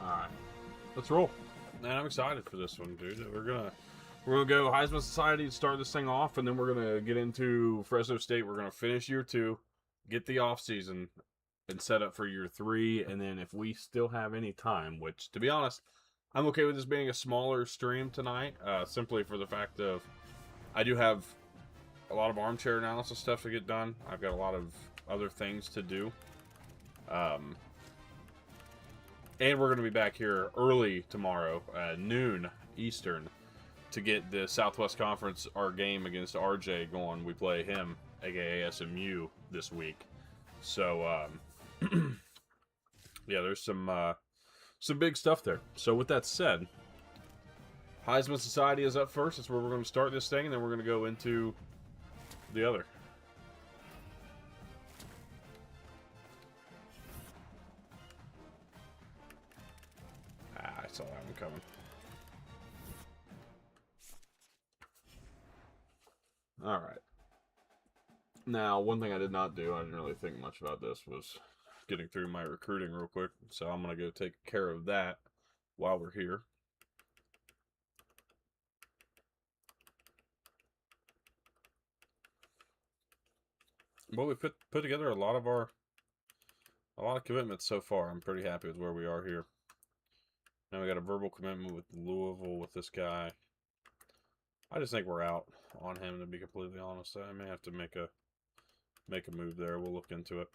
Alright. Let's roll. Man, I'm excited for this one, dude. We're gonna go Heisman Society to start this thing off, and then we're gonna get into Fresno State. We're gonna finish year 2, get the off season, and set up for year 3. And then if we still have any time, which to be honest, I'm okay with this being a smaller stream tonight, simply for the fact of I do have a lot of armchair analysis stuff to get done. I've got a lot of other things to do. And we're going to be back here early tomorrow, noon Eastern, to get the Southwest Conference, our game against RJ going. We play him, aka SMU, this week. So, yeah, there's some big stuff there. So with that said, Heisman Society is up first. That's where we're going to start this thing, and then we're going to go into the other. I saw that one coming. All right. Now, one thing I did not do, I didn't really think much about this, was getting through my recruiting real quick. So I'm going to go take care of that while we're here. Well, we put together a lot of commitments so far. I'm pretty happy with where we are here. Now we got a verbal commitment with Louisville with this guy. I just think we're out on him, to be completely honest. I may have to make a move there. We'll look into it.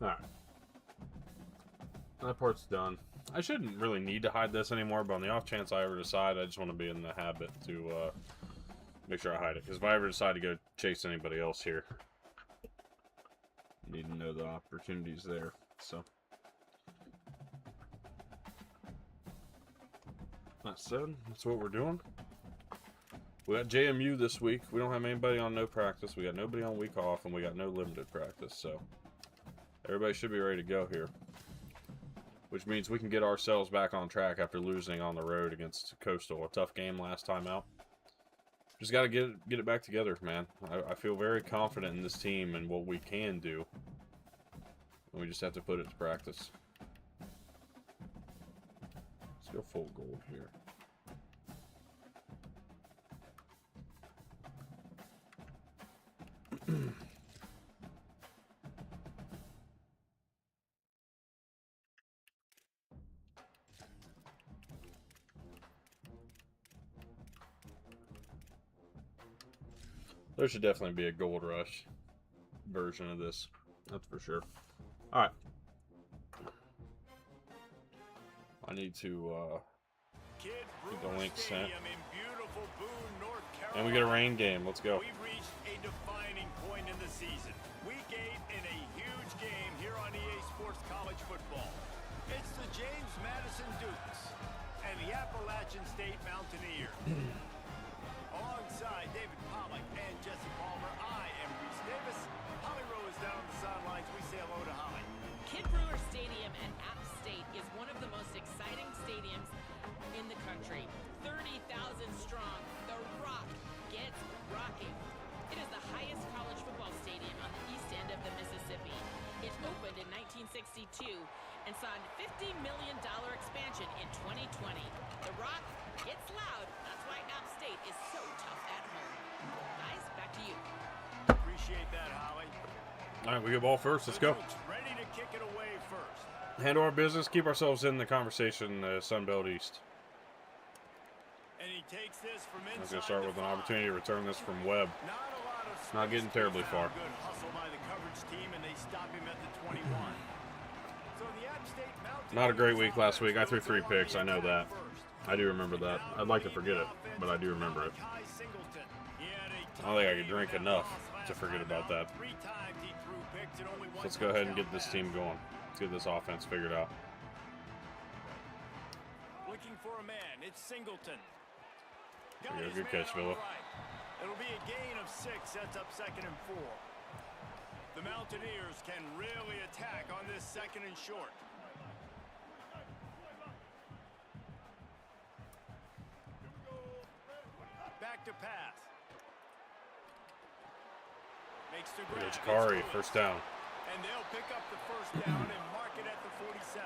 Alright. That part's done. I shouldn't really need to hide this anymore, but on the off chance I ever decide, I just want to be in the habit to make sure I hide it. Because if I ever decide to go chase anybody else here, I need to know the opportunities there. So, that said, that's what we're doing. We got JMU this week. We don't have anybody on no practice. We got nobody on week off, and we got no limited practice. So, everybody should be ready to go here. Which means we can get ourselves back on track after losing on the road against Coastal. A tough game last time out. Just got to get it back together, man. I feel very confident in this team and what we can do. And we just have to put it to practice. Let's go full gold here. There should definitely be a Gold Rush version of this. That's for sure. Alright. I need to get the link sent. And we get a rain game. Let's go. We've reached a defining point in the season. Week 8 in a huge game here on EA Sports College Football. It's the James Madison Dukes and the Appalachian State Mountaineers. Alongside David Pollack and Jesse Palmer, I am Reese Davis. Holly Rowe is down on the sidelines. We say hello to Holly. Kid Brewer Stadium at App State is one of the most exciting stadiums in the country. 30,000 strong, the Rock gets rocking. It is the highest college football stadium on the east end of the Mississippi. It opened in 1962 and saw a $50 million expansion in 2020. The Rock gets loud. That's why App State is so tough at home. Guys, back to you. Appreciate that, Holly. All right, we go ball first. Let's go. Ready to Handle our business, keep ourselves in the conversation, Sun Belt East. And he takes this from I was inside going to start the with an 5. opportunity to return this from Webb. Not getting terribly far. Good hustle by the coverage team, and they stop him at the 21. So the App State Not a great week last week. I threw 3 picks. I know that. I do remember that. I'd like to forget it, but I do remember it. I don't think I could drink enough to forget about that. So let's go ahead and get this team going. Let's get this offense figured out. Looking for a man. It's Singleton. There you go. Good catch, Phillip. It'll be a gain of 6. Sets up 2nd and 4. The Mountaineers can really attack on this 2nd and short. Back to pass. Makes the grab. Jakari, first down. And they'll pick up the first down and mark it at the 47.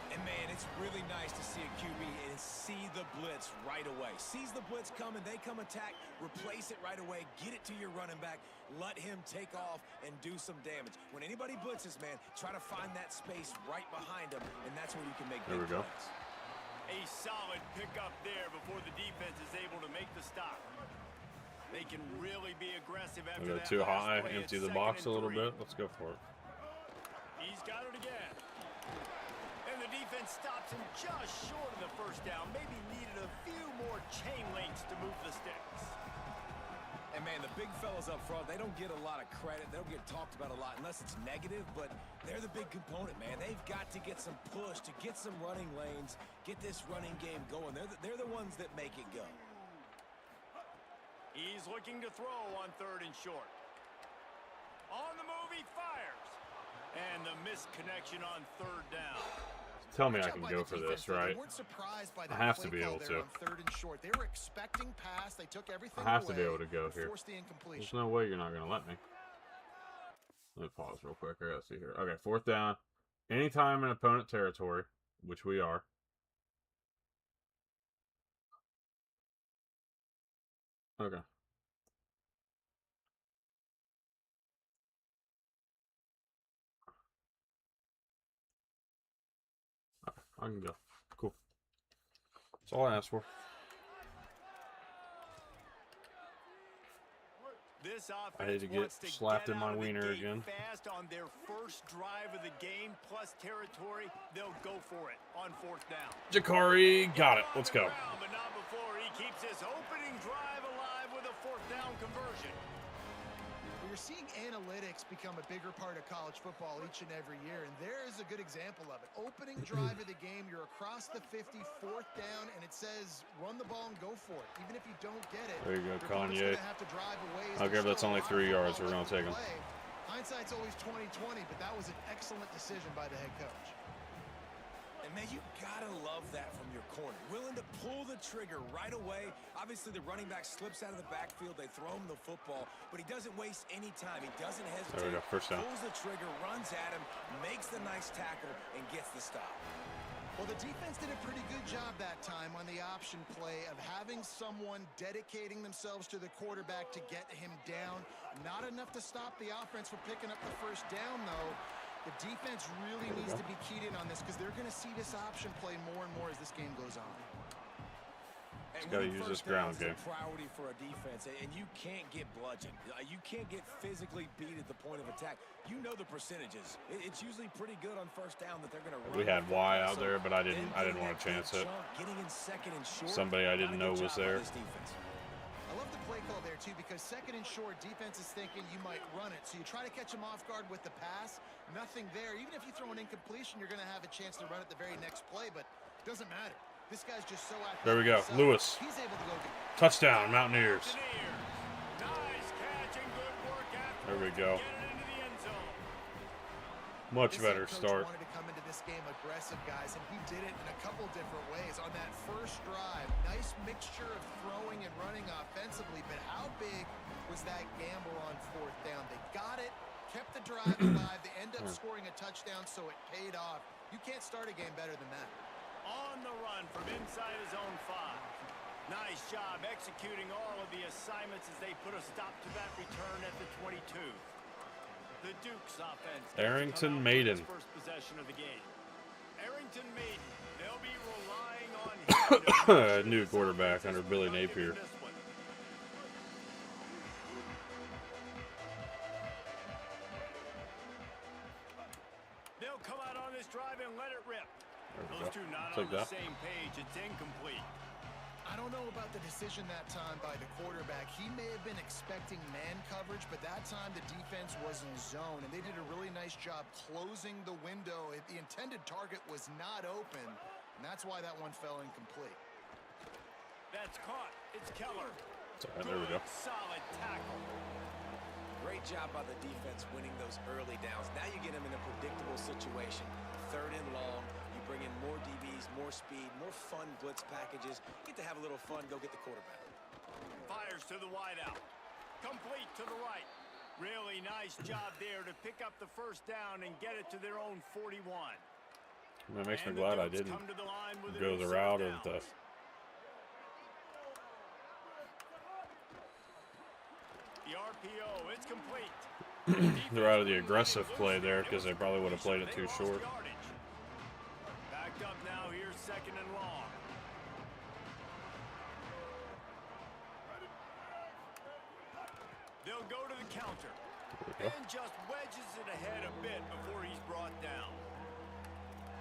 And man, it's really nice to see a QB and see the blitz right away. Sees the blitz coming, they come attack, replace it right away, get it to your running back, let him take off and do some damage. When anybody blitzes, man, try to find that space right behind them, and that's where you can make big plays. A solid pickup there before the defense is able to make the stop. They can really be aggressive after that. Too high, empty the box a little bit. Let's go for it. He's got it again. And the defense stops him just short of the first down. Maybe needed a few more chain links to move the sticks. And man, the big fellas up front, they don't get a lot of credit. They don't get talked about a lot unless it's negative, but they're the big component, man. They've got to get some push, to get some running lanes, get this running game going. They're the ones that make it go. He's looking to throw on 3rd and short. On the move, he fires. And the missed connection on 3rd down. Tell me I can go for this, right? I have to be able to. They were expecting pass. They took everything I have to be able to go here. The There's no way you're not going to let me. Let me pause real quick. I got to see here. Okay, 4th down. Anytime in opponent territory, which we are. Okay. I can go. Cool. That's all I asked for. This I hate to get slapped in my wiener again. Fast on their first drive of the game, plus territory, they'll go for it on 4th down. Jakari, got it. Let's go. But not before he keeps his opening drive alive with a 4th down conversion. We're seeing analytics become a bigger part of college football each and every year, and there is a good example of it. Opening drive of the game, you're across the 50, 4th down, and it says run the ball and go for it. Even if you don't get it, there you go, Kanye. Have to drive away. Okay, that's only 3 yards. We're going to take him. Hindsight's always 20/20, but that was an excellent decision by the head coach. And man, you gotta love that from your corner. Willing to pull the trigger right away. Obviously, the running back slips out of the backfield. They throw him the football, but he doesn't waste any time. He doesn't hesitate. There we go, first down. Pulls the trigger, runs at him, makes the nice tackle, and gets the stop. Well, the defense did a pretty good job that time on the option play of having someone dedicating themselves to the quarterback to get him down. Not enough to stop the offense from picking up the first down, though. The defense really needs to be keyed in on this because they're going to see this option play more and more as this game goes on. Just got to use this ground game. Priority for a defense, and you can't get bludgeoned. You can't get physically beat at the point of attack. You know the percentages. It's usually pretty good on first down that they're going to run. We had Y out there, but I didn't want to chance it. Somebody I didn't know was there. I love the play call there, too, because 2nd and short, defense is thinking you might run it. So you try to catch them off guard with the pass. Nothing there. Even if you throw an incompletion, you're going to have a chance to run it the very next play, but it doesn't matter. This guy's just so athletic. There we go. Lewis. He's able to go get touchdown, Mountaineers. Nice catch and good work after. There we go. Get it into the end zone. Much better start. Wanted to come into this game aggressive, guys, and he did it in a couple different ways. On that first drive, nice mixture of throwing and running offensively, but how big was that gamble on 4th down? They got it, kept the drive alive. They end up scoring a touchdown, so it paid off. You can't start a game better than that. On the run from inside his own 5. Nice job executing all of the assignments as they put a stop to that return at the 22. The Dukes offense. Arrington Maiden. First possession. possession of the game. Arrington Maiden, they'll be relying on him to make sure New this quarterback offense under is Billy productive in Napier. this one. They'll come out on this drive and let it rip. There we Those go. two not Take on the that. same page. It's incomplete. I don't know about the decision that time by the quarterback. He may have been expecting man coverage, but that time the defense was in zone, and they did a really nice job closing the window. The intended target was not open, and that's why that one fell incomplete. That's caught. It's Keller. There we go. Good, solid tackle. Great job by the defense winning those early downs. Now you get them in a predictable situation. 3rd and long. You bring in more DBs, more speed, more fun blitz packages. Get to have a little fun. Go get the quarterback. Fires to the wideout. Complete to the right. Really nice job there to pick up the first down and get it to their own 41. That makes me And the glad I Dukes didn't come to the line with a go new the set route of downs. The RPO, it's complete. they're out of the aggressive play there because they probably would have played it too short. Backed up now, here's 2nd and long. They'll go to the counter. There we go. And just wedges it ahead a bit before he's brought down.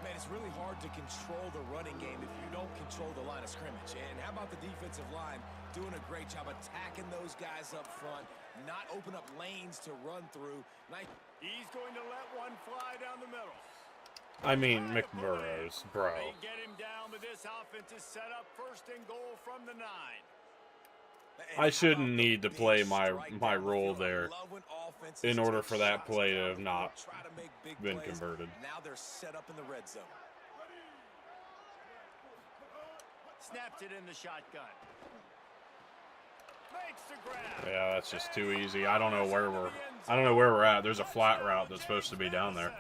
Man, it's really hard to control the running game if you don't control the line of scrimmage. And how about the defensive line doing a great job attacking those guys up front, not open up lanes to run through. Nice. He's going to let one fly down the middle. I mean, McBurrows, bro. They get him down, but this offense is set up 1st and goal from the 9. I shouldn't need to play my role there in order for that play to have not been converted. Now they're set up in the red zone. Snaps it in the shotgun. Makes the grab. Yeah, that's just too easy. I don't know where we're at. There's a flat route that's supposed to be down there.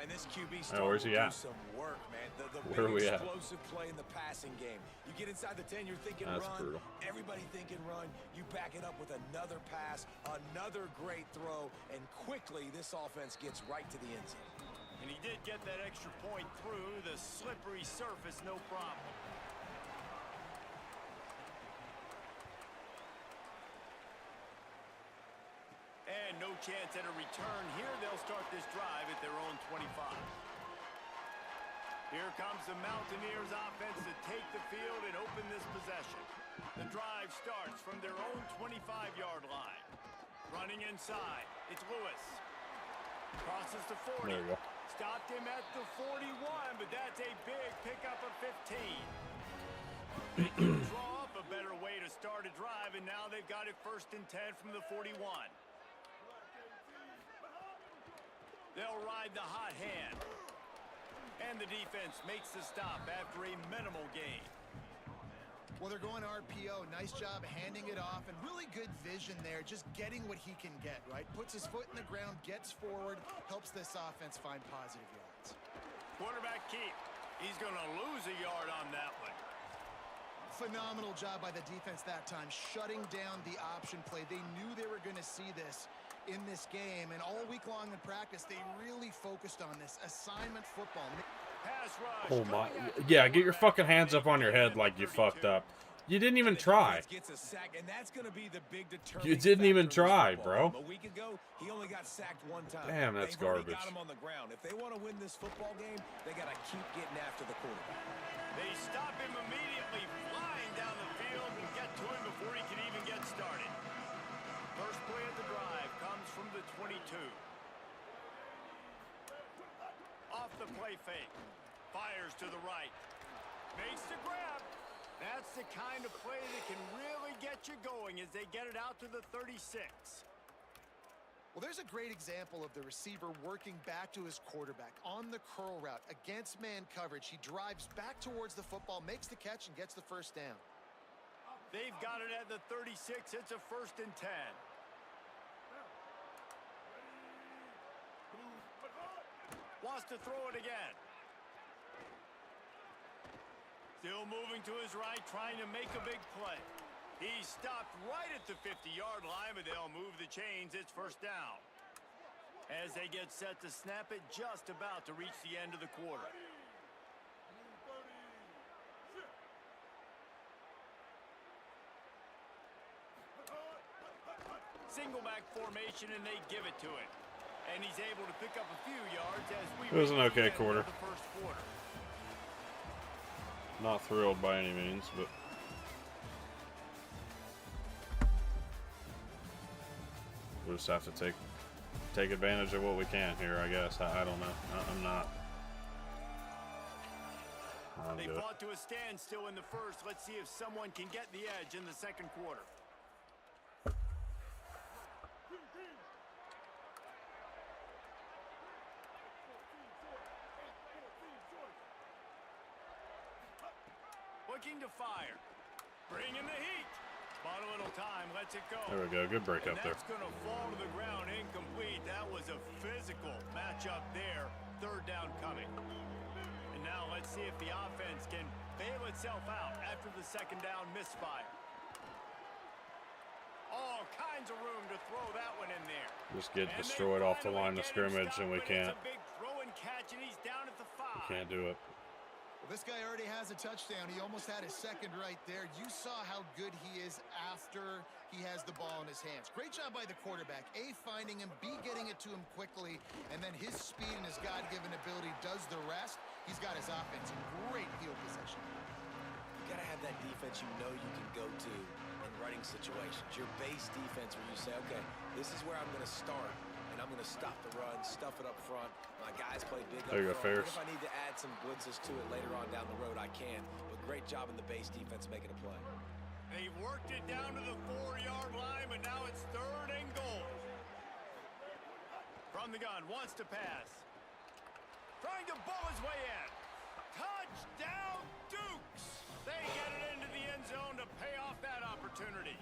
And this QB Oh, where's he will at? do some work, man. The Where are big we at? explosive play in the passing game. You get inside the 10, you're thinking That's run. brutal. Everybody thinking run. You back it up with another pass, another great throw, and quickly this offense gets right to the end zone. And he did get that extra point through the slippery surface, no problem. And no chance at a return here. They'll start this drive at their own 25. Here comes the Mountaineers offense to take the field and open this possession. The drive starts from their own 25-yard line. Running inside, it's Lewis. Crosses the 40. There we go. Stopped him at the 41, but that's a big pickup of 15. They can draw up a better way to start a drive, and now they've got it 1st and 10 from the 41. They'll ride the hot hand. And the defense makes the stop after a minimal gain. Well, they're going RPO. Nice job handing it off, and really good vision there, just getting what he can get, right? Puts his foot in the ground, gets forward, helps this offense find positive yards. Quarterback keep. He's going to lose a yard on that one. Phenomenal job by the defense that time, shutting down the option play. They knew they were going to see this in this game, and all week long in practice, they really focused on this assignment football. Pass rush. Oh my, yeah, get your fucking hands up on your head like you fucked up. You didn't even try. Gets a sack, and that's going to be the big determining You didn't even factor in this try, football bro. game. A week ago, he only got sacked 1 time. Damn, that's They've already garbage. got him on the ground. If they want to win this football game, they got to keep getting after the quarterback. They stop him immediately, flying down the field and get to him before he can even get started. First play of the drive comes from the 22. Off the play fake. Fires to the right. Makes the grab. That's the kind of play that can really get you going as they get it out to the 36. Well, there's a great example of the receiver working back to his quarterback on the curl route against man coverage. He drives back towards the football, makes the catch, and gets the first down. They've got it at the 36. It's a 1st and 10. Wants to throw it again. Still moving to his right, trying to make a big play. He's stopped right at the 50-yard line, but they'll move the chains. It's 1st down. As they get set to snap it, just about to reach the end of the quarter. Single back formation, and they give it to it. And he's able to pick up a few yards as we It was an reach the okay end quarter. of the first quarter. Not thrilled by any means, but we'll just have to take advantage of what we can here, I guess. I don't know. I'm not. They Good. fought to a standstill in the first. Let's see if someone can get the edge in the second quarter. Looking to fire. Bring in the heat. Bought a little time, lets it go. There we go. Good break And up there. that's going to fall to the ground incomplete. That was a physical matchup there. Third down coming. And now let's see if the offense can bail itself out after the second down misfire. All kinds of room to throw that one in there. Just get And they destroyed off the finally line of get him scrimmage, and we stopped, but can't. It's a big throw and catch, and he's down at the 5. We can't do it. Well, this guy already has a touchdown. He almost had his second right there. You saw how good he is after he has the ball in his hands. Great job by the quarterback. A, finding him. B, getting it to him quickly. And then his speed and his God-given ability does the rest. He's got his offense in great field position. You got to have that defense you know you can go to in running situations. Your base defense where you say, okay, this is where I'm going to start. And I'm going to stop the run, stuff it up front. My guys play big There you up go, front. Ferris. If I need to add some blitzes to it later on down the road, I can. But great job in the base defense making a play. They worked it down to the 4-yard line, but now it's third and goal. From the gun, wants to pass. Trying to bull his way in. Touchdown, Dukes! They get it into the end zone to pay off that opportunity.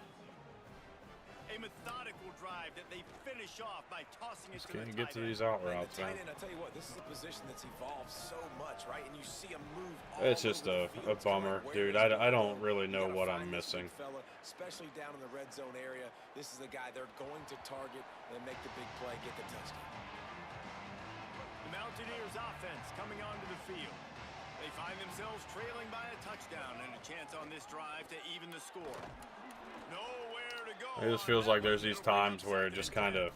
A methodical drive that they finish off by tossing it Just to the can't get to tight end. these out And routes, the man. tight end, I tell you what, this is a position that's evolved so much, right? And you see him move all It's just over the a field. It's kinda bummer, like, dude. where is I he don't going? really You know gotta what find I'm this big missing. fella, especially down in the red zone area. This is the guy they're going to target and make the big play, get the touchdown. The Mountaineers offense coming onto the field. They find themselves trailing by a touchdown and a chance on this drive to even the score. Nowhere to go. It just feels like there's these times where it just kind of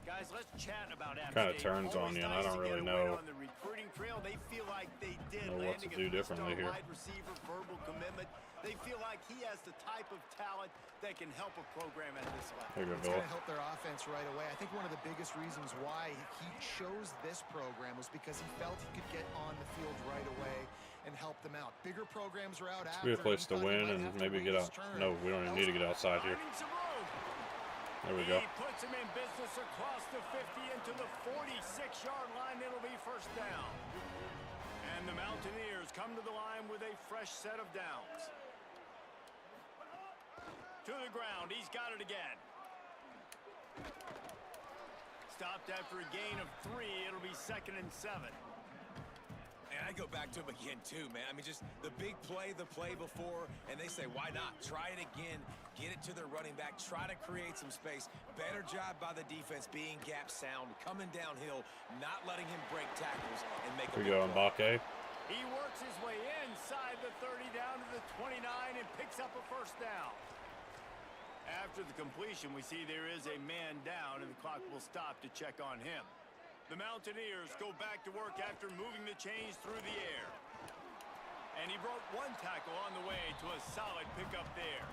Guys, let's chat about App Kinda State. turns on Always you, and I nice don't to get really a know- win on the recruiting trail. They feel like they did know what to landing do a differently three-star here. wide receiver, verbal commitment. They feel like he has the type of talent that can help a program at this level. There you It's go, going Bill. to help their offense right away. I think one of the biggest reasons why he chose this program was because he felt he could get on the field right away and help them out. Bigger programs are out after. Be a place to him, but he win might and have to maybe wait get his out. turn. No, we don't even need to get outside here. Finding some room. There we go. He puts him in business across the 50 into the 46-yard line. It'll be first down. And the Mountaineers come to the line with a fresh set of downs. To the ground. He's got it again. Stopped after a gain of 3. It'll be 2nd and 7. And I go back to him again, too, man. I mean, just the big play, the play before, and they say, why not? Try it again. Get it to their running back. Try to create some space. Better job by the defense being gap sound, coming downhill, not letting him break tackles and make a Here we big go, play. Mbake. He works his way inside the 30 down to the 29 and picks up a first down. After the completion, we see there is a man down, and the clock will stop to check on him. The Mountaineers go back to work after moving the chains through the air. And he broke one tackle on the way to a solid pickup there.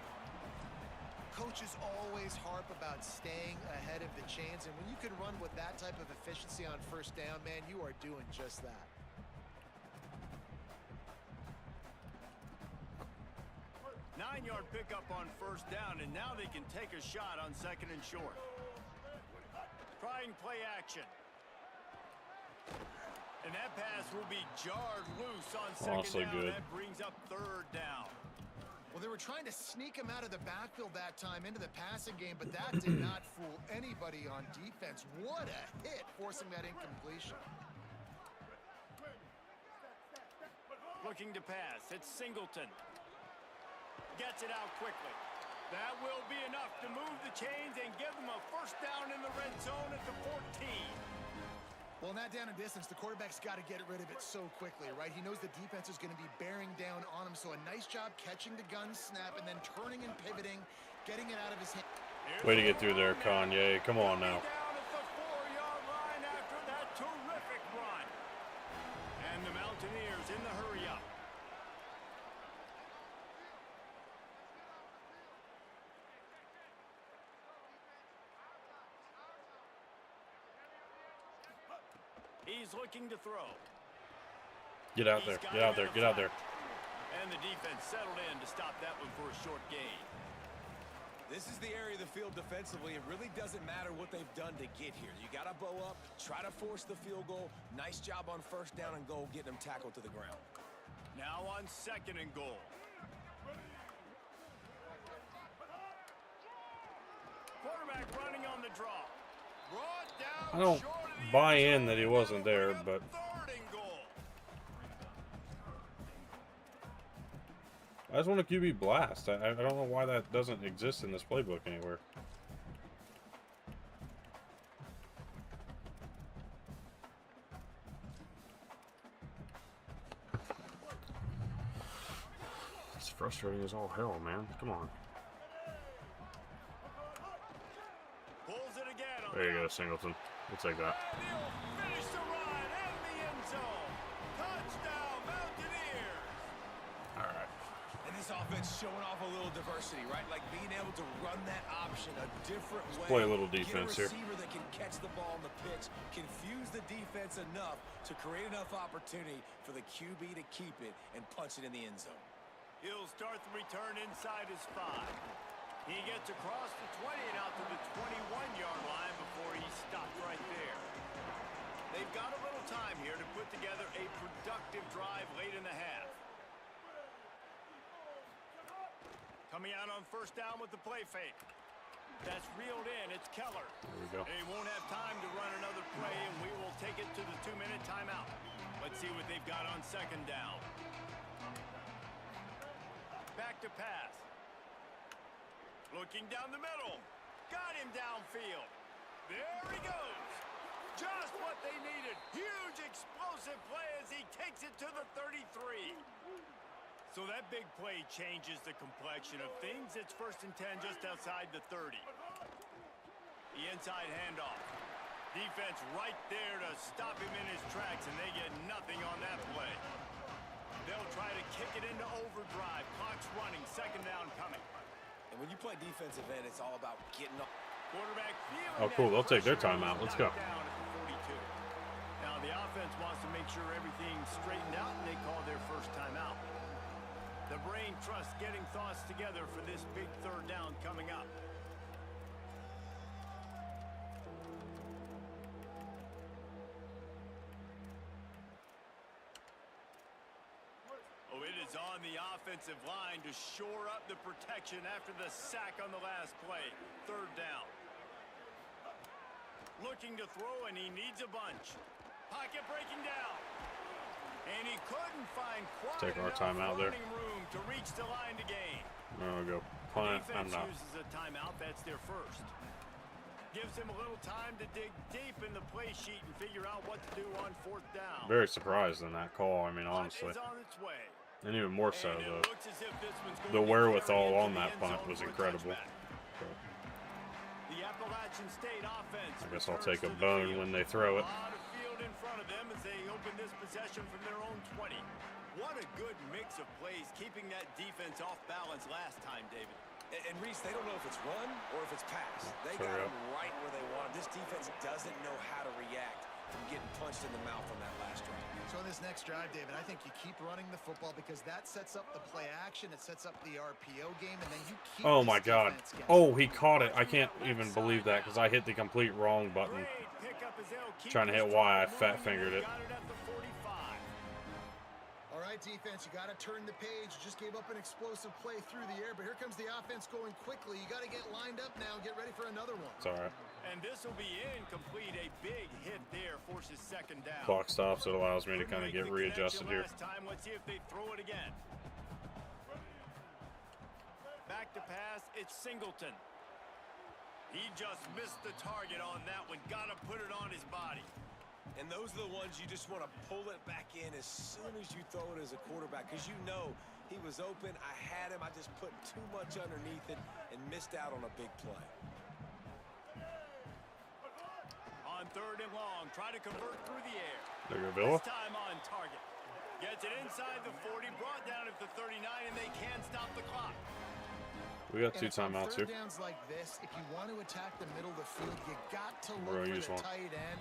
Coaches always harp about staying ahead of the chains, and when you can run with that type of efficiency on first down, man, you are doing just that. Nine-yard pickup on first down, and now they can take a shot on 2nd and short. Trying play action. And that pass will be jarred loose on 2nd Honestly, down. good. That brings up 3rd down. Well, they were trying to sneak him out of the backfield that time into the passing game, but that did not fool anybody on defense. What a hit, forcing that incompletion. Looking to pass. It's Singleton. Gets it out quickly. That will be enough to move the chains and give them a first down in the red zone at the 14. Well, in that down and distance, the quarterback's got to get rid of it so quickly, right? He knows the defense is going to be bearing down on him, so a nice job catching the gun snap and then turning and pivoting, getting it out of his hand. Way to get through there, Kanye. Come on now. Down at the 4-yard line after that terrific run. And the Mountaineers in the hurry up. He's looking to throw. Get out there. Get out there. Get out there. And the defense settled in to stop that one for a short gain. This is the area of the field defensively. It really doesn't matter what they've done to get here. You got to bow up, try to force the field goal. Nice job on first down and goal, getting them tackled to the ground. Now on 2nd and goal. Quarterback running on the draw. Brought down I don't short of the buy end in zone. that he wasn't there, but 3rd and goal. I just want a QB blast. I don't know why that doesn't exist in this playbook anywhere. It's frustrating as all hell, man. Come on. Pulls it again on There you the go, Singleton. We'll take that. And he'll finish the run in the end zone. Touchdown, Mountaineers. All right. And this offense showing off a little diversity, right? Like being able to run that option a different way. Play a little defense here. Get a receiver that can catch the ball on the pitch, confuse the defense enough to create enough opportunity for the QB to keep it and punch it in the end zone. He'll start the return inside his 5. He gets across the 20 and out to the 21-yard line before he stopped right there. They've got a little time here to put together a productive drive late in the half. Coming out on first down with the play fake. That's reeled in. It's Keller. There we go. And he won't have time to run another play, and we will take it to the 2-minute timeout. Let's see what they've got on 2nd down. Back to pass. Looking down the middle. Got him downfield. There he goes. Just what they needed. Huge explosive play as he takes it to the 33. So that big play changes the complexion of things. It's 1st and 10 just outside the 30. The inside handoff. Defense right there to stop him in his tracks, and they get nothing on that play. They'll try to kick it into overdrive. Clock's running. 2nd down coming. And when you play defensive end, it's all about getting up. Quarterback feeling Oh, cool. that They'll take their pressure, timeout. Let's knocked go. down at the 42. Now the offense wants to make sure everything's straightened out, and they call their first timeout. The brain trust getting thoughts together for this big 3rd down coming up. Oh, it is on the offensive line to shore up the protection after the sack on the last play. 3rd down. Looking to throw, and he needs a bunch. Pocket breaking down. And he couldn't find quite Take our enough timeout there. running room to reach the line to gain. There we go. Punt. I'm Defense not. uses a timeout. That's their first. Gives him a little time to dig deep in the play sheet and figure out what to do on 4th down. Very surprised in that call. I mean, Punt honestly. is on its way. And even more so, And it the looks as if this one's going the to be wherewithal carried on into that the end punt zone was for a incredible. touchback. The Appalachian State offense. I guess I'll returns take a to the bone field. when they throw it. A lot of field in front of them as they open this possession from their own 20. What a good mix of plays, keeping that defense off balance last time, David. And Reese, they don't know if it's run or if it's pass. They Sure, got yeah. him right where they want him. This defense doesn't know how to react from getting punched in the mouth on that last drive. So in this next drive, David, I think you keep running the football because that sets up the play action. It sets up the RPO game, and then you keep Oh this my God. defense guessing. Oh, he caught it. I can't even believe that because I hit the complete wrong button. Great pickup as they'll keep Trying to this hit Y, I drive fat moving, fingered and it. got at the 45. All right, defense, you got to turn the page. You just gave up an explosive play through the air, but here comes the offense going quickly. You got to get lined up now. Get ready for another one. It's all right. And this will be incomplete. A big hit there forces 2nd down. Clock stops. It allows me to Couldn't kind of make get the readjusted connection here. last time. Let's see if they throw it again. Back to pass. It's Singleton. He just missed the target on that one. Got to put it on his body. And those are the ones you just want to pull it back in as soon as you throw it as a quarterback, because you know he was open. I had him. I just put too much underneath it and missed out on a big play. On 3rd and long, try to convert through the air. There you go, Villa. This time on target. Gets it inside the 40, brought down at the 39, and they can't stop the clock. We got 2 And on timeouts third here. downs like this, if you want to attack the middle of the field, you got to Bro, look use for the one. tight end.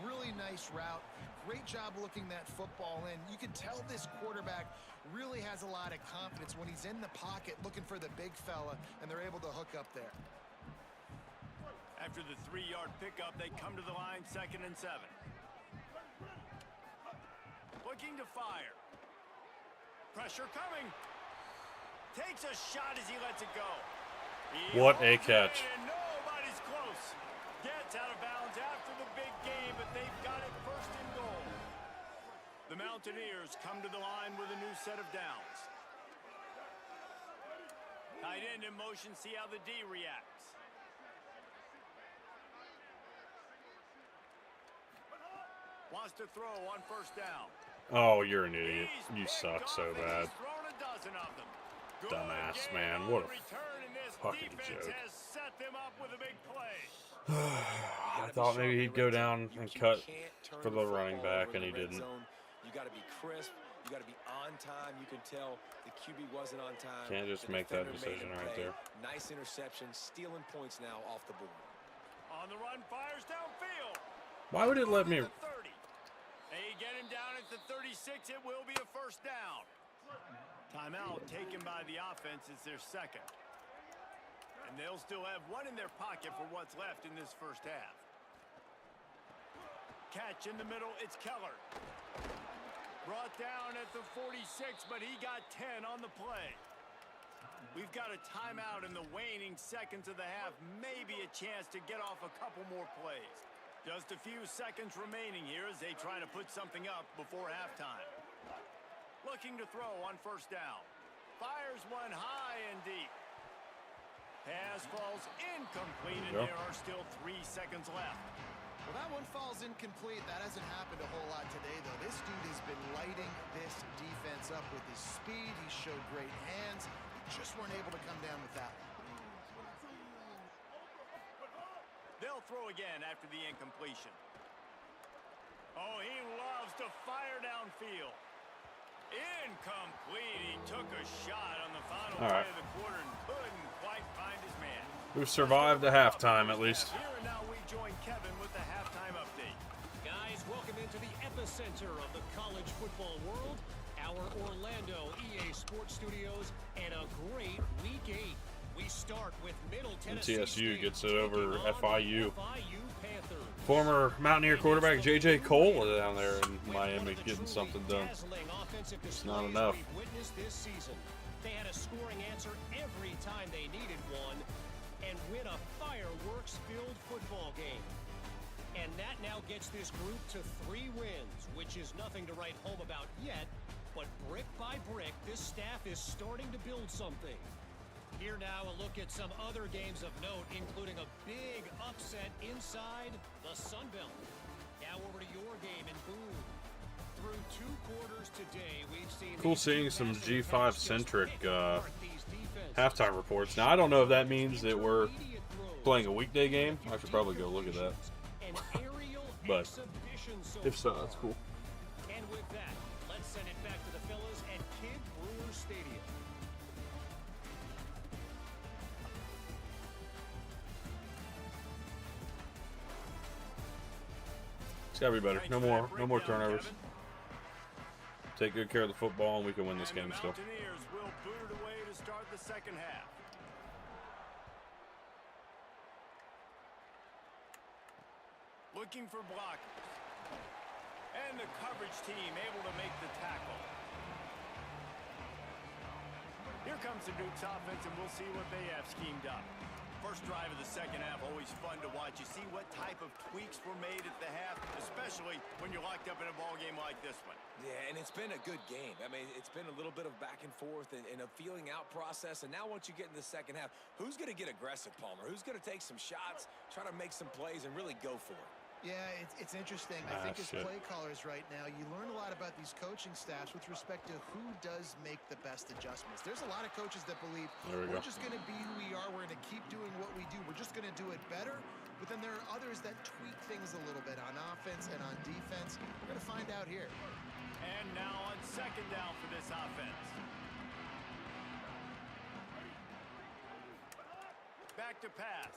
Really nice route. Great job looking that football in. You can tell this quarterback really has a lot of confidence when he's in the pocket looking for the big fella, and they're able to hook up there. After the 3-yard pickup, they come to the line, 2nd and 7. Looking to fire. Pressure coming. Takes a shot as he lets it go. What a catch. And nobody's close. Gets out of bounds after the big game, but they've got it 1st and goal. The Mountaineers come to the line with a new set of downs. Tight end in motion, see how the D reacts. Wants to throw on 1st down. Oh, you're an idiot. He's You picked suck off so and bad. he's thrown a dozen of them. Good Dumbass, game man. on What the a return, and this fucking defense joke. has set them up with a big play. I thought maybe he'd go down and cut for the running back, and he didn't. You got to be crisp. You got to be on time. You can tell the QB wasn't on time. Can't just The make that defender made decision him right pay. there. Nice interception, stealing points now off the board. On the run, fires downfield. Why would it let me? At the 30. They get him down at the 36. It will be a 1st down. Timeout taken by the offense. It's their 2nd. And they'll still have one in their pocket for what's left in this 1st half. Catch in the middle. It's Keller. Brought down at the 46, but he got 10 on the play. We've got a timeout in the waning seconds of the half. Maybe a chance to get off a couple more plays. Just a few seconds remaining here as they try to put something up before halftime. Looking to throw on 1st down. Fires one high and deep. Pass falls incomplete, and there are still 3 seconds left. Well, that one falls incomplete. That hasn't happened a whole lot today, though. This dude has been lighting this defense up with his speed. He showed great hands. Just weren't able to come down with that one. They'll throw again after the incompletion. Oh, he loves to fire downfield. Incomplete. He took a shot on the final play of the quarter and couldn't quite find his man. We've survived the halftime at least. Here and now we join Kevin with the halftime update. Guys, welcome into the epicenter of the college football world, our Orlando EA Sports Studios, and a great Week 8. We start with Middle Tennessee TSU State gets it over taking on FIU. FIU Panthers. Former Mountaineer quarterback J.J. Cole is down there in Miami getting something done. It's not enough. We've witnessed this season. They had a scoring answer every time they needed one and win a fireworks-filled football game. And that now gets this group to 3 wins, which is nothing to write home about yet, but brick by brick, this staff is starting to build something. Here now, a look at some other games of note, including a big upset inside the Sun Belt. Now over to your game in Boone. Through 2 quarters today, we've seen Cool seeing some G5-centric halftime reports. Now, I don't know if that means that we're playing a weekday game. I should probably go look at that. But if so, that's cool. And with that, let's send it back to the fellas at Kid Brewer Stadium. It's gotta be better. No more turnovers. Take good care of the football, and we can win this game still. Mountaineers will boot it away to start the 2nd half. Looking for blockers. And the coverage team able to make the tackle. Here comes the Dukes offense, and we'll see what they have schemed up. First drive of the 2nd half, always fun to watch. You see what type of tweaks were made at the half, especially when you're locked up in a ball game like this one. Yeah, and it's been a good game. I mean, it's been a little bit of back and forth and a feeling out process. And now once you get in the 2nd half, who's going to get aggressive, Palmer? Who's going to take some shots, try to make some plays, and really go for it? Yeah, it's interesting. I think as play callers right now, you learn a lot about these coaching staffs with respect to who does make the best adjustments. There's a lot of coaches that believe we're just going to be who we are. We're going to keep doing what we do. We're just going to do it better. But then there are others that tweak things a little bit on offense and on defense. We're going to find out here. And now on second down for this offense. Back to pass.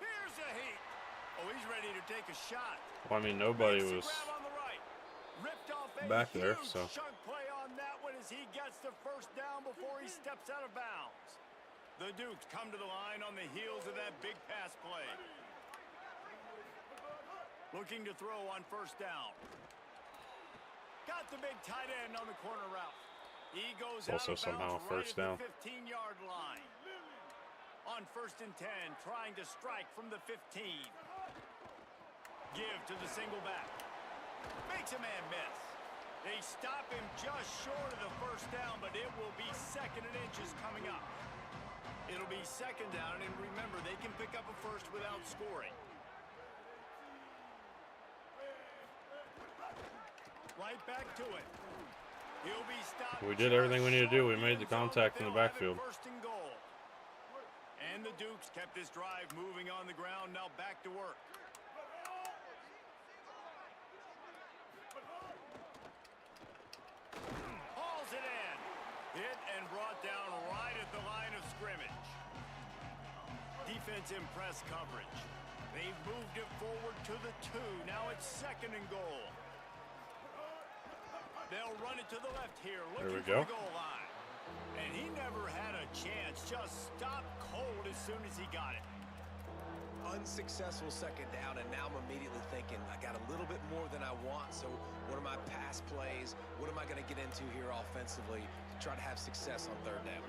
Here's a heat. Oh, he's ready to take a shot. Well, I mean, nobody was back there, so. Chunk play on that one as he gets the first down before he steps out of bounds. The Dukes come to the line on the heels of that big pass play. Looking to throw on first down. Got the big tight end on the corner route. He goes out of bounds somehow first down. At the 15-yard line. On first and 10, trying to strike from the 15. Give to the single back. Makes a man miss. They stop him just short of the first down, but it will be second and inches coming up. It'll be second down, and remember, they can pick up a first without scoring. Right back to it. He'll be stopped. We did everything we needed to do. We made the contact in the backfield. First and goal. And the Dukes kept this drive moving on the ground. Now back to work. Hauls it in. Hit and brought down right at the line of scrimmage. Defense in press coverage. They've moved it forward to the 2. Now it's second and goal. They'll run it to the left here. Looking for the goal line. And he never had a chance. Just stopped cold as soon as he got it. Unsuccessful second down, and now I'm immediately thinking, I got a little bit more than I want, so what are my pass plays? What am I going to get into here offensively to try to have success on third down?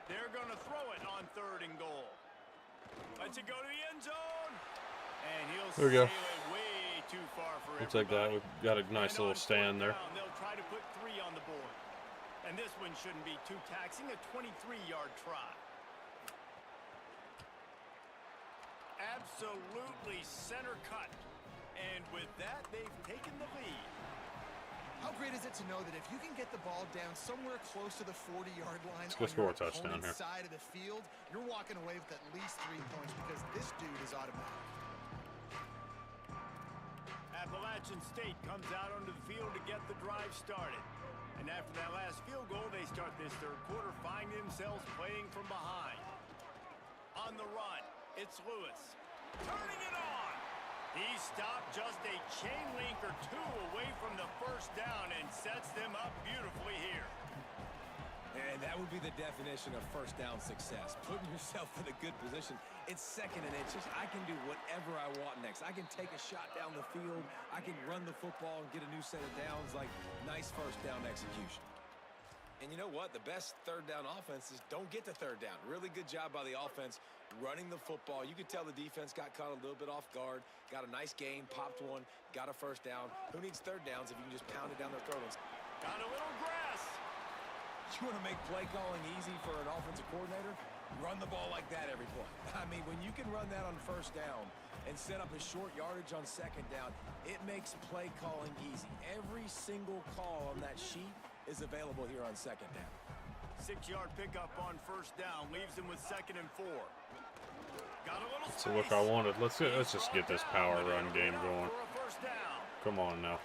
They're going to throw it on third and goal. Lets it go to the end zone. And he'll sail it way too far for everybody. Looks like that. We've got a nice little stand there. They'll try to put 3 on the board. And this one shouldn't be too taxing, a 23-yard try. Absolutely center cut. And with that, they've taken the lead. How great is it to know that if you can get the ball down somewhere close to the 40-yard line on your opponent's side of the field, you're walking away with at least 3 points because this dude is automatic. Appalachian State comes out onto the field to get the drive started. And after that last field goal, they start this third quarter, find themselves playing from behind. On the run, it's Lewis. Turning it on. He stopped just a chain link or 2 away from the first down and sets them up beautifully here. And that would be the definition of first down success. Putting yourself in a good position. It's second and inches. I can do whatever I want next. I can take a shot down the field. I can run the football and get a new set of downs. Like, nice first down execution. And you know what? The best third down offenses don't get to third down. Really good job by the offense running the football. You could tell the defense got caught a little bit off guard. Got a nice gain, popped one, got a first down. Who needs third downs if you can just pound it down their throats? Got a little grass. You want to make play calling easy for an offensive coordinator? Run the ball like that every play. I mean, when you can run that on first down and set up a short yardage on second down, it makes play calling easy. Every single call on that sheet is available here on second down. 6-yard pickup on first down leaves him with second and 4. Got a little That's the look I wanted. Let's just get this power run game going. Come on now.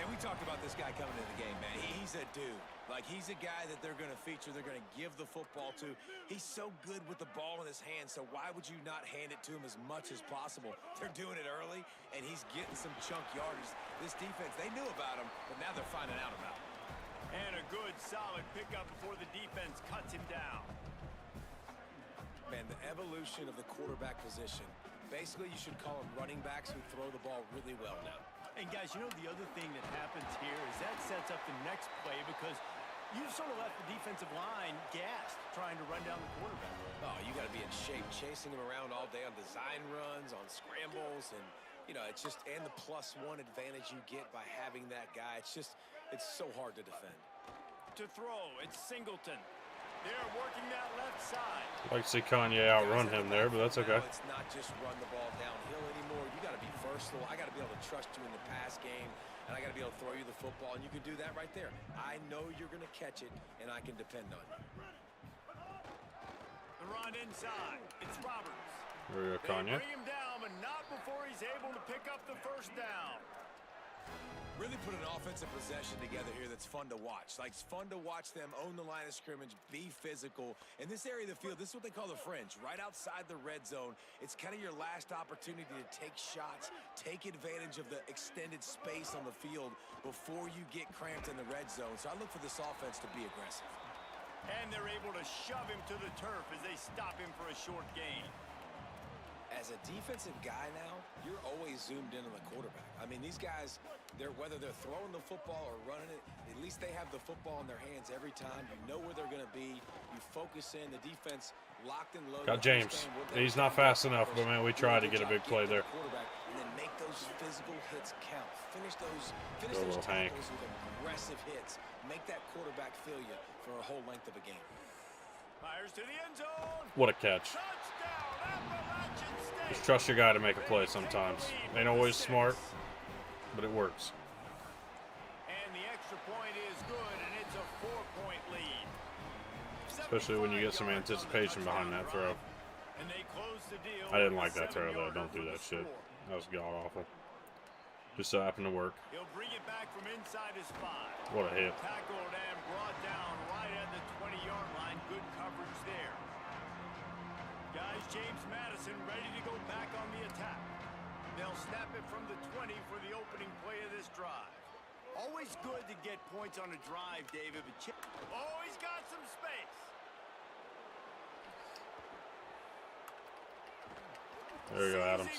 And we talked about this guy coming into the game, man. He's a dude. Like, he's a guy that they're going to feature, they're going to give the football to. He's so good with the ball in his hand, so why would you not hand it to him as much as possible? They're doing it early, and he's getting some chunk yardage. This defense, they knew about him, but now they're finding out about him. And a good, solid pickup before the defense cuts him down. Man, the evolution of the quarterback position. Basically, you should call them running backs who throw the ball really well now. And guys, you know the other thing that happens here is that sets up the next play because you've sort of left the defensive line gassed trying to run down the quarterback. Oh, you got to be in shape, chasing him around all day on design runs, on scrambles, and you know, it's just, and the +1 advantage you get by having that guy. It's so hard to defend. To throw, it's Singleton. They're working that left side. I'd like to see Kanye outrun him there, but that's okay. It's not just run the ball downhill anymore. You got to be versatile. I got to be able to trust you in the pass game, and I got to be able to throw you the football, and you can do that right there. I know you're going to catch it, and I can depend on you. The run inside. It's Roberts. There we go, Kanye. They bring him down, but not before he's able to pick up the first down. Really put an offensive possession together here that's fun to watch. Like, it's fun to watch them own the line of scrimmage, be physical. In this area of the field, this is what they call the fringe, right outside the red zone. It's kind of your last opportunity to take shots, take advantage of the extended space on the field before you get cramped in the red zone. So I look for this offense to be aggressive. And they're able to shove him to the turf as they stop him for a short gain. As a defensive guy now, you're always zoomed in on the quarterback. I mean, these guys, whether they're throwing the football or running it, at least they have the football in their hands every time. You know where they're going to be. You focus in. The defense locked and loaded. Got James. He's not fast enough, but, man, we tried to get a big play there. And then make those physical hits count. Finish those Hank. tackles with aggressive hits. Make that quarterback feel you for a whole length of a game. Fires to the end zone. What a catch. Touchdown, Appalachian State. Just trust your guy to make a play sometimes. Ain't always smart, but it works. And the extra point is good, and it's a 4-point lead. Especially when you get some anticipation behind that throw. And they close the deal. I didn't like that throw, though. Don't do that shit. That was god-awful. Just so happened to work. He'll bring it back from inside his 5. What a hit. Tackled and brought down right at the 20-yard line. Good coverage there. Guys, James Madison ready to go back on the attack. They'll snap it from the 20 for the opening play of this drive. Always good to get points on a drive, David. But oh, he's got some space. There you go, Adams.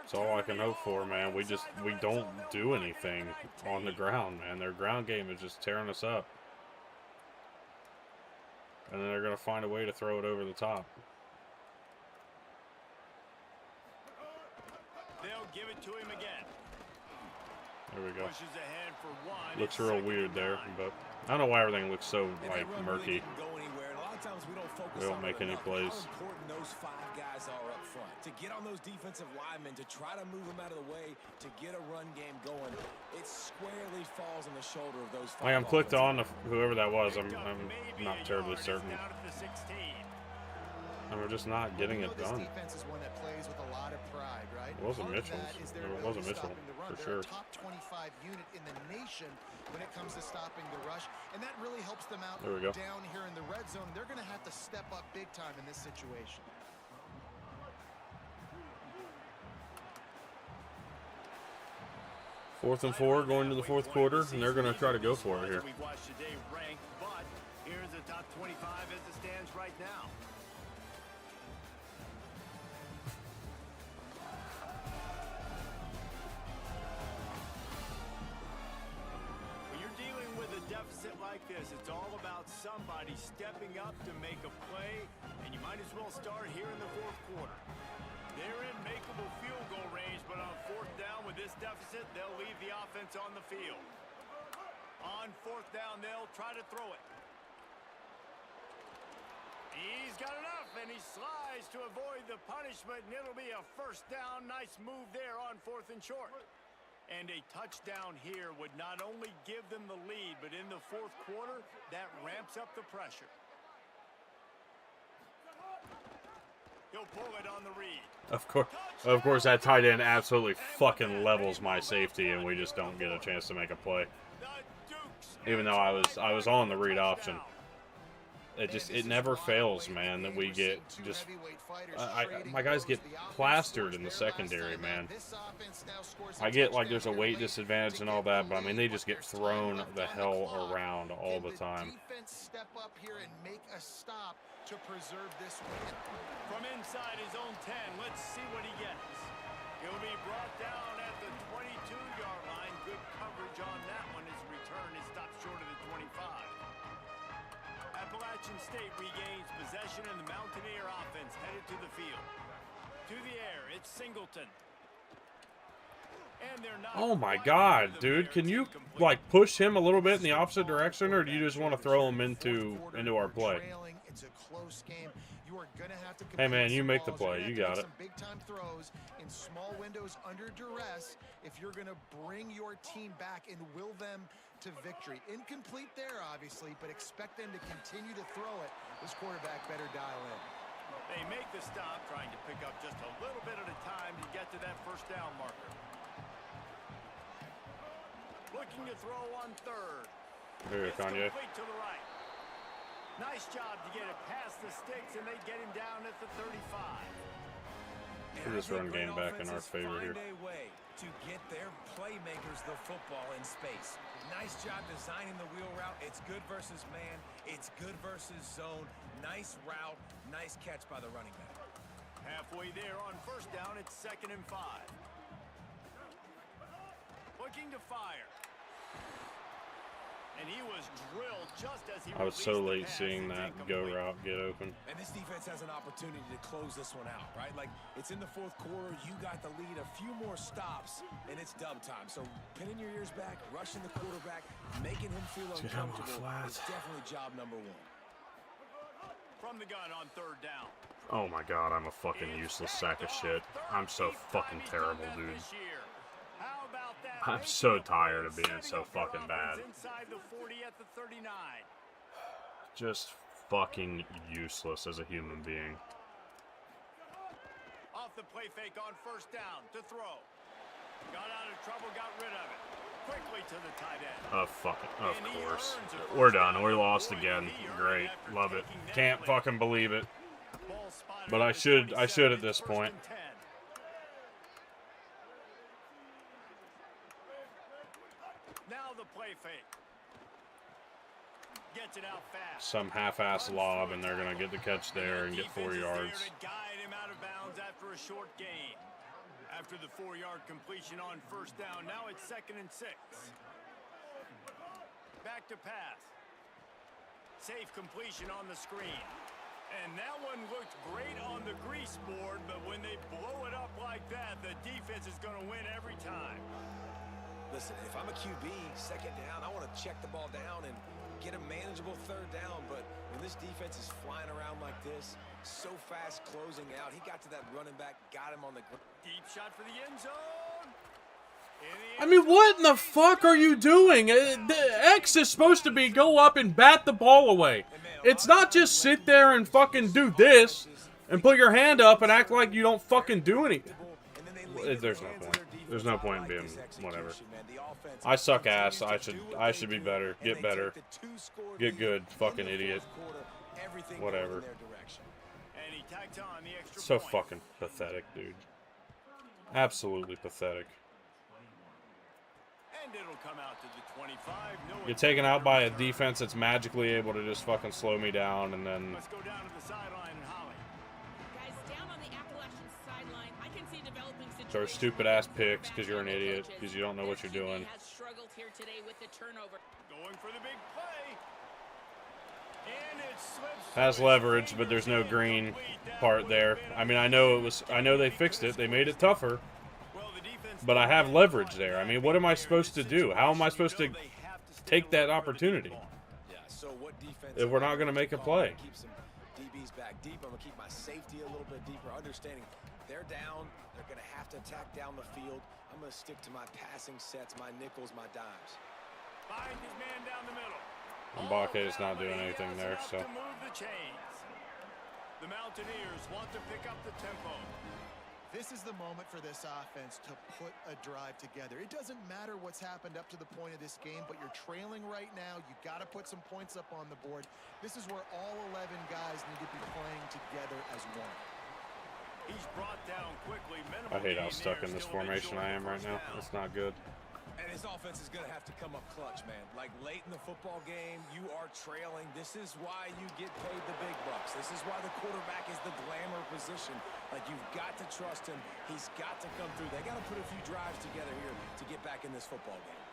That's all I can hope for, man. We don't do anything on the ground, man. Their ground game is just tearing us up. And then they're going to find a way to throw it over the top. They'll give it to him again. There we go. Pushes ahead for one. Looks real weird there, but I don't know why everything looks so, like, murky. We don't make any plays. How important those 5 guys are up front. To get on those defensive linemen, to try to move them out of the way, to get a run game going, it squarely falls on the shoulder of those 5. I'm clicked on whoever that was. I'm not terribly certain. And we're just not getting it done. This defense is one that plays with a lot of pride, right? It wasn't Mitchell's. It wasn't Mitchell, for sure. Top 25 unit in the nation when it comes to stopping the rush, and that really helps them out There we go. down here in the red zone. They're going to have to step up big time in this situation. Fourth and 4 going to the fourth quarter, and they're going to try to go for it here. We've watched today ranked, but here's the top 25 as it stands right now. When you're dealing with a deficit like this, it's all about somebody stepping up to make a play, and you might as well start here in the fourth quarter. They're in makeable field goal range, but on 4th down with this deficit, they'll leave the offense on the field. On 4th down, they'll try to throw it. He's got enough, and he slides to avoid the punishment, and it'll be a 1st down. Nice move there on 4th and short. And a touchdown here would not only give them the lead, but in the 4th quarter, that ramps up the pressure. He'll pull it on the read. Of course, that tight end absolutely fucking levels my safety, and we just don't get a chance to make a play. Even though I was on the read option. It never fails, man, that we get just my guys get plastered in the secondary, man. I get like there's a weight disadvantage and all that, but I mean they just get thrown the hell around all the time. Defense step up here and make a stop to preserve this win. From inside his own 10, let's see what he gets. He'll be brought down at the 22-yard line. Good coverage on that one. His return is stopped short of the 25. Appalachian State regains possession, and the Mountaineer offense headed to the field. To the air, it's Singleton. And they're not Oh my quite God, rid of dude! their Can you incomplete. like push him a little bit in the opposite direction, or do you just want to throw him into our play? It's a close game. You are gonna have to Hey man, complete you some make the balls. You're play. gonna You have to got make it. some big-time throws in small windows under duress if you're gonna bring your team back and will them to victory. Incomplete there, obviously, but expect them to continue to throw it. This quarterback better dial in. They make the stop, trying to pick up just a little bit at a time to get to that first down marker. Looking to throw on third. Here, It's Kanye. complete to the right. Nice job to get it past the sticks, and they get him down at the 35. Put this run game back in our favor here. Find a way to get their playmakers the football in space. Nice job designing the wheel route. It's good versus man. It's good versus zone. Nice route. Nice catch by the running back. Halfway there on first down, it's 2nd and 5. Looking to fire. And he was drilled just as he I was so released the late pass. seeing It's that go incomplete. route get open. And this defense has an opportunity to close this one out, right? Like, it's in the fourth quarter. You got the lead. A few more stops, and it's dub time. So pinning your ears back, rushing the quarterback, making him feel get him off uncomfortable flat. is definitely job number one. From the gun on third down. Oh my God, I'm a fucking useless sack of shit. I'm so fucking terrible, dude. How about that? I'm so tired of being so fucking bad. Inside the 40 at the 39. Just fucking useless as a human being. Off the play fake on first down to throw. Got out of trouble, got rid of it. Quickly to the tight end. Of course. We're done. We lost again. Great. Love it. Can't fucking believe it. Ball spotted But at I the should 27. at this It's point. 1st and 10. Now the play fake. Gets it out fast. Some half-ass lob, and they're gonna get the catch there and get 4 Defense is yards. there to guide him out of bounds after a short gain. After the 4-yard completion on first down, now it's 2nd and 6. Back to pass. Safe completion on the screen. And that one looked great on the grease board, but when they blow it up like that, the defense is going to win every time. Listen, if I'm a QB, 2nd down, I want to check the ball down and get a manageable 3rd down. But when this defense is flying around like this, so fast closing out, he got to that running back, got him on the ground. Deep shot for the end zone. I mean, what in the fuck are you doing? The X is supposed to be go up and bat the ball away. It's not just sit there and fucking do this and put your hand up and act like you don't fucking do anything. There's no point. There's no point in being whatever. I suck ass. I should be better. Get better. Get good. Fucking idiot. Whatever. And he tacked on the extra So point. fucking pathetic, dude. Absolutely pathetic. And it'll come out to the 25. No Get taken out by a defense that's magically able to just fucking slow me down, and then Let's go down to the sideline and Holly. Guys, down on the Appalachian sideline, I can see developing throw situations stupid ass picks because you're an idiot, because you don't know what you're doing. Has struggled here today with the turnover. Going for the big play. And it slips. Has leverage, but there's no green part there. I mean, I know they fixed it. They made it tougher, Well, the defense but I have leverage there. I mean, what am I supposed to do? How am I supposed to take that opportunity Yeah, so what defense if we're not going to make a play? Keep some DBs back deep. I'm going to keep my safety a little bit deeper, understanding they're down. They're going to have to attack down the field. I'm going to stick to my passing sets, my nickels, my dimes. Find his man down the middle. Mbake is not doing anything there, so. To move the chains. The Mountaineers want to pick up the tempo. This is the moment for this offense to put a drive together. It doesn't matter what's happened up to the point of this game, but you're trailing right now. You got to put some points up on the board. This is where all 11 guys need to be playing together as one. He's brought down quickly. I hate how stuck in this formation I am right now. It's not good. And his offense is going to have to come up clutch, man. Like late in the football game, you are trailing. This is why you get paid the big bucks. This is why the quarterback is the glamour position. Like, you've got to trust him. He's got to come through. They got to put a few drives together here to get back in this football game.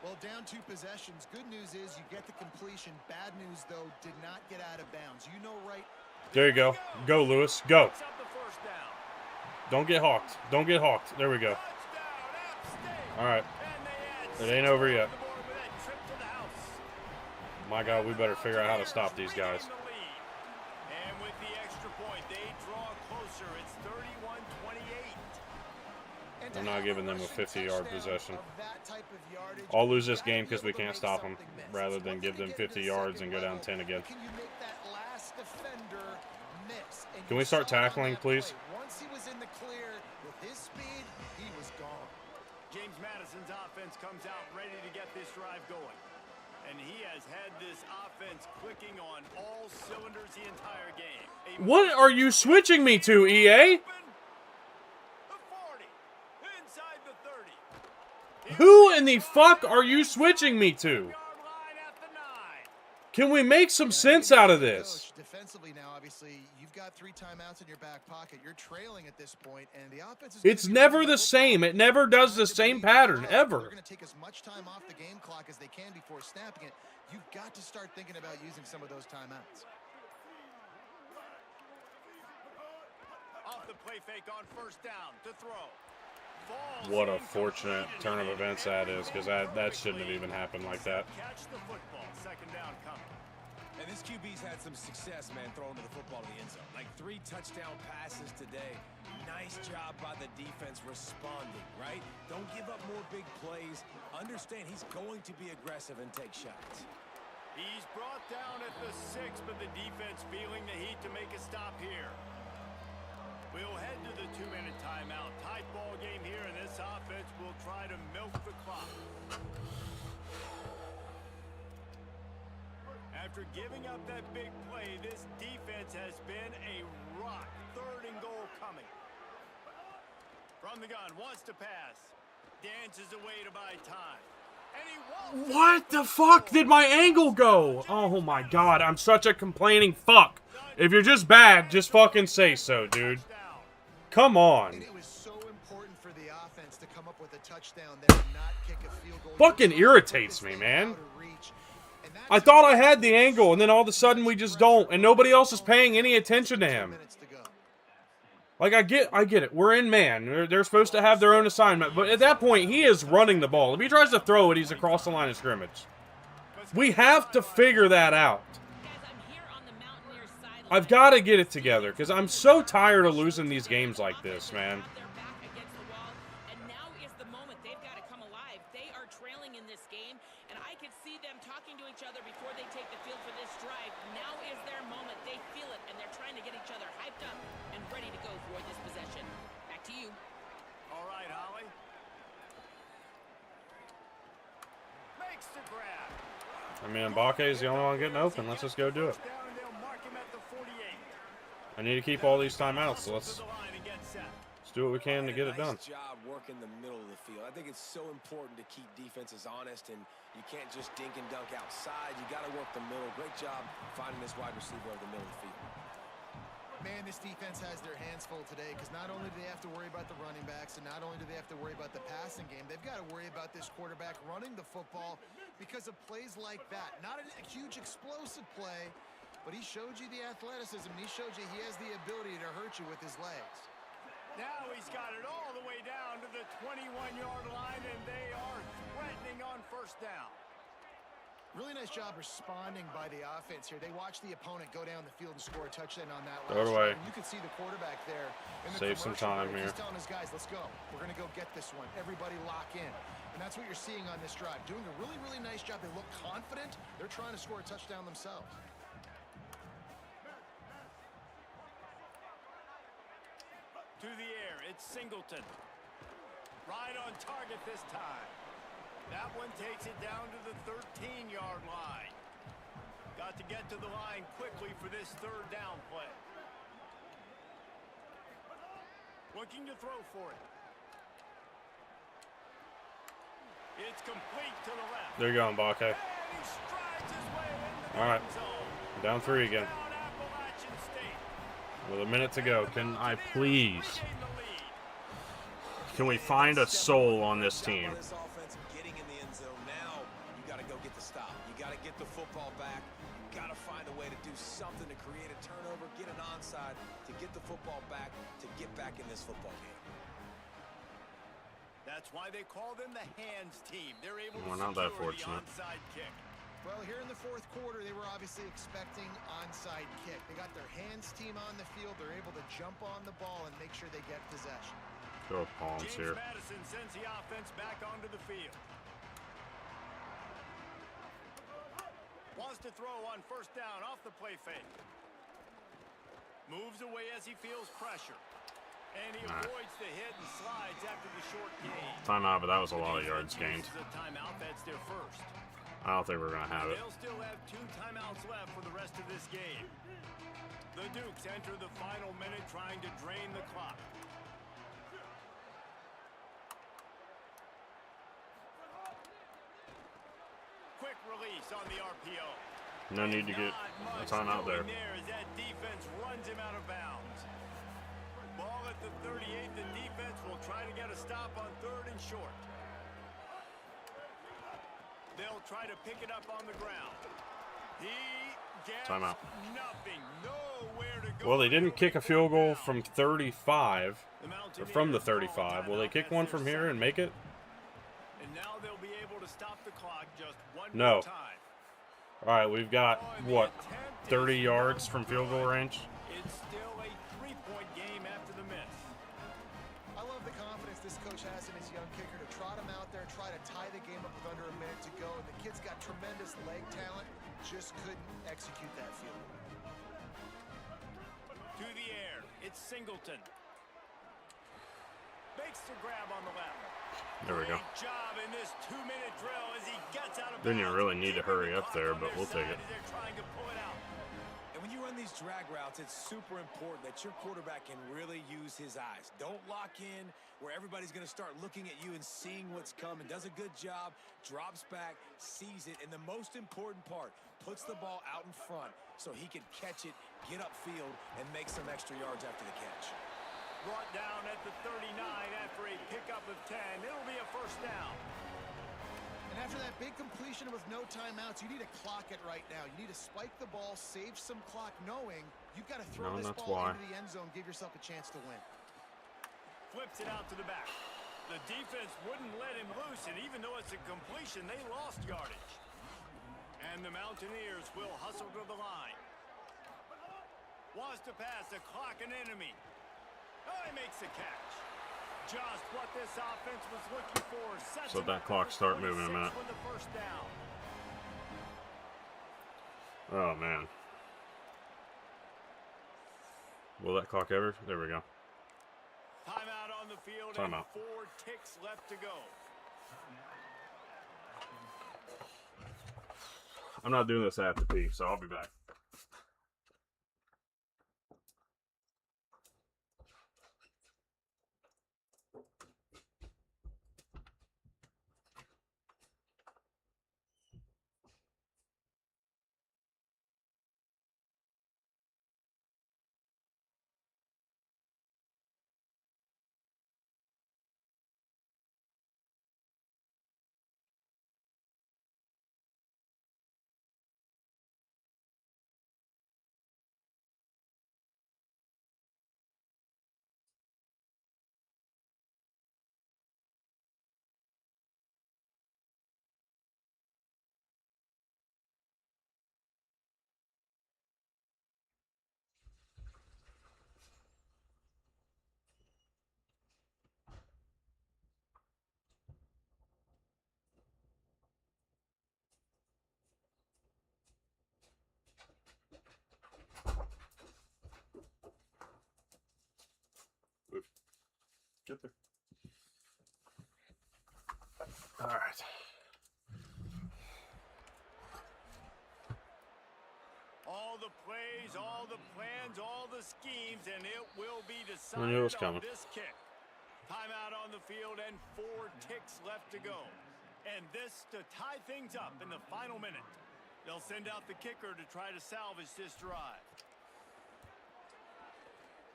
Well, down 2 possessions. Good news is you get the completion. Bad news, though, did not get out of bounds. You know right. There you go. Go, Lewis. Go. Picks up the first down. Don't get hawked. Don't get hawked. There we go. Touchdown, App All right. It ain't over yet. My God, we better figure out how to stop these guys. And with the extra point, they draw closer. It's 31-28. I'm not giving them a 50-yard possession. I'll lose this game because we can't stop them, rather than give them 50 yards and go down 10 again. Can we start tackling, please? Once he was in the clear with his speed, he was gone. James Madison's offense comes out ready to get this drive going. And he has had this offense clicking on all cylinders the entire game. What are you switching me to, EA? The 40, inside the 30. Who in the fuck are you switching me to? Yard line at the 9. Can we make some sense out of this? Coach, defensively now, obviously, you've got 3 timeouts in your back pocket. You're trailing at this point, and the offense is It's never the same. It never does the same pattern, ever. They're going to take as much time off the game clock as they can before snapping it. You've got to start thinking about using some of those timeouts. Off the play fake on first down to throw. Falls What a incomplete. fortunate turn of events that is, because that shouldn't have even happened like that. Catch the football. Second down coming. And this QB's had some success, man, throwing to the football in the end zone. Like 3 touchdown passes today. Nice job by the defense responding, right? Don't give up more big plays. Understand he's going to be aggressive and take shots. He's brought down at the 6, but the defense feeling the heat to make a stop here. We'll head to the 2-minute timeout. Tight ball game here, and this offense will try to milk the clock. After giving up that big play, this defense has been a rock. 3rd and goal coming. From the gun, wants to pass. Dances away to buy time. And he won't. What the fuck did my angle go? Oh my God, I'm such a complaining fuck. If you're just bad, just fucking say so, dude. Come on. And it was so important for the offense to come up with a touchdown there and not kick a field goal. Fucking irritates me, man. I thought I had the angle, and then all of a sudden we just don't, and nobody else is paying any attention to him. Like, I get it. We're in man. They're supposed to have their own assignment, but at that point, he is running the ball. If he tries to throw it, he's across the line of scrimmage. We have to figure that out. I've got to get it together, because I'm so tired of losing these games like this, man. I mean, Mbake's the only one getting open. Let's just go do it. I need to keep all these timeouts, so let's do what we can to get it done. Nice job working the middle of the field. I think it's so important to keep defenses honest, and you can't just dink and dunk outside. You got to work the middle. Great job finding this wide receiver over the middle of the field. Man, this defense has their hands full today because not only do they have to worry about the running backs and not only do they have to worry about the passing game, they've got to worry about this quarterback running the football because of plays like that. Not a huge explosive play, but he showed you the athleticism. He showed you he has the ability to hurt you with his legs. Now he's got it all the way down to the 21-yard line, and they are threatening on first down. Really nice job responding by the offense here. They watched the opponent go down the field and score a touchdown on that Throw it last away. drive. You can see the quarterback there. In the Save some commercial time break. here. He's telling his guys, let's go. We're going to go get this one. Everybody lock in. And that's what you're seeing on this drive. Doing a really, really nice job. They look confident. They're trying to score a touchdown themselves. To the air, it's Singleton. Right on target this time. That one takes it down to the 13-yard line. Got to get to the line quickly for this 3rd down play. Looking to throw for it. It's complete to the left. There you go, Mbake. And he strides his way into the All right. end zone. Down 3 again. Down Appalachian State. With a minute to go, can I please? Regain the lead. Can we find a soul on this team? This offense getting in the end zone now. You got to go get the stop. You got to get the football back. You got to find a way to do something to create a turnover, get an onside, to get the football back, to get back in this football game. That's why they call them the hands team. They're able to Well, not that secure the fortunate. onside kick. Well, here in the fourth quarter, they were obviously expecting onside kick. They got their hands team on the field. They're able to jump on the ball and make sure they get possession. Throw palms James here. Madison sends the offense back onto the field. Wants to throw on first down off the play fake. Moves away as he feels pressure. And he avoids the hit and slides after the short gain. Timeout, but that was a lot of yards gained. This is a timeout. That's their first. I don't think we're going to have it. They'll still have 2 timeouts left for the rest of this game. The Dukes enter the final minute trying to drain the clock. Quick release on the RPO. No need to get a timeout there. As that defense runs him out of bounds. Ball at the 38. The defense will try to get a stop on 3rd and short. They'll try to pick it up on the ground. He gets Timeout. nothing. Nowhere to go. Well, they didn't kick a field goal from 35, or from the 35. Will they kick one from here and make it? And now they'll be able to stop the clock just one No. more time. All right, we've got, what, 30 yards from field goal range? It's still a 3-point game after the miss. I love the confidence this coach has in his young kicker to trot him out there, try to tie the game up with under a minute to go. And the kid's got tremendous leg talent, just couldn't execute that field goal. To the air, it's Singleton. Makes the grab on the left. There we go. Great job in this 2-minute drill as he gets out of Didn't even bounds, really need to keeping hurry the up clock there, on but their we'll take side it. as they're trying to pull it out. And when you run these drag routes, it's super important that your quarterback can really use his eyes. Don't lock in where everybody's going to start looking at you and seeing what's coming. Does a good job, drops back, sees it, and the most important part, puts the ball out in front so he can catch it, get upfield, and make some extra yards after the catch. Brought down at the 39 after a pickup of 10. It'll be a first down. And after that big completion with no timeouts, you need to clock it right now. You need to spike the ball, save some clock, knowing you've got to throw this that's ball why. into the end zone, give yourself a chance to win. Flips it out to the back. The defense wouldn't let him loose, and even though it's a completion, they lost yardage. And the Mountaineers will hustle to the line. Wants to pass, the clock an enemy. Oh, he makes the catch. Just what this offense was looking for. Sets So him that up clock for start moving in a 26 minute. with the first down. Oh, man. Will that clock ever? There we go. Timeout on the field Timeout. and 4 ticks left to go. I'm not doing this after pee, so I'll be back. Get there. All right. All the plays, all the plans, all the schemes, and it will be I knew it was decided coming. on this kick. Timeout on the field and 4 ticks left to go. And this to tie things up in the final minute. They'll send out the kicker to try to salvage this drive.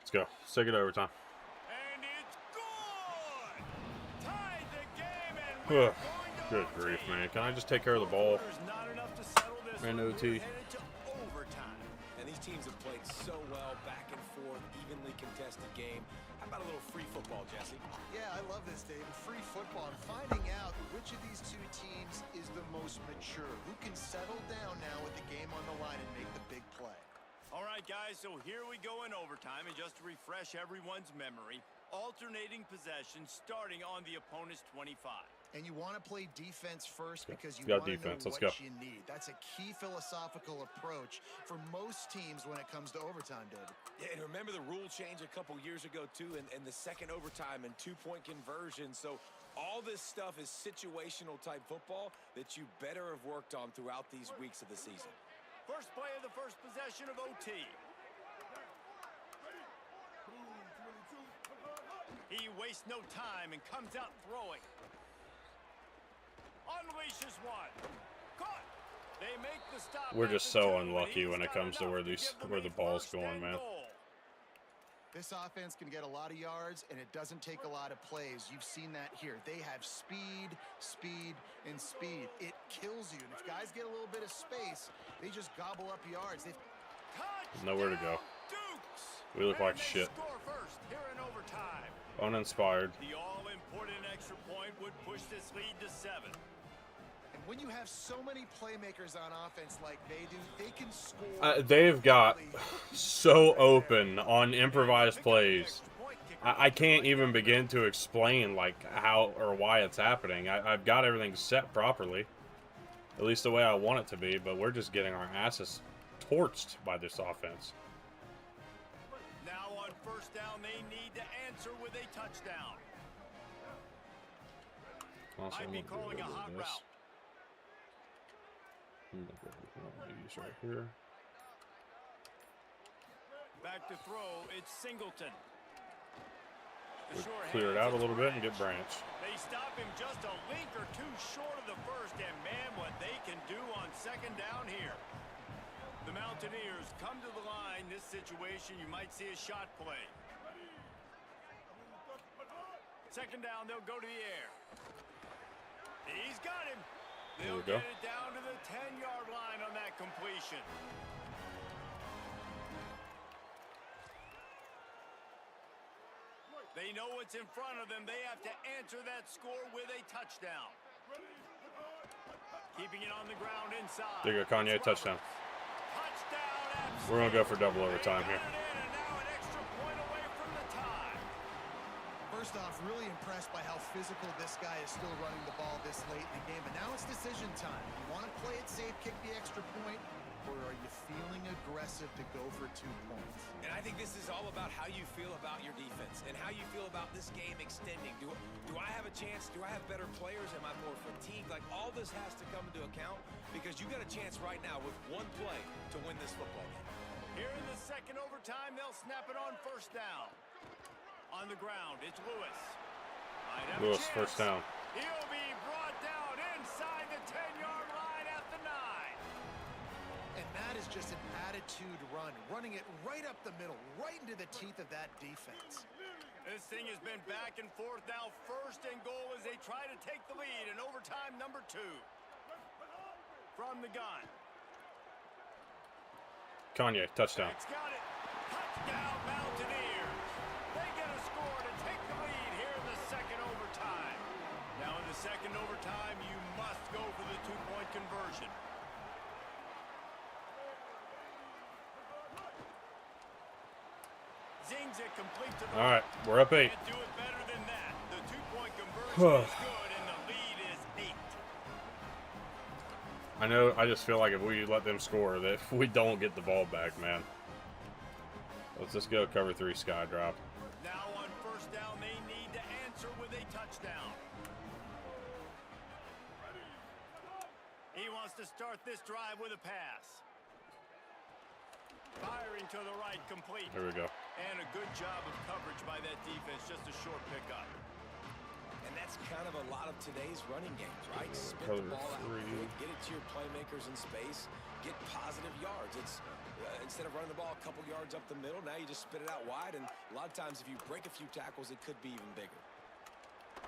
Let's go. Let's take it to overtime. And it's good! Tied the game, and we're Ugh. going to Good OT. grief, man. Can I just take care of the ball? Quarter's not enough to settle this And one. OT. We're headed to overtime. And these teams have played so well, back and forth, evenly contested game. How about a little free football, Jesse. Yeah, I love this, David. Free football. And finding out which of these two teams is the most mature. Who can settle down now with the game on the line and make the big play. All right, guys, so here we go in overtime. And just to refresh everyone's memory, alternating possession starting on the opponent's 25. And you want to play defense first because you got want to know defense. Let's what go. you need. That's a key philosophical approach for most teams when it comes to overtime, David. Yeah, and remember the rule change a couple years ago, too, and the second overtime and two-point conversion. So all this stuff is situational type football that you better have worked on throughout these weeks of the season. First play of the first possession of OT. He wastes no time and comes out throwing. Unleashes one. Caught. They make the stop. We're just so unlucky when it comes to where the ball's going, man. This offense can get a lot of yards, and it doesn't take a lot of plays. You've seen that here. They have speed, speed, and speed. It kills you. And if guys get a little bit of space, they just gobble up yards. Nowhere to go. We look like shit. First here in overtime. Uninspired. The all-important extra point would push this lead to 7. And when you have so many playmakers on offense like they do, they can score. They've got so open on improvised plays. I can't even begin to explain like how or why it's happening. I've got everything set properly, at least the way I want it to be, but we're just getting our asses torched by this offense. Now on first down, they need to answer with a touchdown. Also, I'd be calling a hot route. Use right here. Back to throw, it's Singleton. Clear it out a little bit and get Branch. They stop him just a link or two short of the first, and man, what they can do on second down here. The Mountaineers come to the line. This situation, you might see a shot play. Second down, they'll go to the air. He's got him. They'll get it down to the 10-yard line on that completion. They know what's in front of them. They have to answer that score with a touchdown. Keeping it on the ground inside. There you go, Kanye, touchdown. Touchdown. We're going to go for double overtime here. And now an extra point away from the tie. First off, really impressed by how physical this guy is still running the ball this late in the game. But now it's decision time. You want to play it safe, kick the extra point, or are you feeling aggressive to go for 2 points? And I think this is all about how you feel about your defense and how you feel about this game extending. Do I have a chance? Do I have better players? Am I more fatigued? Like, all this has to come into account because you got a chance right now with one play to win this football game. Here in the second overtime, they'll snap it on first down. On the ground, it's Lewis. Lewis, first down. He'll be brought down inside the 10-yard line at the 9. And that is just an attitude run, running it right up the middle, right into the teeth of that defense. This thing has been back and forth now. First and goal as they try to take the lead in overtime number 2. From the gun. Kanye, touchdown. It's got it. Touchdown, Mountaineers. They get a score to take the lead here in the second overtime. Now in the second overtime, you must go for the 2-point conversion. Zings it complete to the All right, we're up 8. Can't do it better than that. The 2-point conversion is good, and the lead is 8. I know, I just feel like if we let them score, that if we don't get the ball back, man. Let's just go cover 3 sky drop. Now on first down, they need to answer with a touchdown. He wants to start this drive with a pass. Firing to the right, complete. Here we go. And a good job of coverage by that defense, just a short pickup. And that's kind of a lot of today's running games, right? Spit the ball out quick, get it to your playmakers in space, get positive yards. It's instead of running the ball a couple yards up the middle, now you just spit it out wide, and a lot of times if you break a few tackles, it could be even bigger.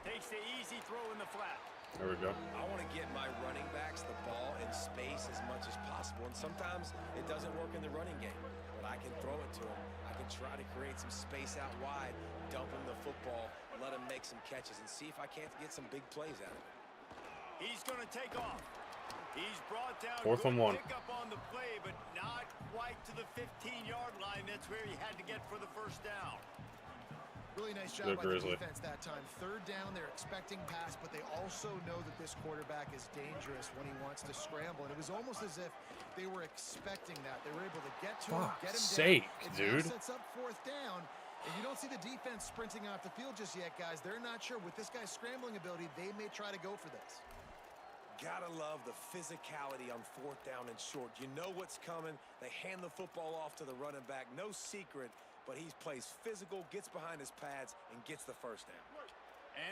Takes the easy throw in the flat. There we go. I want to get my running backs the ball in space as much as possible, and sometimes it doesn't work in the running game, but I can throw it to them. I can try to create some space out wide, dump them the football let him make some catches and see if I can't get some big plays out of it. He's going to take off. He's brought down 4th and 1. pick up on the play, but not quite to the 15-yard line. That's where he had to get for the first down. Really nice job Good by the Grizzly. defense that time. 3rd down, they're expecting pass, but they also know that this quarterback is dangerous when he wants to scramble. And it was almost as if they were expecting that. They were able to get to him, get him Sake, down. It dude. now sets up 4th down. And you don't see the defense sprinting off the field just yet, guys. They're not sure. With this guy's scrambling ability, they may try to go for this. Gotta love the physicality on 4th down and short. You know what's coming. They hand the football off to the running back. No secret, but he plays physical, gets behind his pads, and gets the first down.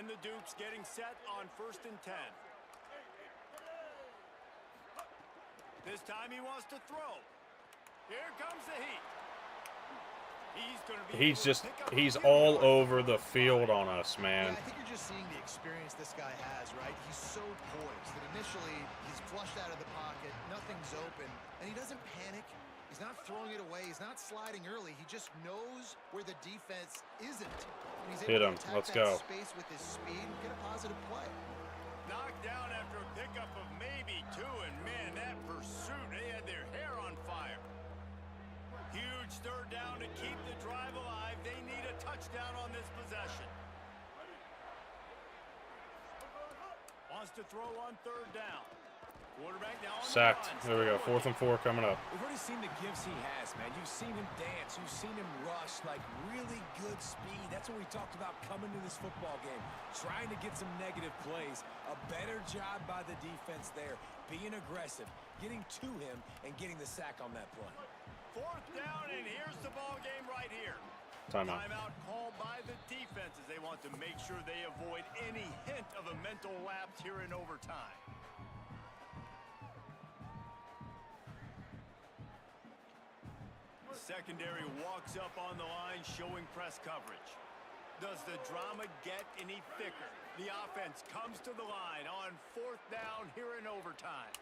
And the Dukes getting set on 1st and 10. This time he wants to throw. Here comes the heat. He's all over the field on us, man. Yeah, I think you're just seeing the experience this guy has, right? He's so poised that initially he's flushed out of the pocket, nothing's open, and he doesn't panic. He's not throwing it away. He's not sliding early. He just knows where the defense isn't. And he's Hit able him. to attack Let's that go. space with his speed and get a positive play. Knocked down after a pickup of maybe 2, and man, that pursuit, they had their hair on fire. Huge 3rd down to keep the drive alive. They need a touchdown on this possession. Wants to throw on 3rd down. Quarterback now on Sacked. the There line. we go. 4th and 4 coming up. We've already seen the gifts he has, man. You've seen him dance. You've seen him rush, like really good speed. That's what we talked about coming to this football game. Trying to get some negative plays. A better job by the defense there. Being aggressive, getting to him, and getting the sack on that play. 4th down, and here's the ball game right here. Timeout. Timeout called by the defense as they want to make sure they avoid any hint of a mental lapse here in overtime. Secondary walks up on the line, showing press coverage. Does the drama get any thicker? The offense comes to the line on 4th down here in overtime.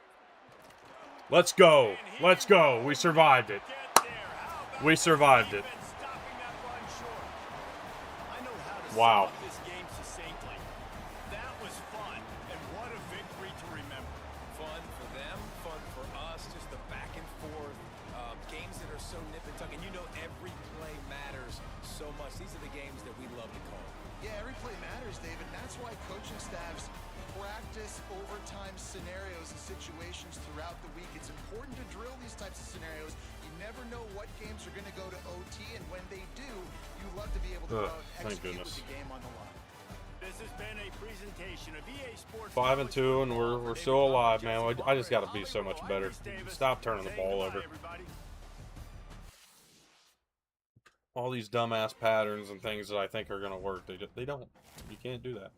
Let's go. Let's go. We survived it. Get there. How about We survived the it. defense stopping that run short? I know how to Wow. sum up this game succinctly. That was fun, and what a victory to remember. Fun for them, fun for us, just the back and forth. Games that are so nip and tuck, and you know every play matters so much. These are the games that we love to call. Yeah, every play matters, David. And that's why coaching staffs practice overtime scenarios and situations throughout the week. It's important to drill these types of scenarios. You never know what games are going to go to OT, and when they do, you love to be able to go out and thank execute with goodness. the game on the line. This has been a presentation of EA Sports. 5 and 2, and we're still alive, man. I just got to be so much better. Stop turning the ball over. All these dumbass patterns and things that I think are going to work, they don't. You can't do that.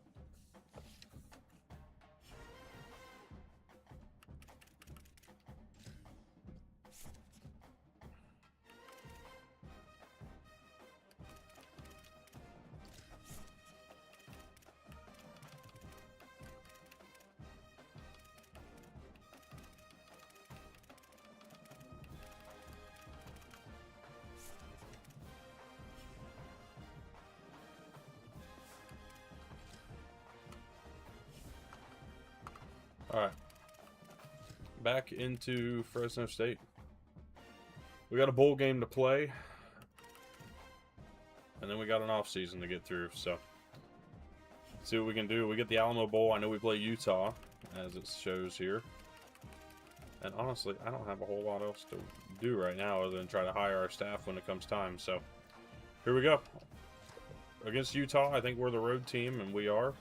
Alright. Back into Fresno State. We got a bowl game to play. And then we got an off season to get through, so see what we can do. We get the Alamo Bowl. I know we play Utah, as it shows here. And honestly, I don't have a whole lot else to do right now other than try to hire our staff when it comes time. So here we go. Against Utah, I think we're the road team, and we are.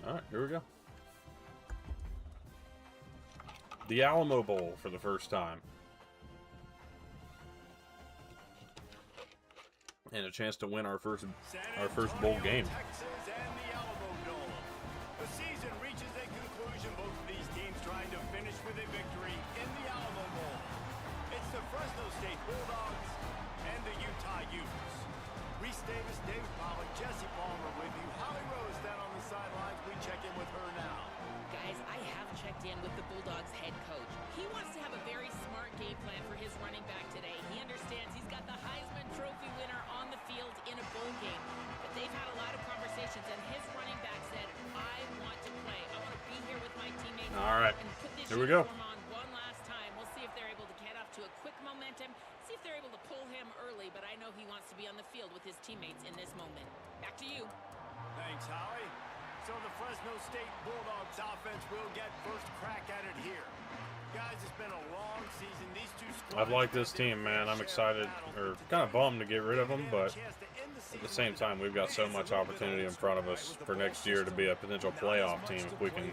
Alright, here we go. The Alamo Bowl for the first time. and a chance to win our first bowl game. Texas and the Alamo Dome. The season reaches a conclusion. Both of these teams trying to finish with a victory in the Alamo Bowl. It's the Fresno State Bulldogs and the Utah Utes. Reese Davis, David Pollack, Jesse Palmer with you. Holly Rose down on the sidelines. We check in with her now. Guys, I have checked in with the Bulldogs head coach. He wants to have a very smart game plan for his running back today. He understands he's got the Heisman Trophy winner on the field in a bowl game. But they've had a lot of conversations, and his running back said, I want to play. I want to be here with my teammates. All right, and put this here we go. uniform on one last time. We'll see if they're able to get off to a quick momentum, see if they're able to pull him early. But I know he wants to be on the field with his teammates in this moment. Back to you. Thanks, Holly. So the Fresno State Bulldogs offense will get first crack at it here. Guys, it's been a long season. These two squads I've liked this team, man. I'm excited, or kind of bummed to get rid of them, but at the same time, we've got so much opportunity in front of us for next year to be a potential playoff team if we can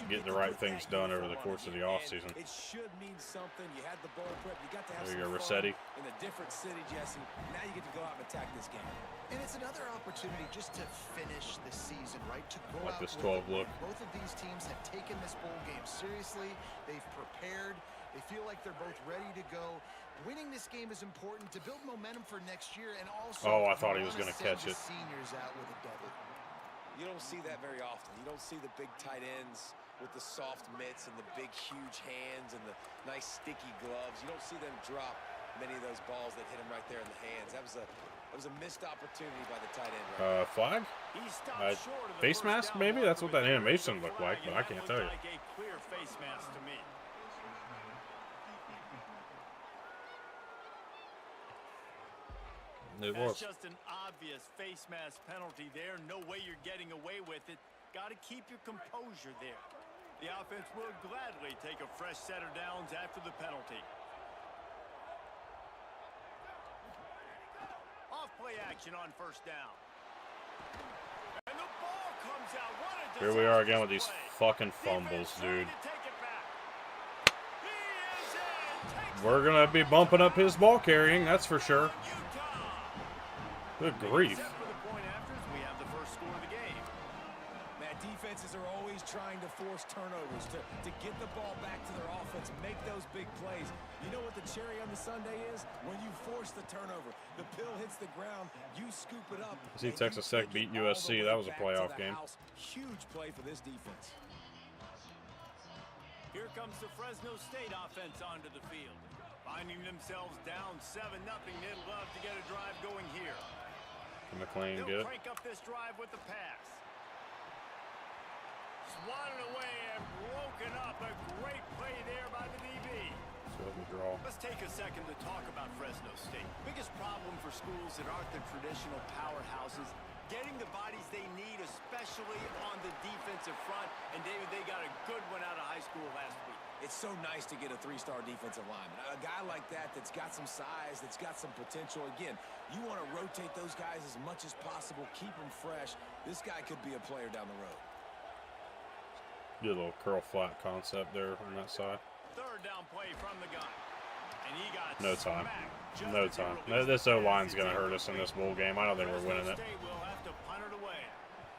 get the right things done over the course of the offseason. It should mean something. You had the bowl prep. You got to have There you some go, fun Rossetti. in a different city, Jesse. Now you get to go out and attack this game. And it's another opportunity just to finish the season, right? To go Like out this with 12 look. Both of these teams have taken this bowl game seriously. They've prepared. They feel like they're both ready to go. Winning this game is important to build momentum for next year, and also. Oh, I thought he was going to catch it. Seniors out with a W. You don't see that very often. You don't see the big tight ends with the soft mitts and the big, huge hands and the nice, sticky gloves. You don't see them drop many of those balls that hit him right there in the hands. That was a missed opportunity by the tight end. Right Flag? He stopped short of the Face first mask, down maybe? That's what that marker with animation the looked flag, like, but and I can't that tell you. looked like a clear face mask to me. It That's was. just an obvious face mask penalty there. No way you're getting away with it. Got to keep your composure there. The offense will gladly take a fresh set of downs after the penalty. Off play action on first down. And the ball comes out. What a Here we are disastrous again with these play. fucking Defense fumbles, trying dude. to take it back. He is in. Takes We're going to be bumping up his ball carrying, that's for sure. Utah. Good grief. Except for the point afters, we have the first score of the game. Matt, defenses are always trying to force turnovers to get the ball back to their offense, make those big plays. You know what the cherry on the sundae is? When you force the turnover, the pill hits the ground, you scoop it up. See and Texas you Tech take it beat all the USC. way That was a back to playoff the game. house. Huge play for this defense. Here comes the Fresno State offense onto the field. Finding themselves down 7-0, they'd love to get a drive going here. Can McLean They'll get it? crank up this drive with the pass. Swatted away and broken up. A great play there by the DB. So the draw. Let's take a second to talk about Fresno State. Biggest problem for schools that aren't the traditional powerhouses, getting the bodies they need, especially on the defensive front. And David, they got a good one out of high school last week. It's so nice to get a three-star defensive lineman. A guy like that's got some size, that's got some potential. Again, you want to rotate those guys as much as possible, keep them fresh. This guy could be a player down the road. Get a little curl flat concept there on that side. Third down play from the gun. And he got No time. smacked just No as he time. released This the O-line's pass. going to hurt us in this bowl game. I don't think we're winning it. Fresno State will have to punt it away.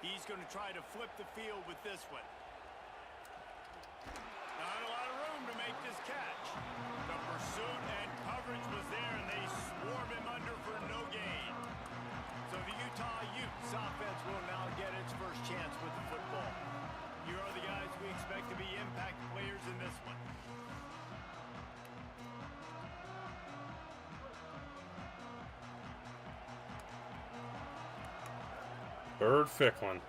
He's going to try to flip the field with this one. Not a lot of room to make this catch. The pursuit and coverage was there, and they swarm him under for no gain. So the Utah Utes offense will now get its first chance with the football. Here are the guys we expect to be impact players in this one. Bird Ficklin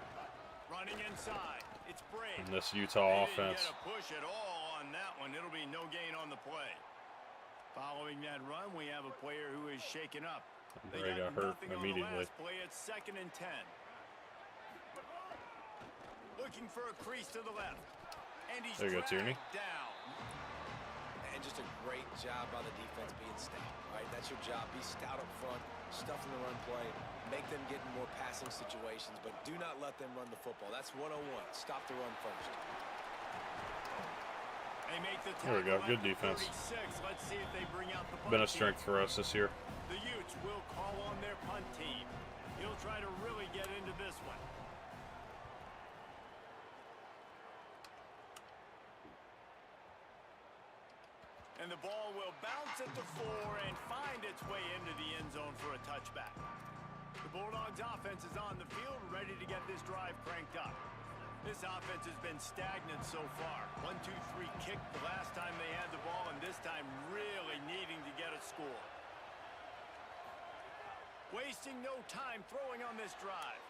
Running inside. It's Brave. in this Utah offense. They didn't get a push at all on that one. It'll be no gain on the play. Following that run, we have a player who is shaken up. They Bray got hurt nothing on the immediately. last play. It's 2nd and 10. Looking for a crease to the left. And he's There you go, Tierney. dragged down. And just a great job by the defense being stout, right? That's your job. Be stout up front, stuff in the run play, make them get in more passing situations, but do not let them run the football. That's 101. Stop the run first. And They make the There we go. tackle Good at the defense. 36. Let's see if they bring out the punt Been a team. strength for us this year. The Utes will call on their punt team. He'll try to really get into this one. And the ball will bounce at the 4 and find its way into the end zone for a touchback. The Bulldogs offense is on the field, ready to get this drive cranked up. This offense has been stagnant so far. 1-2-3 kick the last time they had the ball, and this time really needing to get a score. Wasting no time throwing on this drive.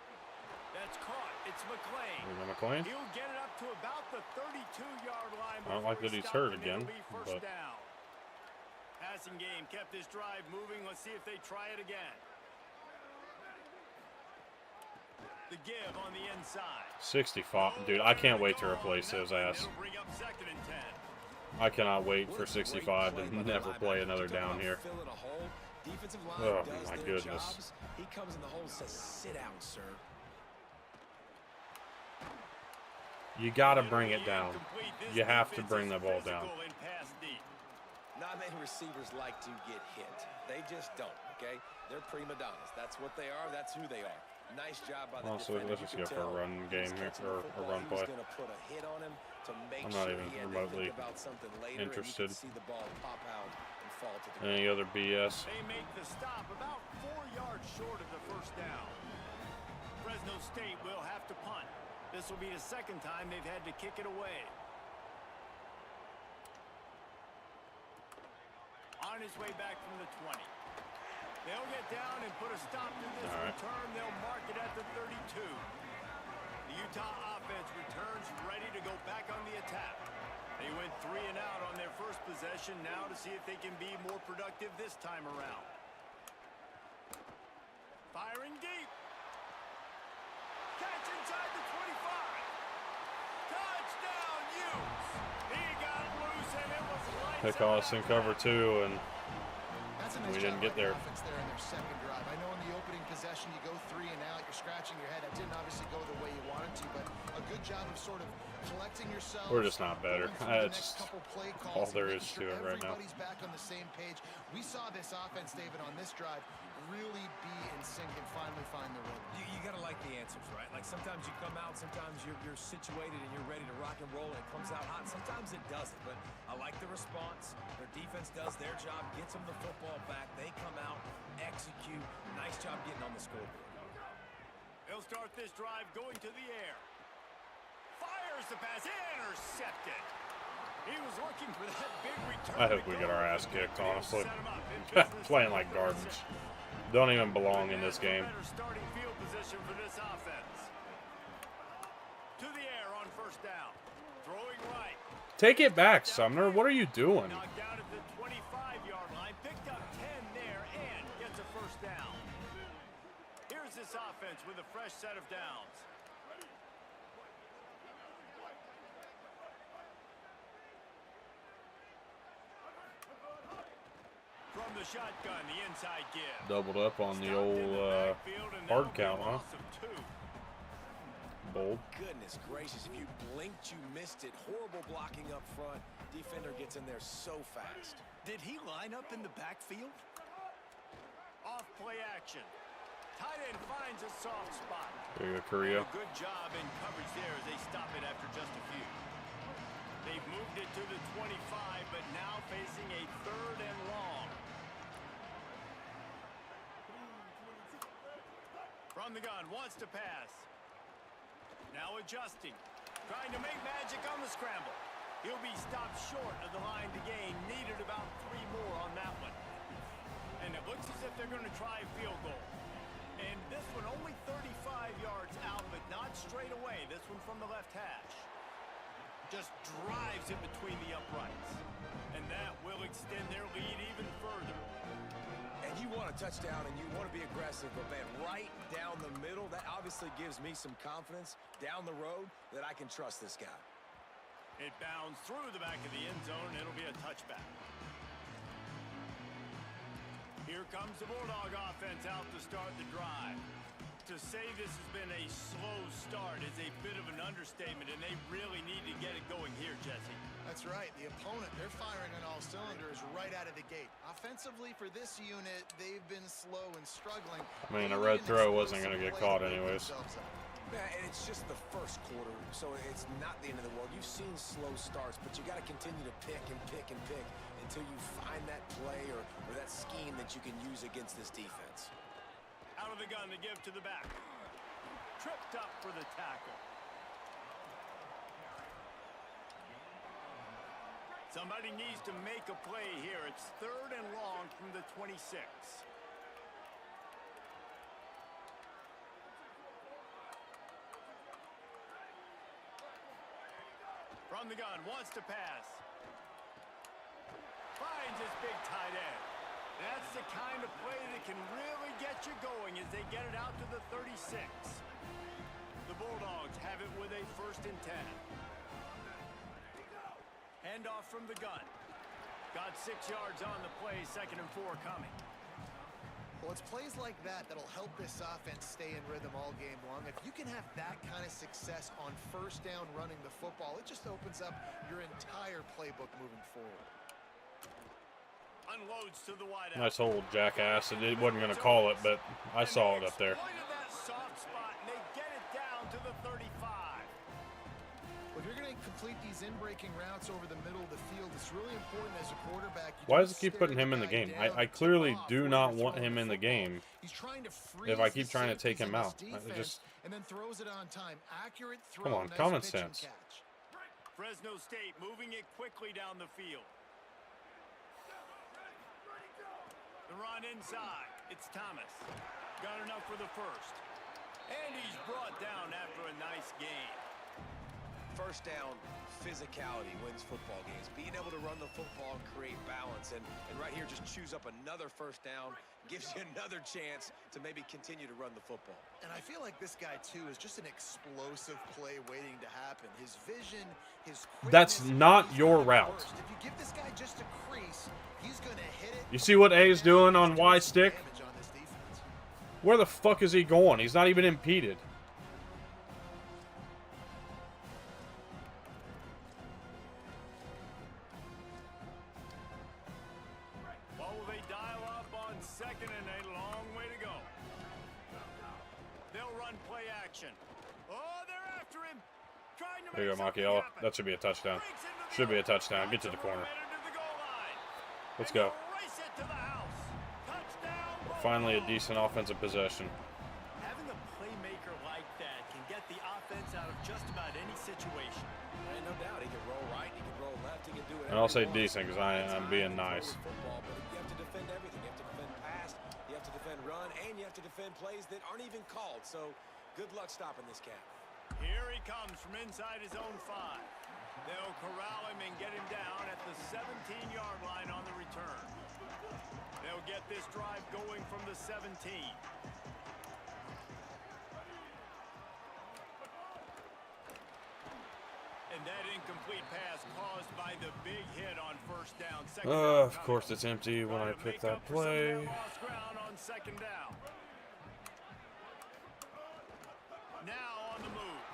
That's caught. It's McLean. McLean? He'll get it up to about the 32-yard line. I don't like that he's hurt again, but Down. Passing game kept this drive moving. Let's see if they try it again. The give on the inside. 65. Dude, I can't wait to replace his ass. It'll bring up 2nd and 10. I cannot wait for 65 to never play another down here. Oh, my goodness. He comes in the hole and says, sit down, sir. You got to bring it down. You have to bring the ball down. Not many receivers like to get hit. They just don't, okay? They're prima donnas. That's what they are. That's who they are. Nice job by the So let's just go for a run game here, or a run play. I'm not even remotely interested. Any other BS? They make the stop about 4 yards short of the first down. Fresno State will have to punt. This will be the 2nd time they've had to kick it away. On his way back from the 20. They'll get down and put a stop to this return. They'll mark it at the 32. The Utah offense returns ready to go back on the attack. They went 3 and out on their first possession. Now to see if they can be more productive this time around. Firing deep. Catch inside the 25. Touchdown, Utes. He got loose and it was lights They call us in cover 2, and we didn't get there. There in their 2nd drive. I know in the opening possession you go 3 and out, you're scratching your head. That didn't obviously go the way you wanted to, but a good job of sort of collecting yourself. We're just not better. That's all there is to it right now. Everybody's back on the same page. We saw this offense, David, on this drive really be in sync and finally find the rhythm. You got to like the answers, right? Like sometimes you come out, sometimes you're situated and you're ready to rock and roll and it comes out hot. Sometimes it doesn't, but I like the response. Their defense does their job, gets them the football back. They come out, execute. Nice job getting on the scoreboard. They'll start this drive going to the air. Fires the pass, intercepted. He was looking for that big return. I hope we get our ass kicked, honestly. Playing like garbage. Don't even belong in this game. Starting field position for this offense. To the air on 1st down. Throwing right. Take it back, Sumner. What are you doing? Knocked out at the 25-yard line. Picked up 10 there and gets a 1st down. Here's this offense with a fresh set of downs. From the shotgun, the inside give. Doubled up on the old hard count, huh? Bold. Goodness gracious, if you blinked, you missed it. Horrible blocking up front. Defender gets in there so fast. Did he line up in the backfield? Off play action. Tight end finds a soft spot. There you go, Korea. Good job in coverage there as they stop it after just a few. They've moved it to the 25, but now facing a 3rd and long. From the gun, wants to pass. Now adjusting. Trying to make magic on the scramble. He'll be stopped short of the line to gain. Needed about 3 more on that one. And it looks as if they're going to try a field goal. And this one only 35 yards out, but not straight away. This one from the left hash. Just drives it between the uprights. And that will extend their lead even further. And you want a touchdown and you want to be aggressive, but man, right down the middle, that obviously gives me some confidence down the road that I can trust this guy. It bounds through the back of the end zone, and it'll be a touchback. Here comes the Bulldog offense out to start the drive. To say this has been a slow start is a bit of an understatement, and they really need to get it going here, Jesse. That's right. The opponent, they're firing on all cylinders right out of the gate. Offensively, for this unit, they've been slow and struggling. I mean, a red throw wasn't going to get caught anyways. Yeah, and it's just the first quarter, so it's not the end of the world. You've seen slow starts, but you got to continue to pick and pick and pick until you find that play or that scheme that you can use against this defense. Out of the gun to give to the back. Tripped up for the tackle. Somebody needs to make a play here. It's 3rd and long from the 26. From the gun, wants to pass. Finds his big tight end. That's the kind of play that can really get you going as they get it out to the 36. The Bulldogs have it with a 1st and 10. Handoff from the gun. Got 6 yards on the play, 2nd and 4 coming. Well, it's plays like that that'll help this offense stay in rhythm all game long. If you can have that kind of success on 1st down running the football, it just opens up your entire playbook moving forward. Unloads to the wide out. Nice hold, jackass. It wasn't going to call it, but I saw it up there. That soft spot, and they get it down to the 35. Well, if you're going to complete these in-breaking routes over the middle of the field, it's really important as a quarterback. Why does it keep putting him in the game? I clearly do not want him in the game if I keep trying to take him out. And then throws it on time. Accurate throw. Come on, nice common pitch and sense. catch. Fresno State moving it quickly down the field. The run inside. It's Thomas. Got enough for the 1st. And he's brought down after a nice gain. 1st down, physicality wins football games. Being able to run the football and create balance. And right here, just choose up another 1st down. Gives you another chance to maybe continue to run the football. And I feel like this guy, too, is just an explosive play waiting to happen. His vision, his quickness. That's not your route. If you give this guy just a crease, he's going to hit it. You see what A is doing on Y stick? Where the fuck is he going? He's not even impeded. What will they dial up on 2nd and a long way to go? They'll run play action. Oh, they're after him. Trying to There you go, Macchiello. That should be a touchdown. Should be a touchdown. Get to the corner. Let's go. Finally, a decent offensive possession. Having a playmaker like that can get the offense out of just about any situation. And no doubt, he can roll right, he can roll left, he can do it. And I'll say decent because I'm being nice. Football, but you have to defend everything. You have to defend pass, you have to defend run, and you have to defend plays that aren't even called. So good luck stopping this cat. Here he comes from inside his own 5. They'll corral him and get him down at the 17-yard line on the return. They'll get this drive going from the 17. And that incomplete pass caused by the big hit on 1st down. Of course it's empty when I pick that play. Lost ground on 2nd down. Now on the move.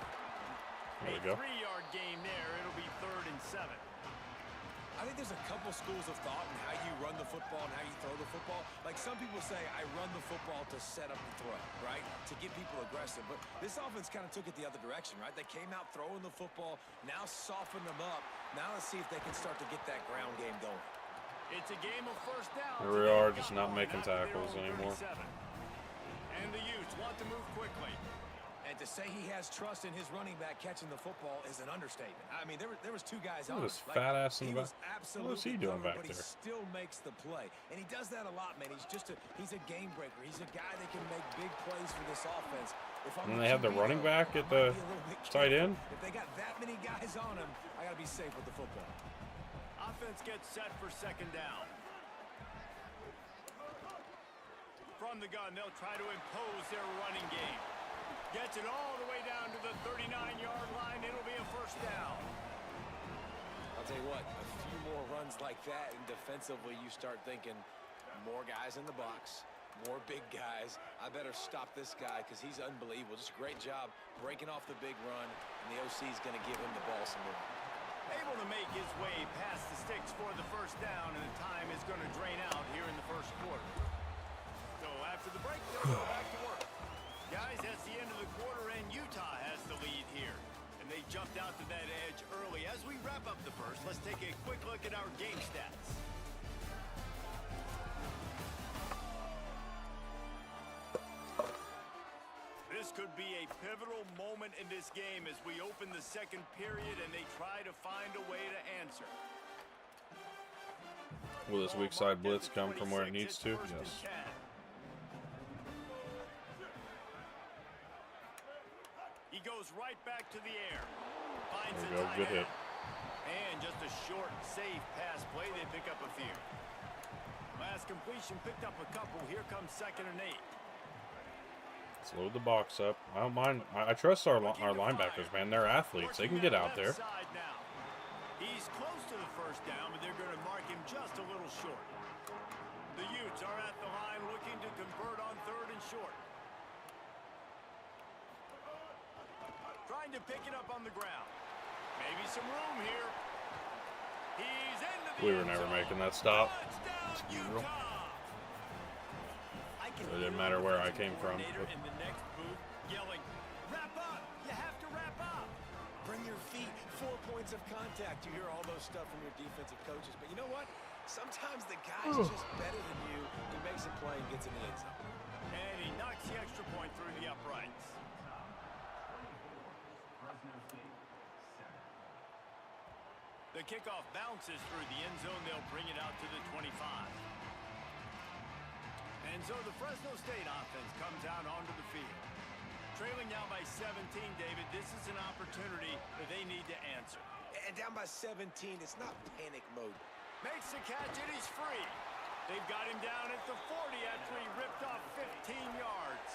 There we A go. 3-yard gain there. It'll be 3rd and 7. I think there's a couple schools of thought in how you run the football and how you throw the football. Like some people say, I run the football to set up the throw, right? To get people aggressive. But this offense kind of took it the other direction, right? They came out throwing the football, now soften them up. Now let's see if they can start to get that ground game going. It's a game of 1st down. Here we are, just not making tackles anymore. And the Utes want to move quickly. And to say he has trust in his running back catching the football is an understatement. I mean, there was 2 guys on Look at this fat ass in the back. What is he doing back there? He still makes the play. And he does that a lot, man. He's a game breaker. He's a guy that can make big plays for this offense. And they have the running back at the tight end? If they got that many guys on him, I got to be safe with the football. Offense gets set for 2nd down. From the gun, they'll try to impose their running game. Gets it all the way down to the 39-yard line. It'll be a 1st down. I'll tell you what, a few more runs like that, and defensively you start thinking more guys in the box, more big guys. I better stop this guy because he's unbelievable. Just a great job breaking off the big run, and the OC is going to give him the ball some more. Able to make his way past the sticks for the first down, and the time is going to drain out here in the first quarter. So after the break, they'll go back to work. Guys, that's the end of the quarter, and Utah has the lead here. And they jumped out to that edge early. As we wrap up the first, let's take a quick look at our game stats. This could be a pivotal moment in this game as we open the second period and they try to find a way to answer. Will this weak side blitz come from where it needs to? Yes. He goes right back to the air. Finds There we go. Good hit. And just a short, safe pass play. They pick up a few. Last completion picked up a couple. Here comes 2nd and 8. Let's load the box up. I don't mind. I trust our linebackers, man. They're athletes. They can get out there. He's close to the first down, but they're going to mark him just a little short. The Utes are at the line looking to convert on 3rd and short. Trying to pick it up on the ground. Maybe some room here. He's into the We were never making that stop. Touchdown, Utah! It didn't matter where I came from. In the next booth, yelling, "Wrap up! You have to wrap up!" Bring your feet, 4 points of contact. You hear all those stuff from your defensive coaches. But you know what? Sometimes the guy's just better than you. He makes a play and gets in the end zone. And he knocks the extra point through the uprights. The kickoff bounces through the end zone. They'll bring it out to the 25. And so the Fresno State offense comes out onto the field. Trailing now by 17, David, this is an opportunity that they need to answer. And down by 17, it's not panic mode. Makes the catch, and he's free. They've got him down at the 40 after he ripped off 15 yards.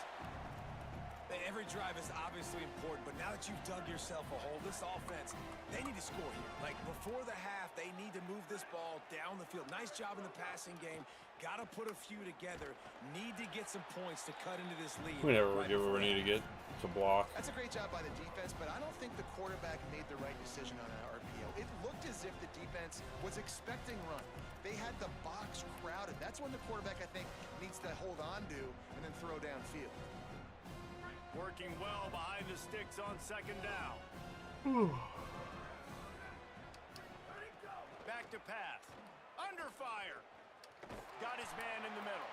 Every drive is obviously important, but now that you've dug yourself a hole, this offense, they need to score here. Like, before the half, they need to move this ball down the field. Nice job in the passing game. Got to put a few together. Need to get some points to cut into this lead. We never give what we need to get to block. That's a great job by the defense, but I don't think the quarterback made the right decision on that RPO. It looked as if the defense was expecting run. They had the box crowded. That's when the quarterback, I think, needs to hold on to and then throw downfield. Working well behind the sticks on 2nd down. Back to pass. Under fire. Got his man in the middle.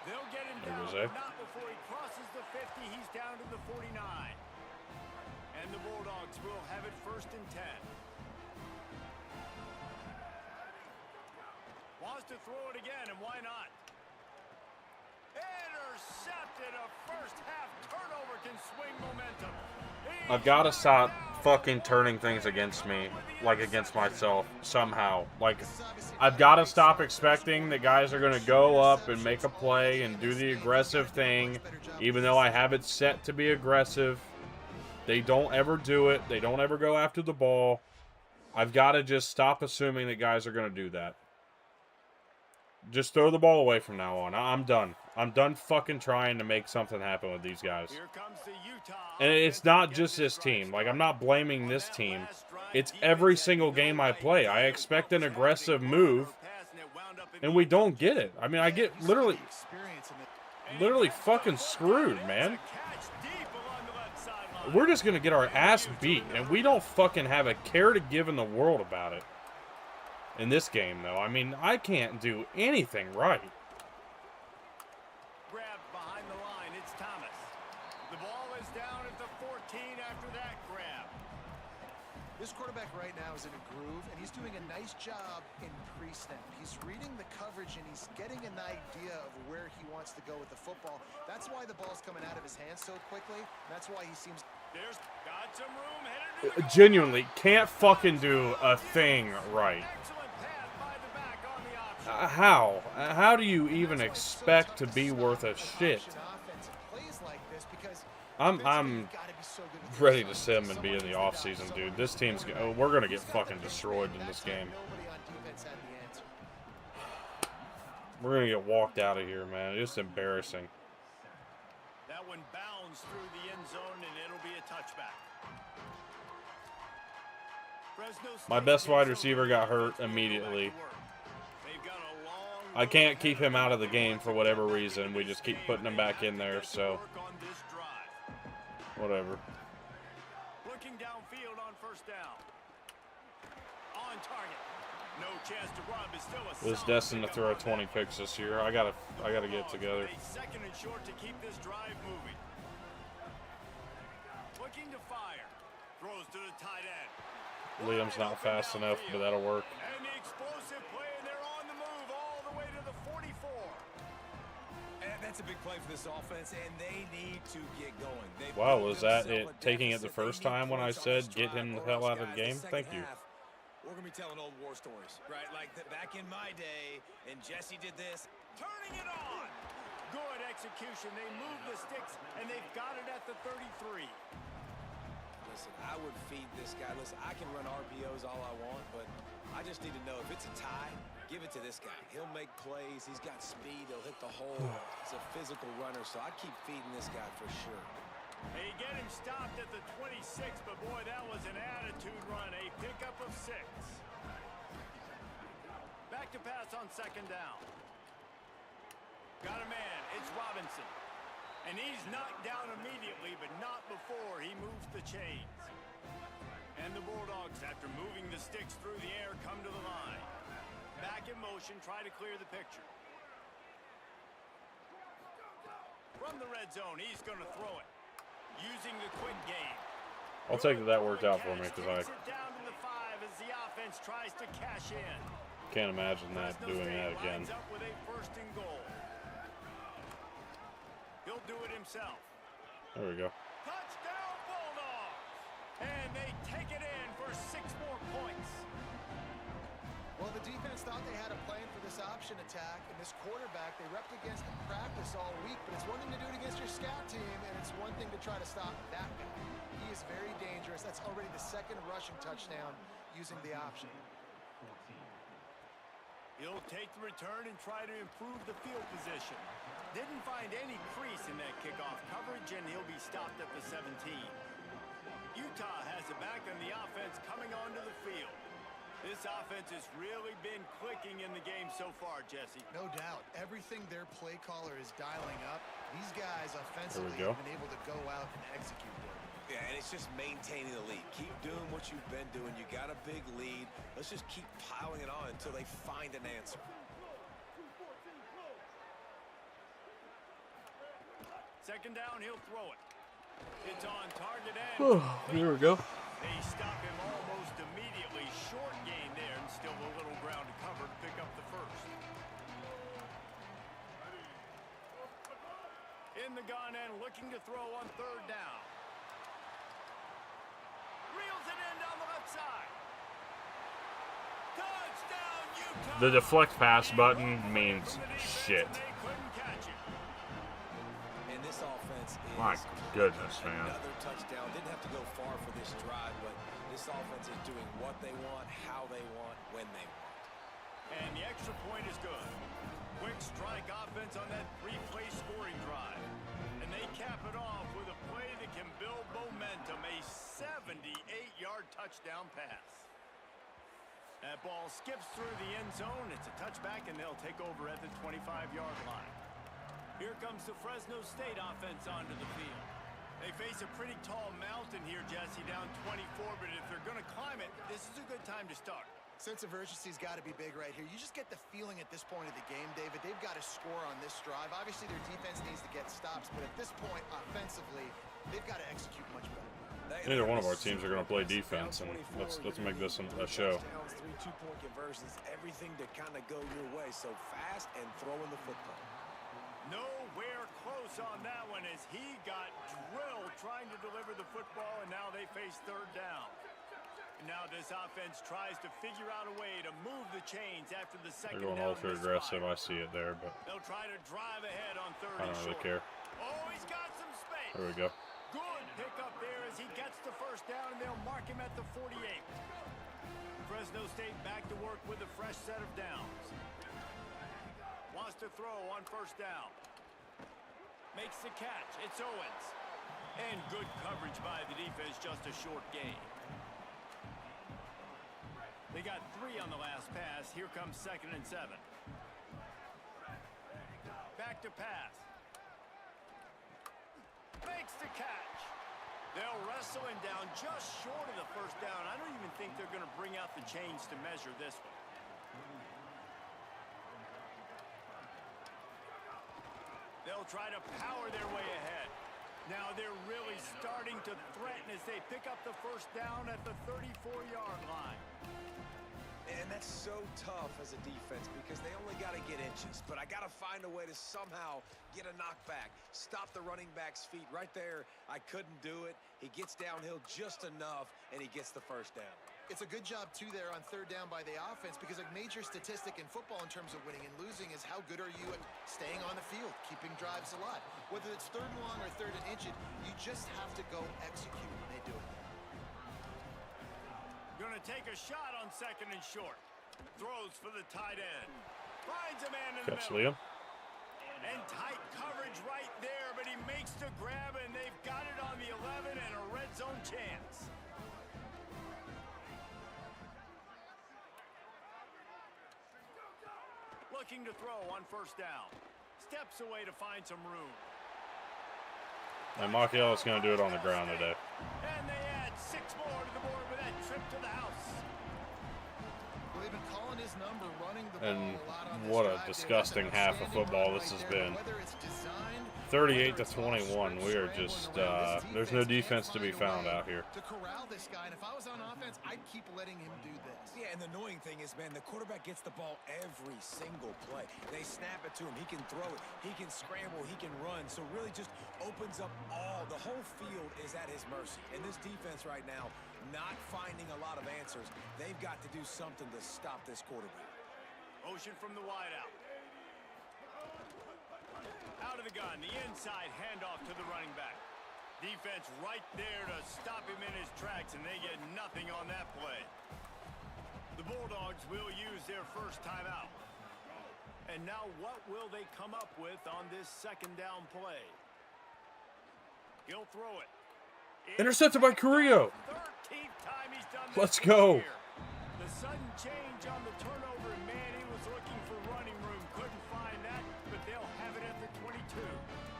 They'll get him down, but not before he crosses the 50. He's down to the 49. And the Bulldogs will have it 1st and 10. Wants to throw it again, and why not? Intercepted. A first half turnover can swing momentum. I've got to stop fucking turning things against me, like against myself, somehow. Like, I've got to stop expecting that guys are going to go up and make a play and do the aggressive thing, even though I have it set to be aggressive. They don't ever do it. They don't ever go after the ball. I've got to just stop assuming that guys are going to do that. Just throw the ball away from now on. I'm done. I'm done fucking trying to make something happen with these guys. Here comes the Utah. And it's not just this team. Like, I'm not blaming this team. It's every single game I play. I expect an aggressive move, and we don't get it. I mean, I get literally fucking screwed, man. We're just going to get our ass beat, and we don't fucking have a care to give in the world about it. In this game, though, I mean, I can't do anything right. Grab behind the line, it's Thomas. The ball is down at the 14 after that grab. This quarterback right now is in a groove, and he's doing a nice job in pre-snap. He's reading the coverage, and he's getting an idea of where he wants to go with the football. That's why the ball's coming out of his hands so quickly. That's why he seems... There's got some room headed to the Genuinely, can't fucking do a thing right. How? How do you even expect to be worth a shit? I'm ready to sim and be in the offseason, dude. This team's... we're going to get fucking destroyed in this game. We're going to get walked out of here, man. It's embarrassing. That one bounds through the end zone, and it'll be a touchback. My best wide receiver got hurt immediately. I can't keep him out of the game for whatever reason. We just keep putting him back in there, so whatever. Looking downfield on first down. On target. No chance to run, but still a Was destined to throw 20 picks this year. I gotta get it together. Second and short to keep this drive moving. Looking to fire. Throws to the tight end. Liam's not fast enough, but that'll work. And the explosive play, and they're on the move all the way to the 44. And that's a big play for this offense, and they need to get going. Wow, was that it? Taking it the first time when I said get him the hell out of the game? Thank you. We're going to be telling old war stories, right? Like back in my day, and Jesse did this. Turning it on. Good execution. They move the sticks, and they've got it at the 33. Listen, I would feed this guy. Listen, I can run RPOs all I want, but I just need to know if it's a tie, give it to this guy. He'll make plays. He's got speed. He'll hit the hole. He's a physical runner, so I'd keep feeding this guy for sure. They get him stopped at the 26, but boy, that was an attitude run. A pickup of 6. Back to pass on second down. Got a man. It's Robinson. And he's knocked down immediately, but not before he moves the chains. And the Bulldogs, after moving the sticks through the air, come to the line. Back in motion, try to clear the picture. From the red zone, he's going to throw it. Using the quick game. I'll take that worked out for me because I Down to the 5 as the offense tries to cash in. can't imagine that doing that again. Up with a first and goal. He'll do it himself. There we go. Touchdown Bulldogs! And they take it in for 6 more points. Well, the defense thought they had a plan for this option attack, and this quarterback, they repped against in practice all week, but it's one thing to do it against your scout team, and it's one thing to try to stop that guy. He is very dangerous. That's already the 2nd rushing touchdown using the option. He'll take the return and try to improve the field position. Didn't find any crease in that kickoff coverage, and he'll be stopped at the 17. Utah has it back on the offense coming onto the field. This offense has really been clicking in the game so far, Jesse. No doubt. Everything their play caller is dialing up, these guys offensively go. have been able to go out and execute there. Yeah, and it's just maintaining the lead. Keep doing what you've been doing. You got a big lead. Let's just keep piling it on until they find an answer. Second down, he'll throw it. It's on target end. Here we go. They stop him almost immediately. Short gain there, and still a little ground to cover to pick up the first. In the gun and looking to throw on third down. Reels it in down the left side. Touchdown, Utah! The deflect pass button means shit. They couldn't catch it. And this offense is My goodness, man. another touchdown. Didn't have to go far for this drive, but this offense is doing what they want, how they want, when they want. And the extra point is good. Quick strike offense on that 3-play scoring drive. And they cap it off with a play that can build momentum, a 78-yard touchdown pass. That ball skips through the end zone. It's a touchback, and they'll take over at the 25-yard line. Here comes the Fresno State offense onto the field. They face a pretty tall mountain here, Jesse, down 24, but if they're going to climb it, this is a good time to start. Sense of urgency's got to be big right here. You just get the feeling at this point of the game, David, they've got to score on this drive. Obviously, their defense needs to get stops, but at this point, offensively, they've got to execute much better. Neither one of our teams are going to play defense, and let's make this a show. 3 2-point conversions, everything to kind of go your way. So fast and throwing the football. Nowhere close on that one as he got drilled trying to deliver the football, and now they face third down. And now this offense tries to figure out a way to move the chains after the second They're going down ultra aggressive. I see it there, but they'll try to drive ahead on third I and don't really short. care. Oh, he's got some space. There we go. Good pickup there as he gets the first down, and they'll mark him at the 48. Fresno State back to work with a fresh set of downs. Wants to throw on first down. Makes the catch. It's Owens. And good coverage by the defense, just a short gain. They got 3 on the last pass. Here comes 2nd and 7. Back to pass. Makes the catch. They'll wrestle him down just short of the first down. I don't even think they're going to bring out the chains to measure this one. They'll try to power their way ahead. Now they're really starting to threaten as they pick up the first down at the 34-yard line. And that's so tough as a defense because they only got to get inches. But I got to find a way to somehow get a knockback, stop the running back's feet. Right there, I couldn't do it. He gets downhill just enough, and he gets the first down. It's a good job, too, there on 3rd down by the offense because a major statistic in football in terms of winning and losing is how good are you at staying on the field, keeping drives alive. Whether it's 3rd and long or 3rd and inches, you just have to go execute, and they do it. Going to take a shot on 2nd and short. Throws for the tight end. Finds a man in the Catch middle. Liam. And tight coverage right there, but he makes the grab, and they've got it on the 11 and a red zone chance. Looking to throw on 1st down. Steps away to find some room. And Machiavelli's going to do it on the ground today. And they add 6 more to the board with that trip to the house. Well, they've been calling his number, running the And ball a lot on this what a drive. disgusting They've done an half of outstanding football run this has right there. been. Whether it's designed, 38 to whether it's off 21. script, We are scrambling just, around, this there's no defense defense to be can't find found a way out here. to corral this guy, and if I was on offense, I'd keep letting him do this. Yeah, and the annoying thing is, man, the quarterback gets the ball every single play. They snap it to him. He can throw it. He can scramble. He can run. So really just opens up all. The whole field is at his mercy. And this defense right now, not finding a lot of answers. They've got to do something to stop this quarterback. Motion from the wideout. Out of the gun, the inside handoff to the running back. Defense right there to stop him in his tracks, and they get nothing on that play. The Bulldogs will use their first timeout. And now what will they come up with on this 2nd down play? He'll throw it. Intercepted by Carrillo. 13th time he's done this Let's this go. year. The sudden change on the turnover, and man, he was looking for running room. Couldn't find that, but they'll have it at the 22.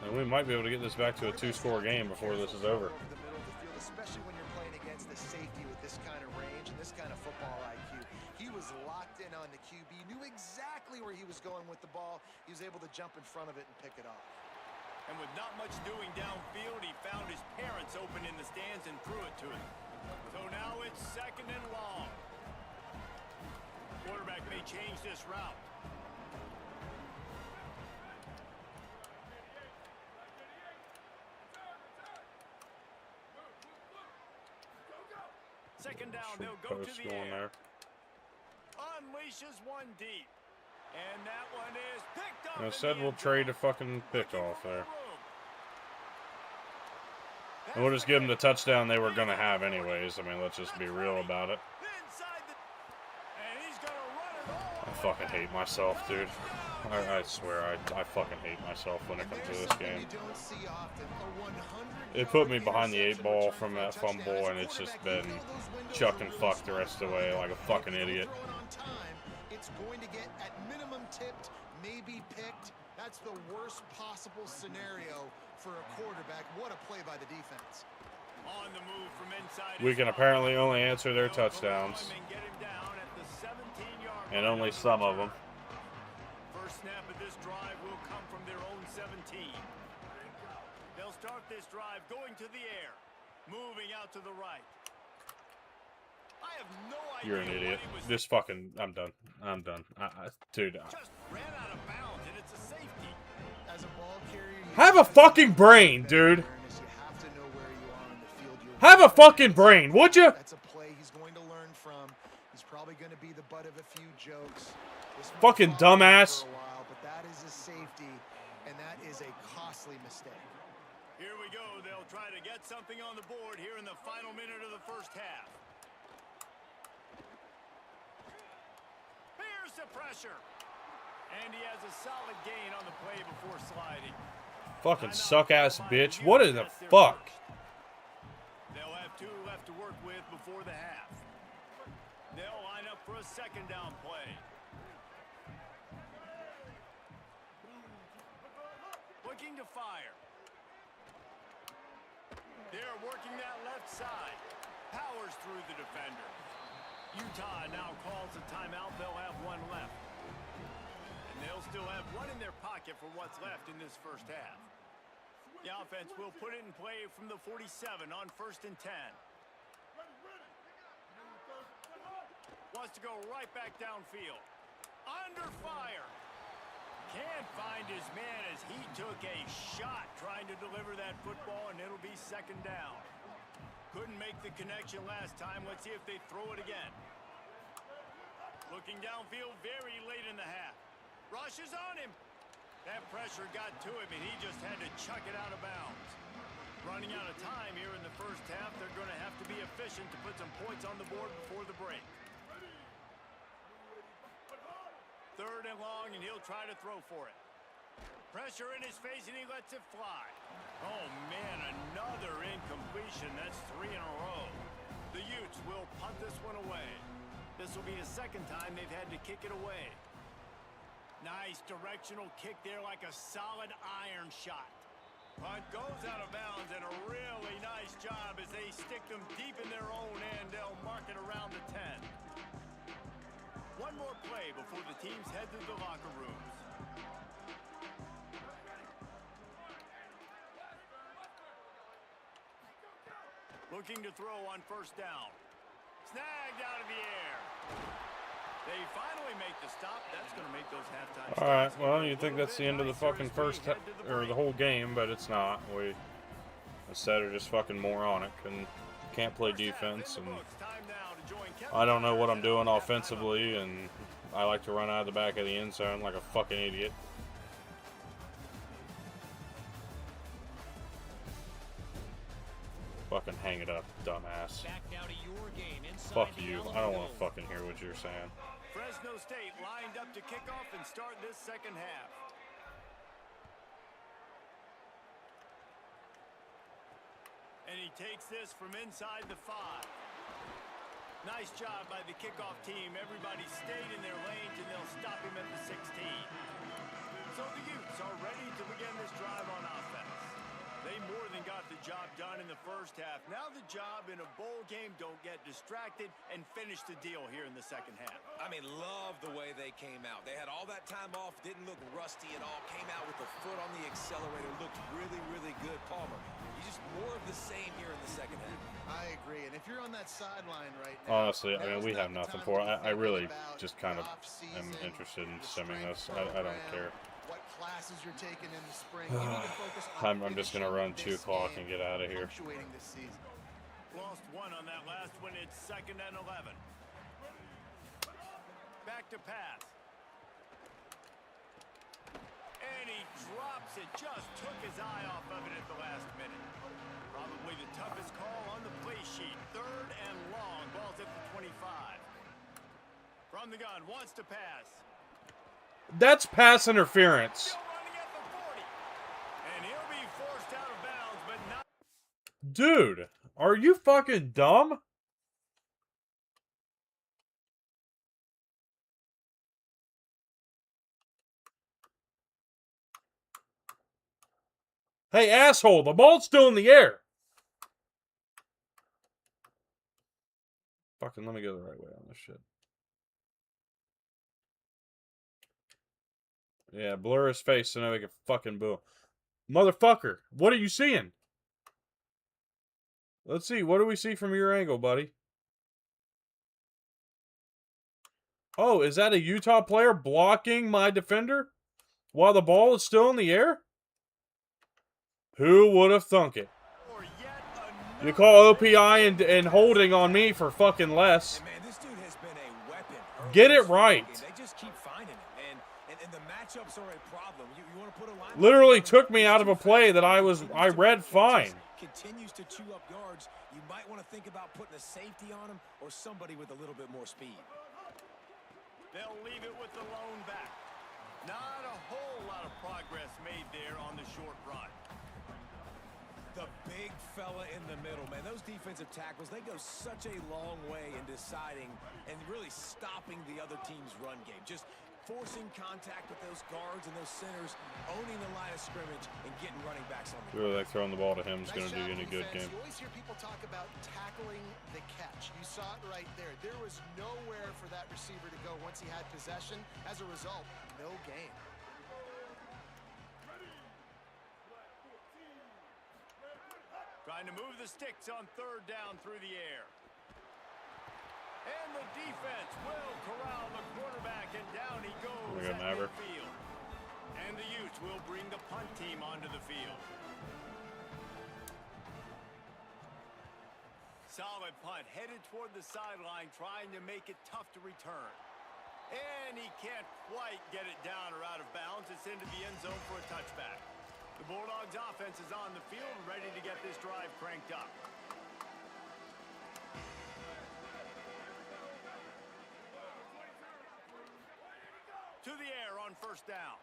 And we might be able to get this back to a 2-score game before this is over. Over the middle of the field, especially when you're playing against the safety with this kind of range and this kind of football IQ. He was locked in on the QB, knew exactly where he was going with the ball. He was able to jump in front of it and pick it off. And with not much doing downfield, he found his parents open in the stands and threw it to him. So now it's 2nd and long. Quarterback may change this route. Second down, they'll go to Post the going air. there. Unleashes one deep. And that one is picked up. I in said the we'll end trade a zone. fucking pick Looking off for there. room. And we'll just give them the touchdown they were going to have anyways. I mean, let's just be real about it. Inside the, and he's gonna run it all. I fucking hate myself, dude. I swear, I fucking hate myself when it comes to this game. It put me behind the 8 ball from that fumble, and it's just been chuck and fuck the rest of the way like a fucking idiot. It's going to get at minimum tipped, maybe picked. That's the worst possible scenario for a quarterback. What a play by the defense. On the move from inside. We can apparently only answer their touchdowns, And get him down at the 17-yard and line. only some of them. First snap of this drive will come from their own 17. They'll start this drive going to the air, moving out to the right. I have no idea. You're an idiot. what he was This fucking, I'm done. I'm done. Dude, just ran out of bounds, and it's a safety. As a ball carrier, you have a fucking brain, dude. awareness. You have to know where you are on the field. Have a fucking brain, would you? That's a play he's going to learn from. He's probably going to be the butt of a few jokes. This might Fucking bother him dumbass. for a while, but that is a safety, and that is a costly mistake. Here we go. They'll try to get something on the board here in the final minute of the first half. Here's the pressure. And he has a solid gain on the play before sliding. Fucking suck-ass bitch. What in the fuck? They'll have 2 left to work with before the half. They'll line up for a second down play. Looking to fire. They're working that left side. Powers through the defender. Utah now calls a timeout. They'll have one left. And they'll still have one in their pocket for what's left in this first half. The offense will put it in play from the 47 on 1st and 10. Wants to go right back downfield. Under fire. Can't find his man as he took a shot trying to deliver that football, and it'll be second down. Couldn't make the connection last time. Let's see if they throw it again. Looking downfield very late in the half. Rush is on him. That pressure got to him, and he just had to chuck it out of bounds. Running out of time here in the first half. They're going to have to be efficient to put some points on the board before the break. 3rd and long, and he'll try to throw for it. Pressure in his face, and he lets it fly. Oh, man, another incompletion. That's 3 in a row. The Utes will punt this one away. This will be the second time they've had to kick it away. Nice directional kick there, like a solid iron shot. Punt goes out of bounds, and a really nice job as they stick them deep in their own end. They'll mark it around the 10. One more play before the teams head to the locker rooms. Looking to throw on 1st down. Snagged out of the air. They finally make the stop. That's going to make those halftime. All right. Well, you think that's the end of the fucking first or the whole game, but it's not. We instead are just fucking moronic and can't play defense, and I don't know what I'm doing offensively, and I like to run out of the back of the end zone like a fucking idiot. Fucking hang it up, dumbass. Fuck you. I don't want to fucking hear what you're saying. Fresno State lined up to kick off and start this second half. And he takes this from inside the 5. Nice job by the kickoff team. Everybody stayed in their lanes, and they'll stop him at the 16. So the Utes are ready to begin this drive on offense. They more than got the job done in the first half. Now the job in a bowl game, don't get distracted and finish the deal here in the second half. I mean, love the way they came out. They had all that time off, didn't look rusty at all, came out with the foot on the accelerator, looked really, really good. Palmer, you just more of the same here in the second half. I agree, and if you're on that sideline right now, honestly, I mean, we have nothing for it. I really just kind of am interested in simming this. I don't care. What classes you're taking in the spring. You need to focus on I'm just going to run 2 o'clock and get out of here. This season. Lost one on that last one. It's 2nd and 11. Back to pass. And he drops it. Just took his eye off of it at the last minute. Probably the toughest call on the play sheet. 3rd and long. Ball's at the 25. From the gun. Wants to pass. That's pass interference. And he'll be forced out of bounds, but not. Dude, are you fucking dumb? Hey, asshole, the ball's still in the air. Fucking let me go the right way on this shit. Yeah, blur his face so now we can fucking boo. Motherfucker, what are you seeing? Let's see, what do we see from your angle, buddy? Oh, is that a Utah player blocking my defender while the ball is still in the air? Who would have thunk it? You call OPI and holding on me for fucking less. Hey man, this dude has been a weapon. Get it right. They just keep finding him, and the matchups are a problem. You want to put a line. Literally took me out of a play that I read fine. Continues to chew up yards. You might want to think about putting a safety on him or somebody with a little bit more speed. They'll leave it with the lone back. Not a whole lot of progress made there on the short run. The big fella in the middle, man. Those defensive tackles, they go such a long way in deciding and really stopping the other team's run game. Just forcing contact with those guards and those centers, owning the line of scrimmage, and getting running backs on the Really like throwing the ball to him is going to do you any good defense. game. You always hear people talk about tackling the catch. You saw it right there. There was nowhere for that receiver to go once he had possession. As a result, no gain. Trying to move the sticks on third down through the air. And the defense will corral the quarterback, and down he goes We got at Maverick. midfield. And the Utes will bring the punt team onto the field. Solid punt, headed toward the sideline, trying to make it tough to return. And he can't quite get it down or out of bounds. It's into the end zone for a touchback. The Bulldogs offense is on the field, ready to get this drive cranked up. To the air on first down.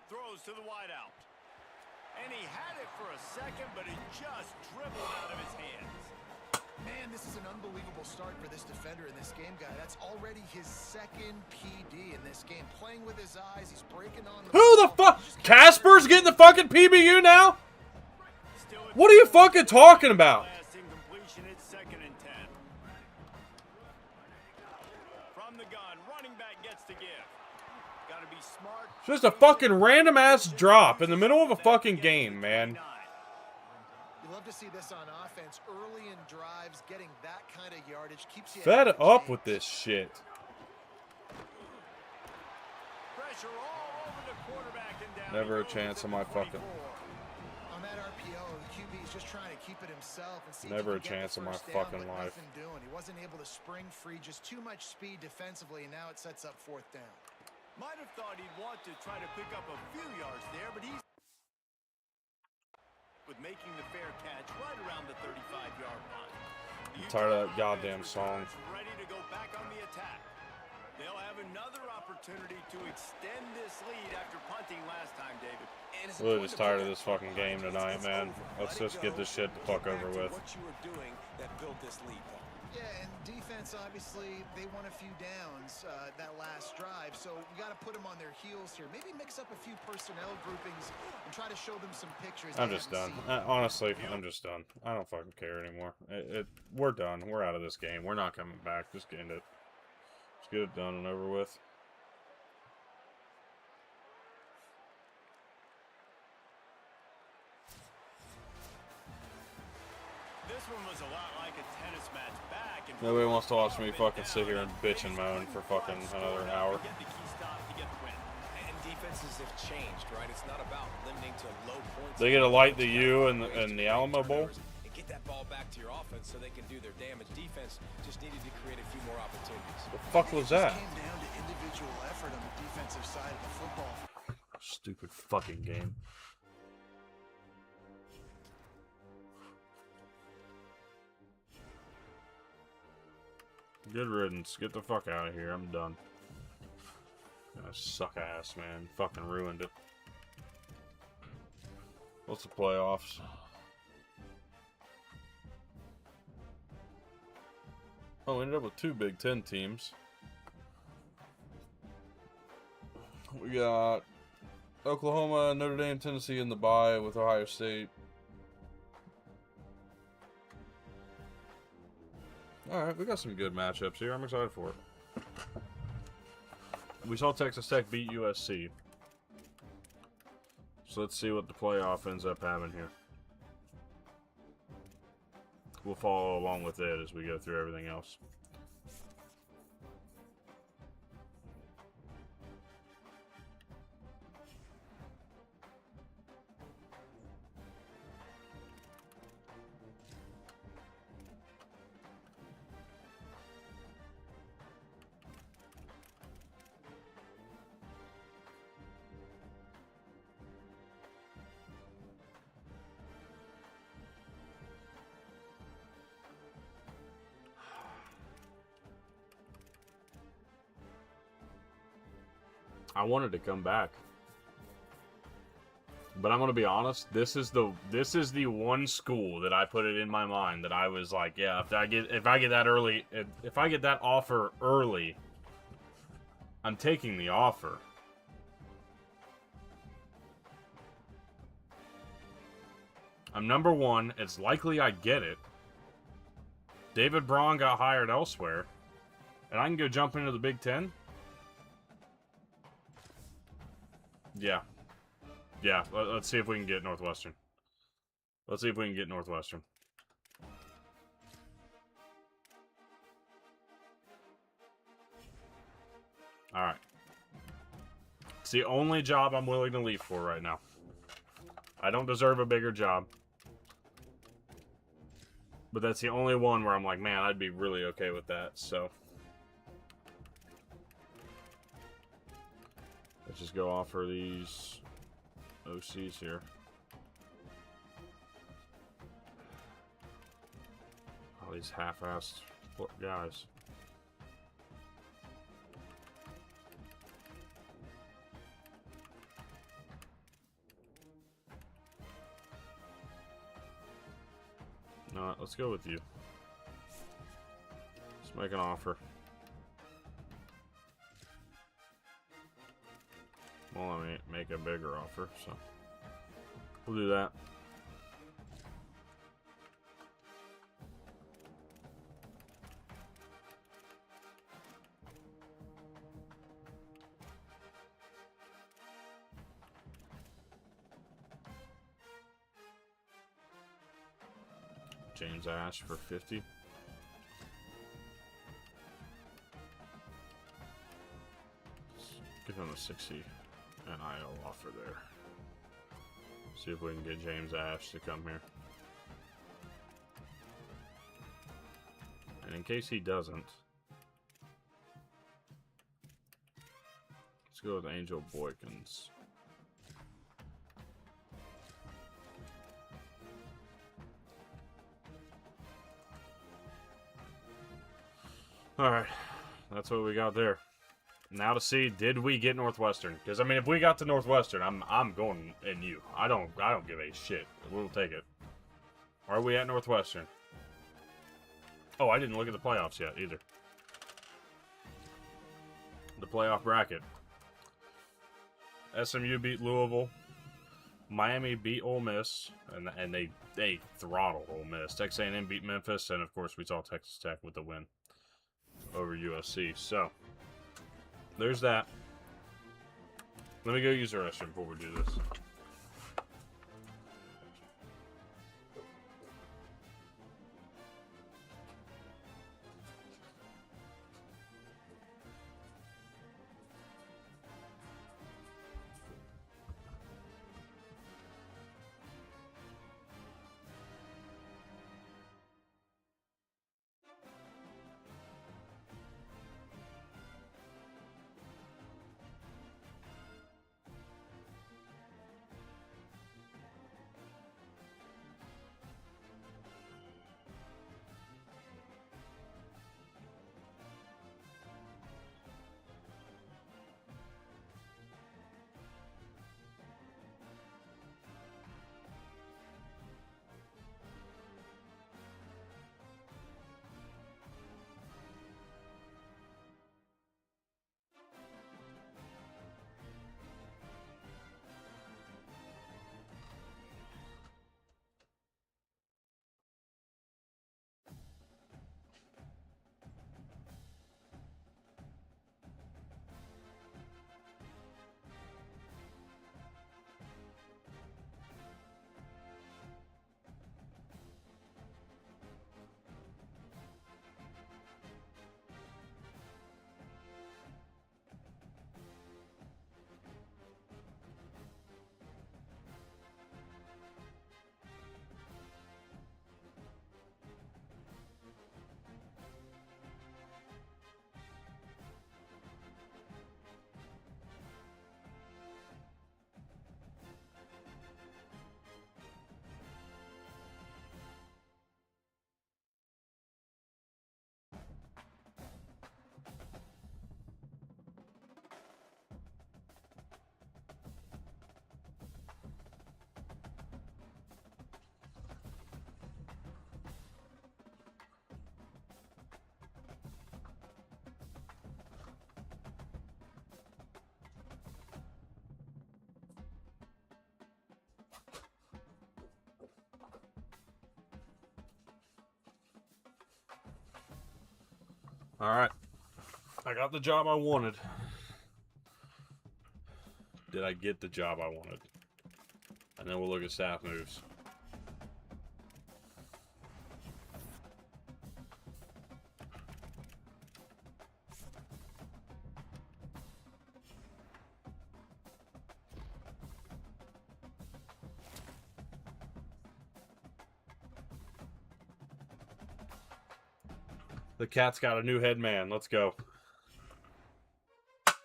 Throws to the wideout. And he had it for a second, but it just dribbled out of his hands. Man, this is an unbelievable start for this defender in this game, guy. That's already his second PD in this game. Playing with his eyes, he's breaking on the Who the fuck? Casper's getting the fucking PBU now? What are you fucking talking about? Last incompletion, it's 2nd and 10. From the gun, running back gets to give. Gotta be smart. Just a fucking random ass drop in the middle of a fucking game, man. You love to see this on offense. Early in drives, getting that kind of yardage keeps you Fed ahead of the up chain. with this shit. Pressure all over the quarterback and down. Never he a goes chance at on the my 24. fucking. On that RPO, the QB is just trying to keep it himself and see Never if he a can get chance the in my first down, fucking but life. nothing doing. He wasn't able to spring free, just too much speed defensively, and now it sets up 4th down. Might have thought he'd want to try to pick up a few yards there, but he's with making the fair catch right around the 35-yard line. The Tired of that Utah goddamn offense song. returns ready to go back on the attack. They'll have another opportunity to extend this lead after punting last time, David. And it's Really important just to tired put of this that fucking punt game behind you. tonight, It's man. over. Let's Let it just get go. this shit the Get fuck back over to with. what you were doing that built this lead, though. Yeah, and defense, obviously, they won a few downs that last drive, so we got to put them on their heels here. Maybe mix up a few personnel groupings and try to show them some pictures. I'm they just haven't done. seen. Honestly, I'm just done. I don't fucking care anymore. We're done. We're out of this game. We're not coming back. Just end it. Just get it done and over with. This one was a lot like a tennis match back and Nobody wants to watch me fucking sit here and bitch and moan for fucking another hour. Get the key stop to get the win. And defenses have changed, right? It's not about limiting to low points. They get to light the U and the Alamo Bowl. And get that ball back to your offense so they can do their damage. Defense just needed to create a few more opportunities. The fuck was It that? just came down to individual effort on the defensive side of the football. Stupid fucking game. Good riddance. Get the fuck out of here. I'm done. Gonna suck ass, man. Fucking ruined it. What's the playoffs? Oh, we ended up with 2 Big Ten teams. We got Oklahoma, Notre Dame, Tennessee in the bye with Ohio State. Alright, we got some good matchups here. I'm excited for it. We saw Texas Tech beat USC. So let's see what the playoff ends up having here. We'll follow along with it as we go through everything else. I wanted to come back. But I'm gonna be honest. This is the one school that I put it in my mind that I was like, yeah, if I get that offer early, I'm taking the offer. I'm number one. It's likely I get it. David Braun got hired elsewhere, and I can go jump into the Big Ten. Yeah. Yeah, let's see if we can get Northwestern. Let's see if we can get Northwestern. Alright. It's the only job I'm willing to leave for right now. I don't deserve a bigger job. But that's the only one where I'm like, man, I'd be really okay with that, so. Let's just go offer these OCs here. All these half-assed guys. No, let's go with you. Let's make an offer. Well, let me make a bigger offer, so we'll do that. James Ash for 50. Let's give him a 60 NIL offer there. See if we can get James Ash to come here. And in case he doesn't, let's go with Angel Boykins. Alright, that's what we got there. Now to see, did we get Northwestern? Because I mean, if we got to Northwestern, I'm going in you. I don't give a shit. We'll take it. Are we at Northwestern? Oh, I didn't look at the playoffs yet either. The playoff bracket. SMU beat Louisville. Miami beat Ole Miss, and they throttled Ole Miss. Texas A&M beat Memphis, and of course we saw Texas Tech with the win over USC. So there's that. Let me go use the restroom before we do this. Alright. I got the job I wanted. Did I get the job I wanted? And then we'll look at staff moves. The cat's got a new head man. Let's go. Let's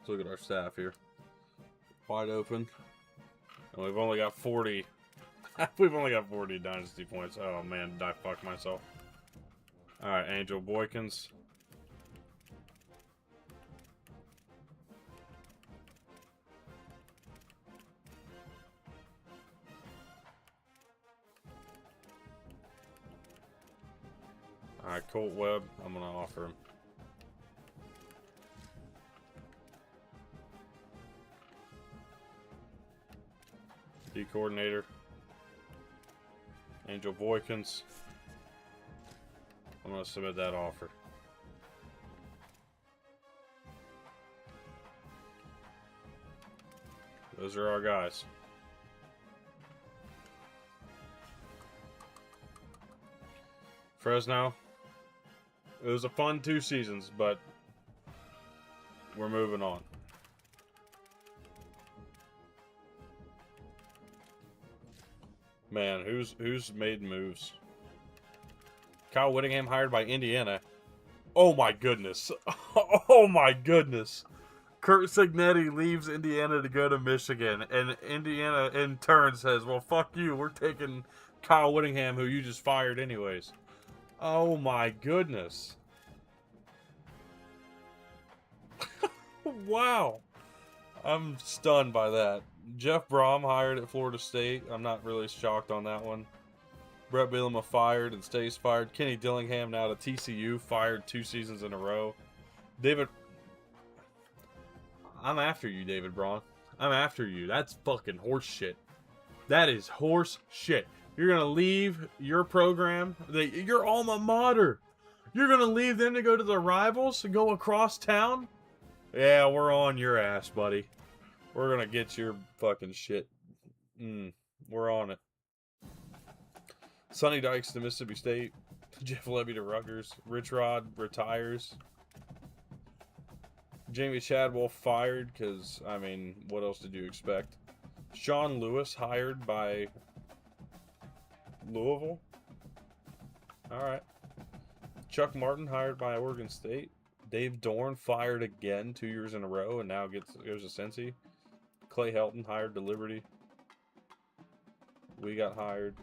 look at our staff here. Wide open. And we've only got 40. We've only got 40 Dynasty points. Oh, man. Did I fuck myself? Alright, Angel Boykins. Alright, Colt Webb, I'm going to offer him. D coordinator. Angel Boykins. I'm going to submit that offer. Those are our guys. Fresno. It was a fun 2 seasons, but we're moving on. Man, who's made moves? Kyle Whittingham hired by Indiana. Oh my goodness. Oh my goodness. Kurt Signetti leaves Indiana to go to Michigan, and Indiana in turn says, well, fuck you, we're taking Kyle Whittingham, who you just fired anyways. Oh my goodness. Wow. I'm stunned by that. Jeff Brom hired at Florida State. I'm not really shocked on that one. Brett Bielema fired and stays fired. Kenny Dillingham now to TCU, fired 2 seasons in a row. David, I'm after you, David Braun. I'm after you. That's fucking horse shit. That is horse shit. You're going to leave your program, your alma mater. You're going to leave them to go to the rivals and go across town? Yeah, we're on your ass, buddy. We're going to get your fucking shit. We're on it. Sonny Dykes to Mississippi State. Jeff Levy to Rutgers. Rich Rod retires. Jamie Chadwell fired because, I mean, what else did you expect? Sean Lewis hired by Louisville. Alright. Chuck Martin hired by Oregon State. Dave Dorn fired again 2 years in a row and now goes to Cincy. Clay Helton hired to Liberty. We got hired.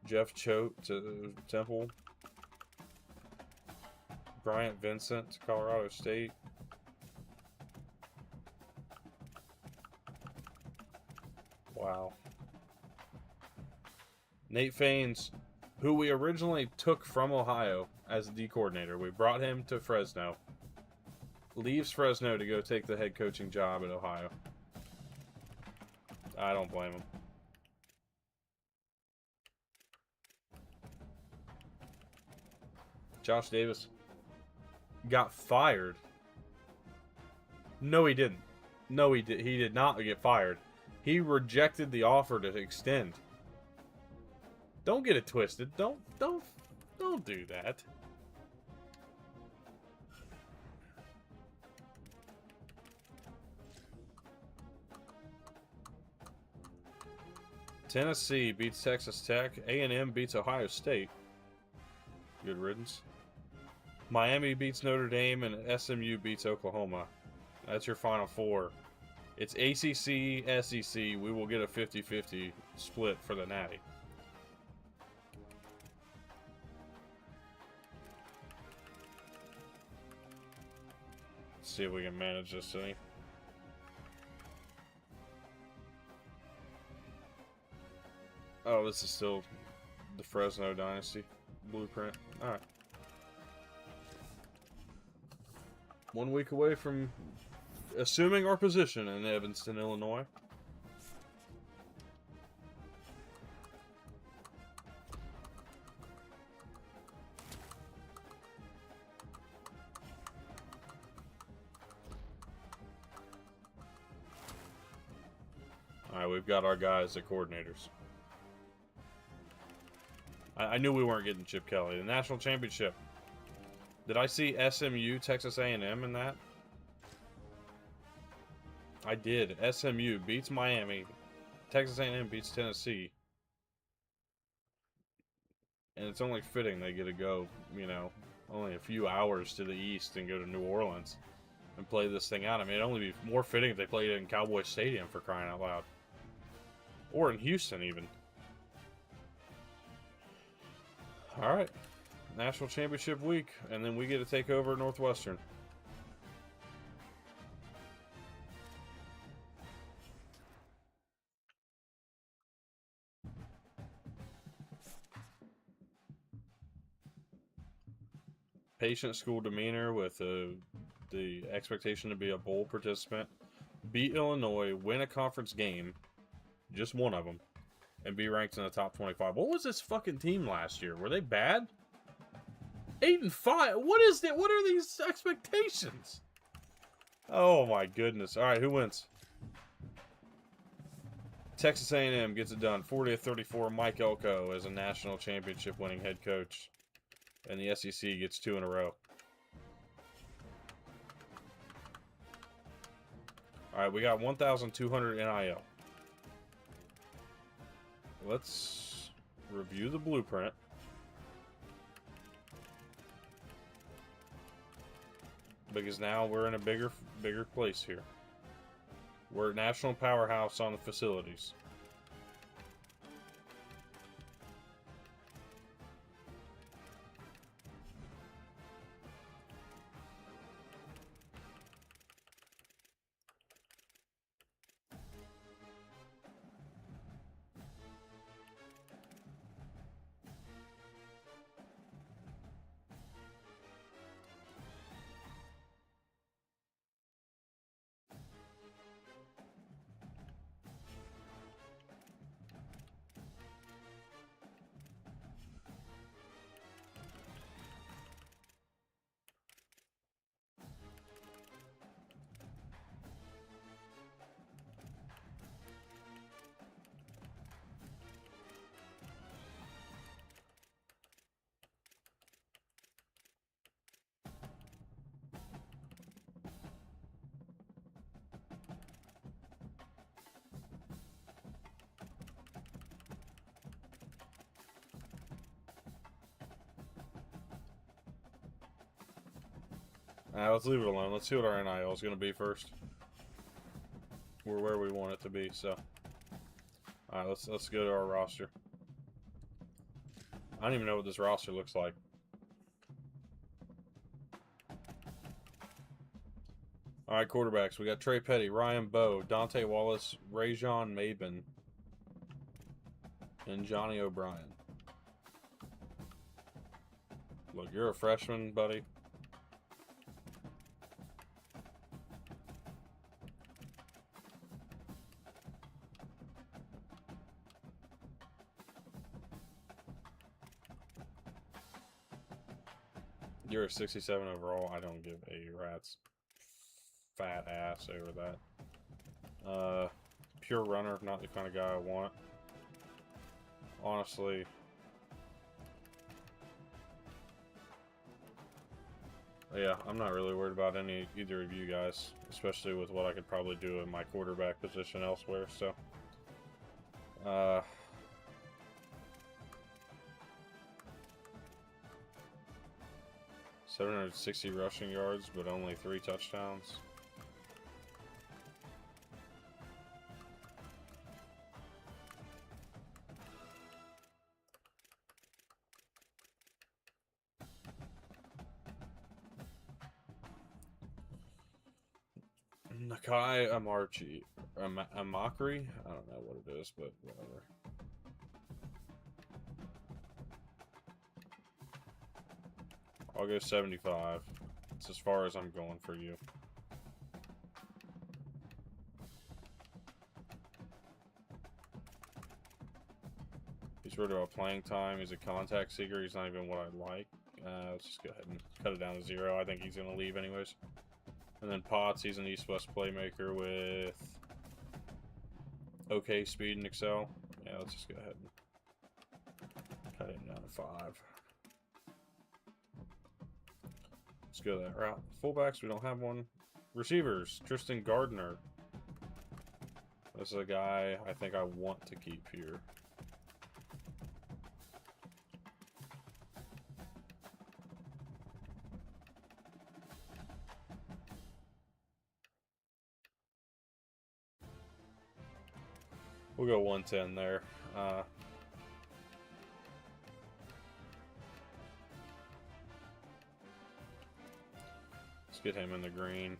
Jeff Choate to Temple. Bryant Vincent to Colorado State. Wow. Nate Faines, who we originally took from Ohio as a D coordinator. We brought him to Fresno. Leaves Fresno to go take the head coaching job at Ohio. I don't blame him. Josh Davis got fired. No, he didn't. No, he did not get fired. He rejected the offer to extend. Don't get it twisted. Don't do that. Tennessee beats Texas Tech. A&M beats Ohio State. Good riddance. Miami beats Notre Dame, and SMU beats Oklahoma. That's your Final Four. It's ACC, SEC. We will get a 50-50 split for the Natty. Let's see if we can manage this thing. Oh, this is still the Fresno Dynasty blueprint. Alright. 1 week away from assuming our position in Evanston, Illinois. we've got our guys at coordinators. I knew we weren't getting Chip Kelly. The national championship. Did I see SMU, Texas A&M in that? I did. SMU beats Miami. Texas A&M beats Tennessee. And it's only fitting they get to go, you know, only a few hours to the east and go to New Orleans and play this thing out. I mean, it'd only be more fitting if they played it in Cowboy Stadium, for crying out loud. Or in Houston, even. All right. National Championship week, and then we get to take over Northwestern. Patient school demeanor with the expectation to be a bowl participant. Beat Illinois, win a conference game, just one of them, and be ranked in the top 25. What was this fucking team last year? Were they bad? 8-5. What is that? What are these expectations? Oh my goodness. All right, who wins? Texas A&M gets it done. 40-34. Mike Elko as a national championship winning head coach. And the SEC gets 2 in a row. All right, we got 1,200 NIL. Let's review the blueprint. Because now we're in a bigger place here. We're a national powerhouse on the facilities. Let's leave it alone. Let's see what our NIL is going to be first. We're where we want it to be, so. Alright, let's go to our roster. I don't even know what this roster looks like. Alright, quarterbacks. We got Trey Petty, Ryan Bowe, Dante Wallace, Rajon Mabin, and Johnny O'Brien. Look, you're a freshman, buddy. You're a 67 overall. I don't give a rat's fat ass over that. Pure runner, not the kind of guy I want. Honestly. Yeah, I'm not really worried about either of you guys, especially with what I could probably do in my quarterback position elsewhere, so. 760 rushing yards, but only 3 touchdowns. Nakai Amakri. I don't know what it is, but whatever. I'll go 75. It's as far as I'm going for you. He's worried about playing time. He's a contact seeker. He's not even what I like. Let's just go ahead and cut it down to 0. I think he's going to leave anyways. And then Potts, he's an east-west playmaker with okay speed and excel. Yeah, let's just go ahead and cut him down to 5. Let's go that route. Fullbacks, we don't have one. Receivers, Tristan Gardner. This is a guy I think I want to keep here. We'll go 110 there. Let's get him in the green.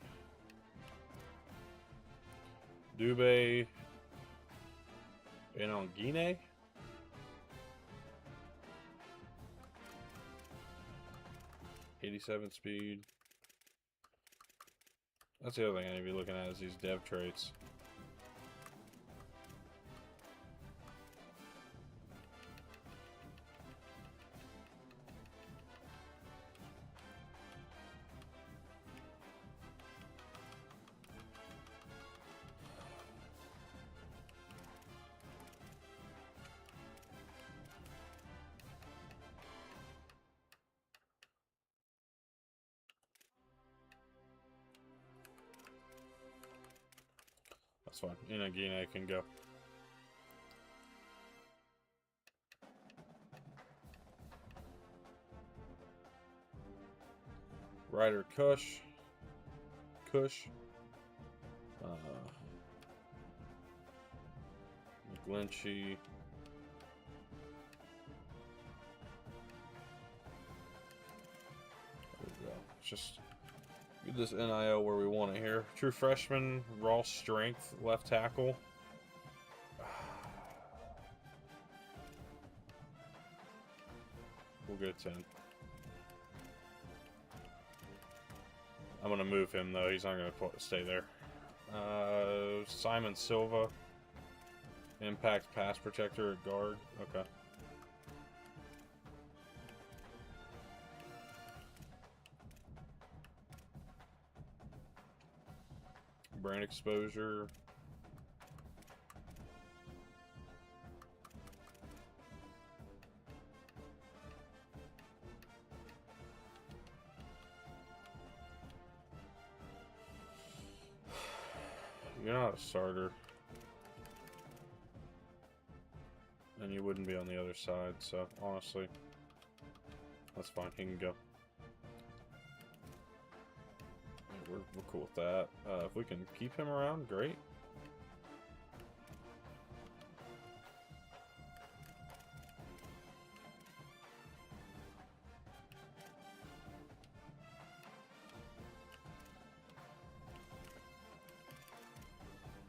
Dube Benongine. .87 speed. That's the other thing I need to be looking at is these dev traits. That's fine. Inagine can go. Ryder Kush. McGlinchey. There we go. Just get this NIL where we want it here. True freshman, raw strength, left tackle. We'll go 10. I'm going to move him, though. He's not going to stay there. Simon Silva. Impact pass protector at guard. Okay. Brand exposure. You're not a starter. And you wouldn't be on the other side, so honestly, that's fine. He can go. We're cool with that. If we can keep him around, great.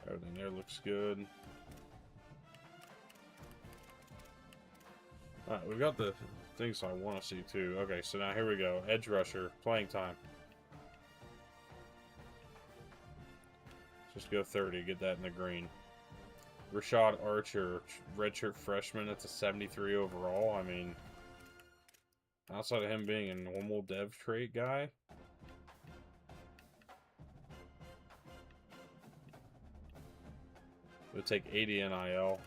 Everything there looks good. Alright, we've got the things I want to see too. Okay, so now here we go. Edge rusher, playing time. Just go 30, get that in the green. Rashad Archer, redshirt freshman, that's a 73 overall. I mean, outside of him being a normal dev trait guy, it would take 80 NIL.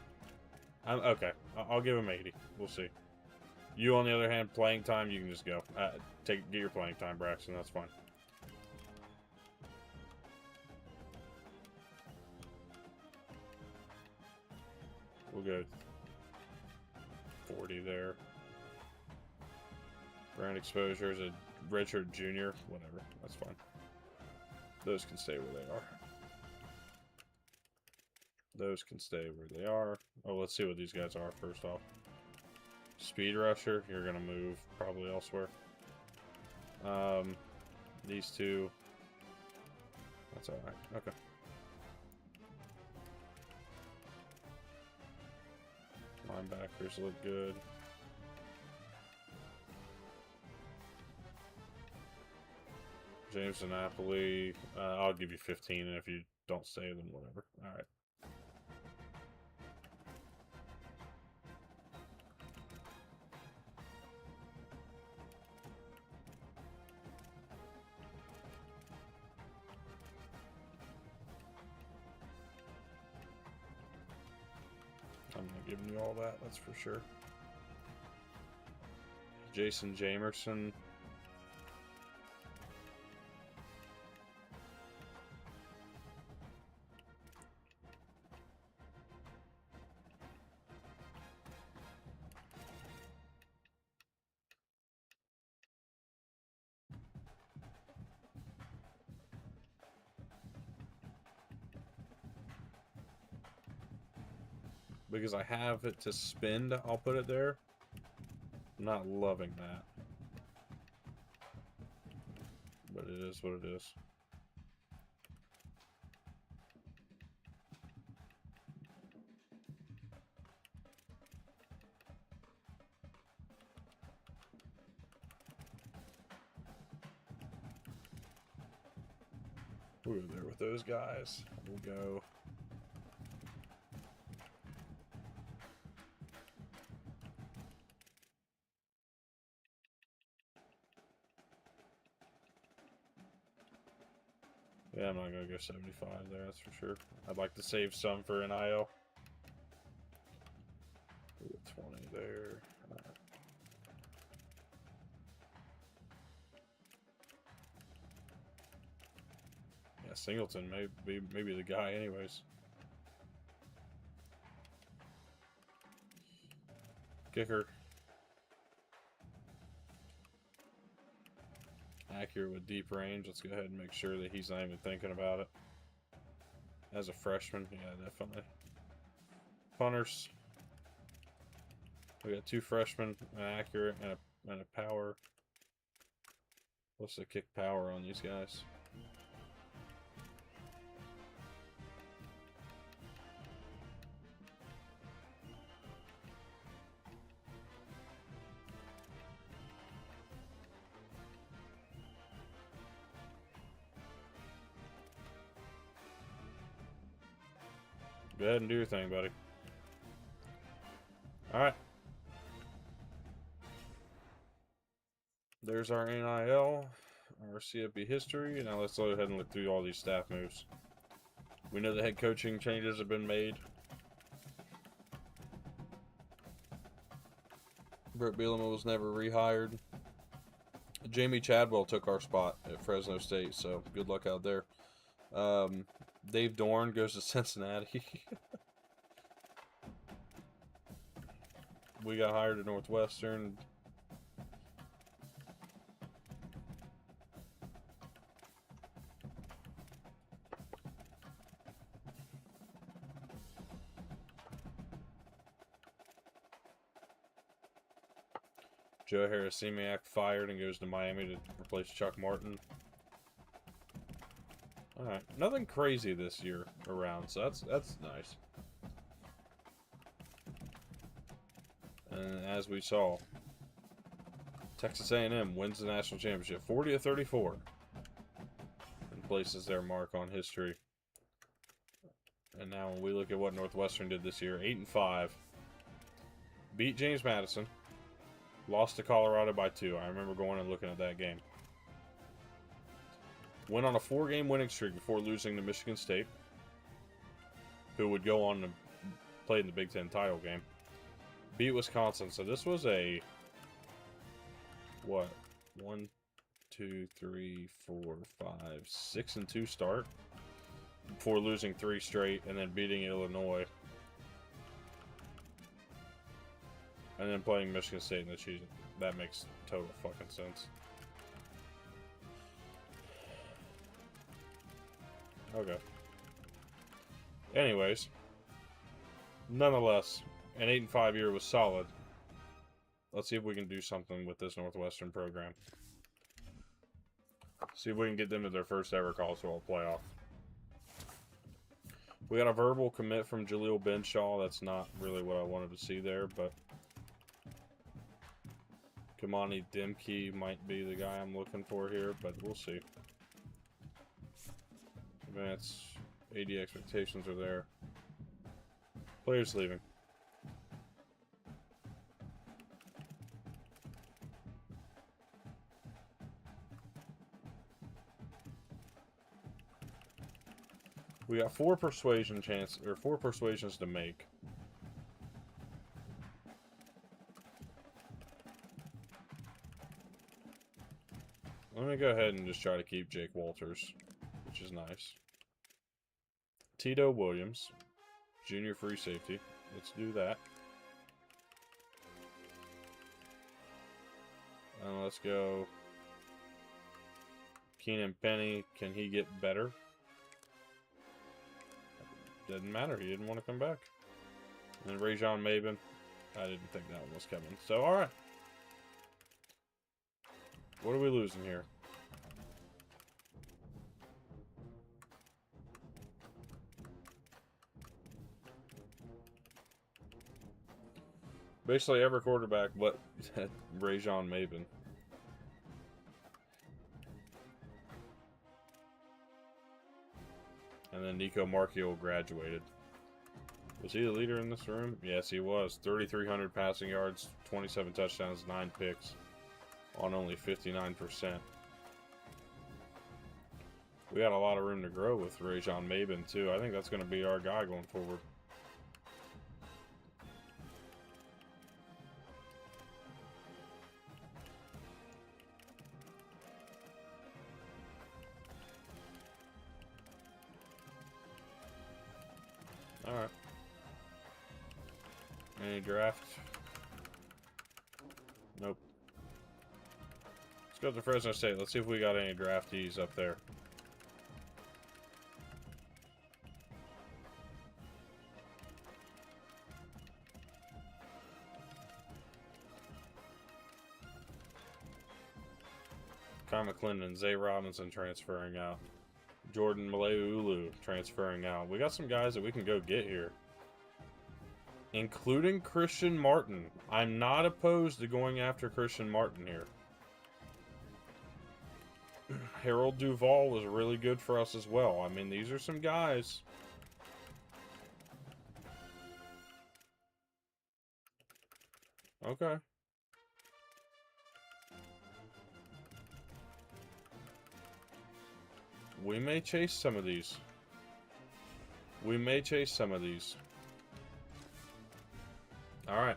Okay, I'll give him 80. We'll see. You, on the other hand, playing time, you can just go. Get your playing time, Braxton. That's fine. We'll go 40 there. Brand exposure is a redshirt junior. Whatever. That's fine. Those can stay where they are. Those can stay where they are. Oh, let's see what these guys are first off. Speed rusher, you're going to move probably elsewhere. These two. That's alright. Okay. Linebackers look good. James Napoli, I'll give you 15, and if you don't stay, then whatever. Alright. I'm not giving you all that, that's for sure. Jason Jamerson. Because I have it to spend, I'll put it there. I'm not loving that. But it is what it is. We'll go there with those guys. We'll go. Yeah, I'm not going to go 75 there, that's for sure. I'd like to save some for NIL. 20 there. Yeah, Singleton may be the guy anyways. Kicker. Accurate with deep range. Let's go ahead and make sure that he's not even thinking about it. As a freshman, yeah, definitely. Punters. We got 2 freshmen, an accurate and a power. What's the kick power on these guys? Go ahead and do your thing, buddy. Alright. There's our NIL, our CFB history. Now let's go ahead and look through all these staff moves. We know the head coaching changes have been made. Brett Bielema was never rehired. Jamie Chadwell took our spot at Fresno State, so good luck out there. Dave Dorn goes to Cincinnati. We got hired at Northwestern. Joe Harrisimiak fired and goes to Miami to replace Chuck Martin. Alright, nothing crazy this year around, so that's nice. And as we saw, Texas A&M wins the national championship 40-34 and places their mark on history. And now when we look at what Northwestern did this year, 8-5, beat James Madison, lost to Colorado by 2. I remember going and looking at that game. Went on a 4-game winning streak before losing to Michigan State, who would go on to play in the Big Ten title game. Beat Wisconsin. So this was a, what, 1, 2, 3, 4, 5, 6-2 start before losing 3 straight and then beating Illinois. And then playing Michigan State in the season. That makes total fucking sense. Okay. Anyways. Nonetheless, an 8-5 year was solid. Let's see if we can do something with this Northwestern program. See if we can get them to their first ever college football playoff. We got a verbal commit from Jaleel Benshaw. That's not really what I wanted to see there, but Kamani Demke might be the guy I'm looking for here, but we'll see. Advance AD expectations are there. Players leaving. We got 4 persuasions to make. Let me go ahead and just try to keep Jake Walters, which is nice. Tito Williams, junior free safety. Let's do that. And let's go Keenan Penny. Can he get better? Didn't matter. He didn't want to come back. And then Rajon Maben. I didn't think that one was coming. So, alright. What are we losing here? Basically every quarterback but Rajon Maben. And then Nico Marchiol graduated. Was he the leader in this room? Yes, he was. 3,300 passing yards, 27 touchdowns, 9 picks on only 59%. We got a lot of room to grow with Rajon Maben, too. I think that's going to be our guy going forward. Alright. Any draft? Nope. Let's go to Fresno State. Let's see if we got any draftees up there. Kyle McClendon, Zay Robinson transferring out. Jordan Maleulu transferring out. We got some guys that we can go get here. Including Christian Martin. I'm not opposed to going after Christian Martin here. Harold Duvall was really good for us as well. I mean, these are some guys. Okay. We may chase some of these. We may chase some of these. Alright.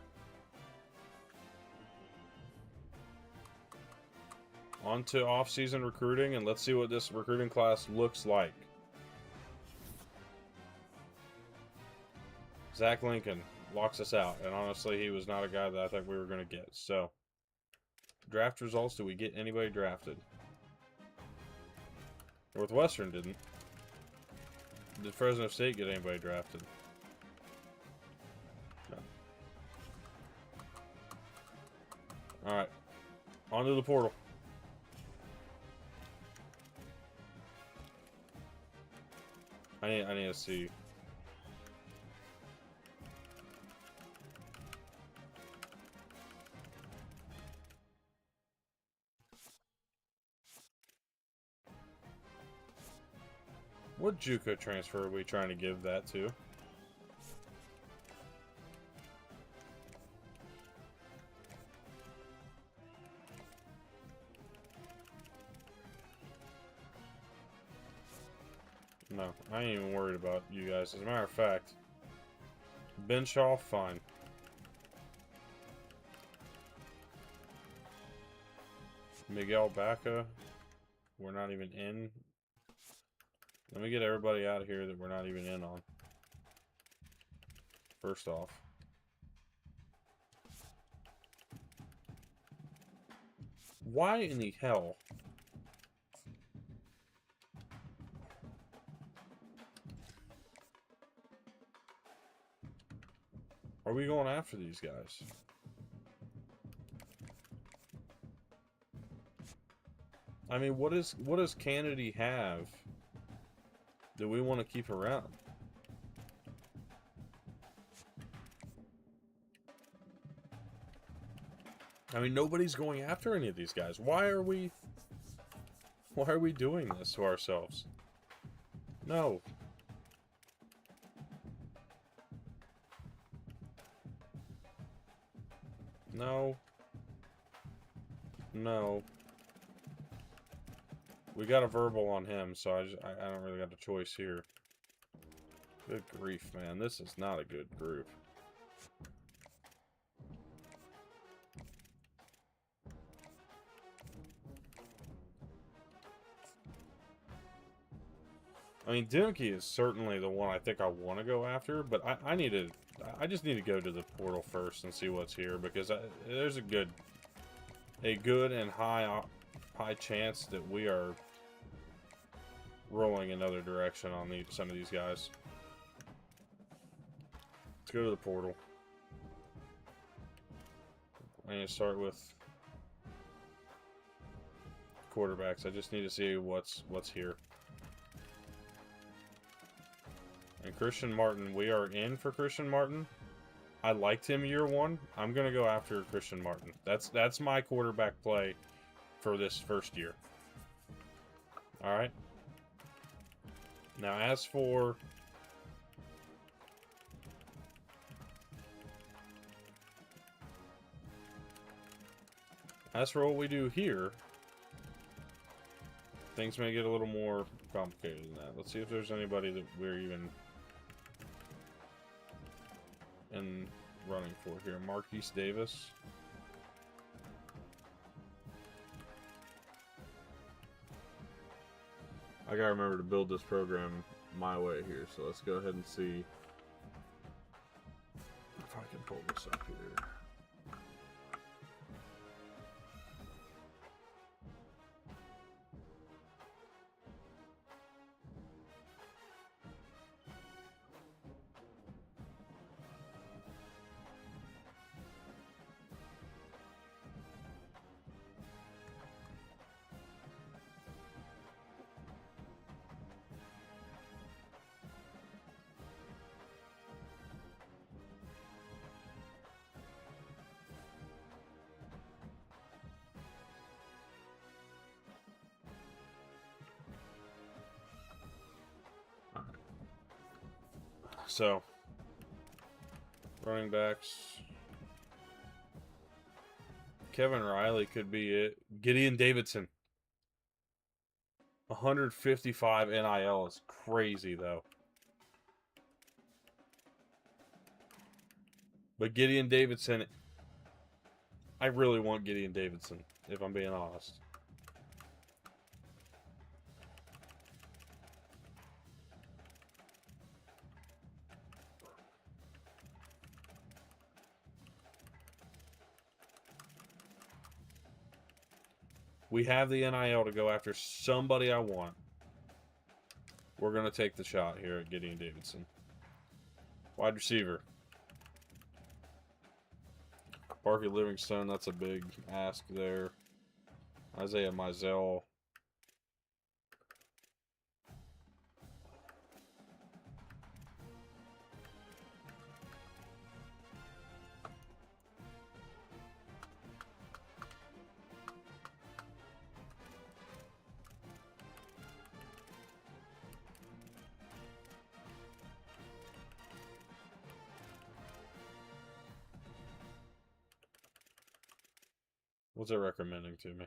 On to off-season recruiting, and let's see what this recruiting class looks like. Zach Lincoln locks us out, and honestly, he was not a guy that I think we were going to get. So, draft results, do we get anybody drafted? Northwestern didn't. Did Fresno State get anybody drafted? No. Alright. On to the portal. I need to see. What JUCO transfer are we trying to give that to? No, I ain't even worried about you guys. As a matter of fact, Ben Shaw, fine. Miguel Baca, we're not even in. Let me get everybody out of here that we're not even in on. First off. Why in the hell? Are we going after these guys? I mean, what does Kennedy have that we want to keep around? I mean, nobody's going after any of these guys. Why are we doing this to ourselves? No. No. No. We got a verbal on him, so I don't really got a choice here. Good grief, man. This is not a good group. I mean, Dimke is certainly the one I think I want to go after, but I just need to go to the portal first and see what's here, because there's a good and high chance that we are rolling another direction on some of these guys. Let's go to the portal. I'm going to start with quarterbacks. I just need to see what's here. And Christian Martin, we are in for Christian Martin. I liked him year one. I'm going to go after Christian Martin. That's my quarterback play for this first year. All right. Now, as for what we do here, things may get a little more complicated than that. Let's see if there's anybody that we're even in running for here. Marquise Davis. I gotta remember to build this program my way here, so let's go ahead and see if I can pull this up here. So, running backs. Kevin Riley could be it. Gideon Davidson. 155 NIL is crazy, though. But Gideon Davidson, I really want Gideon Davidson, if I'm being honest. We have the NIL to go after somebody I want. We're going to take the shot here at Gideon Davidson. Wide receiver. Parker Livingstone, that's a big ask there. Isaiah Mizell. What's it recommending to me?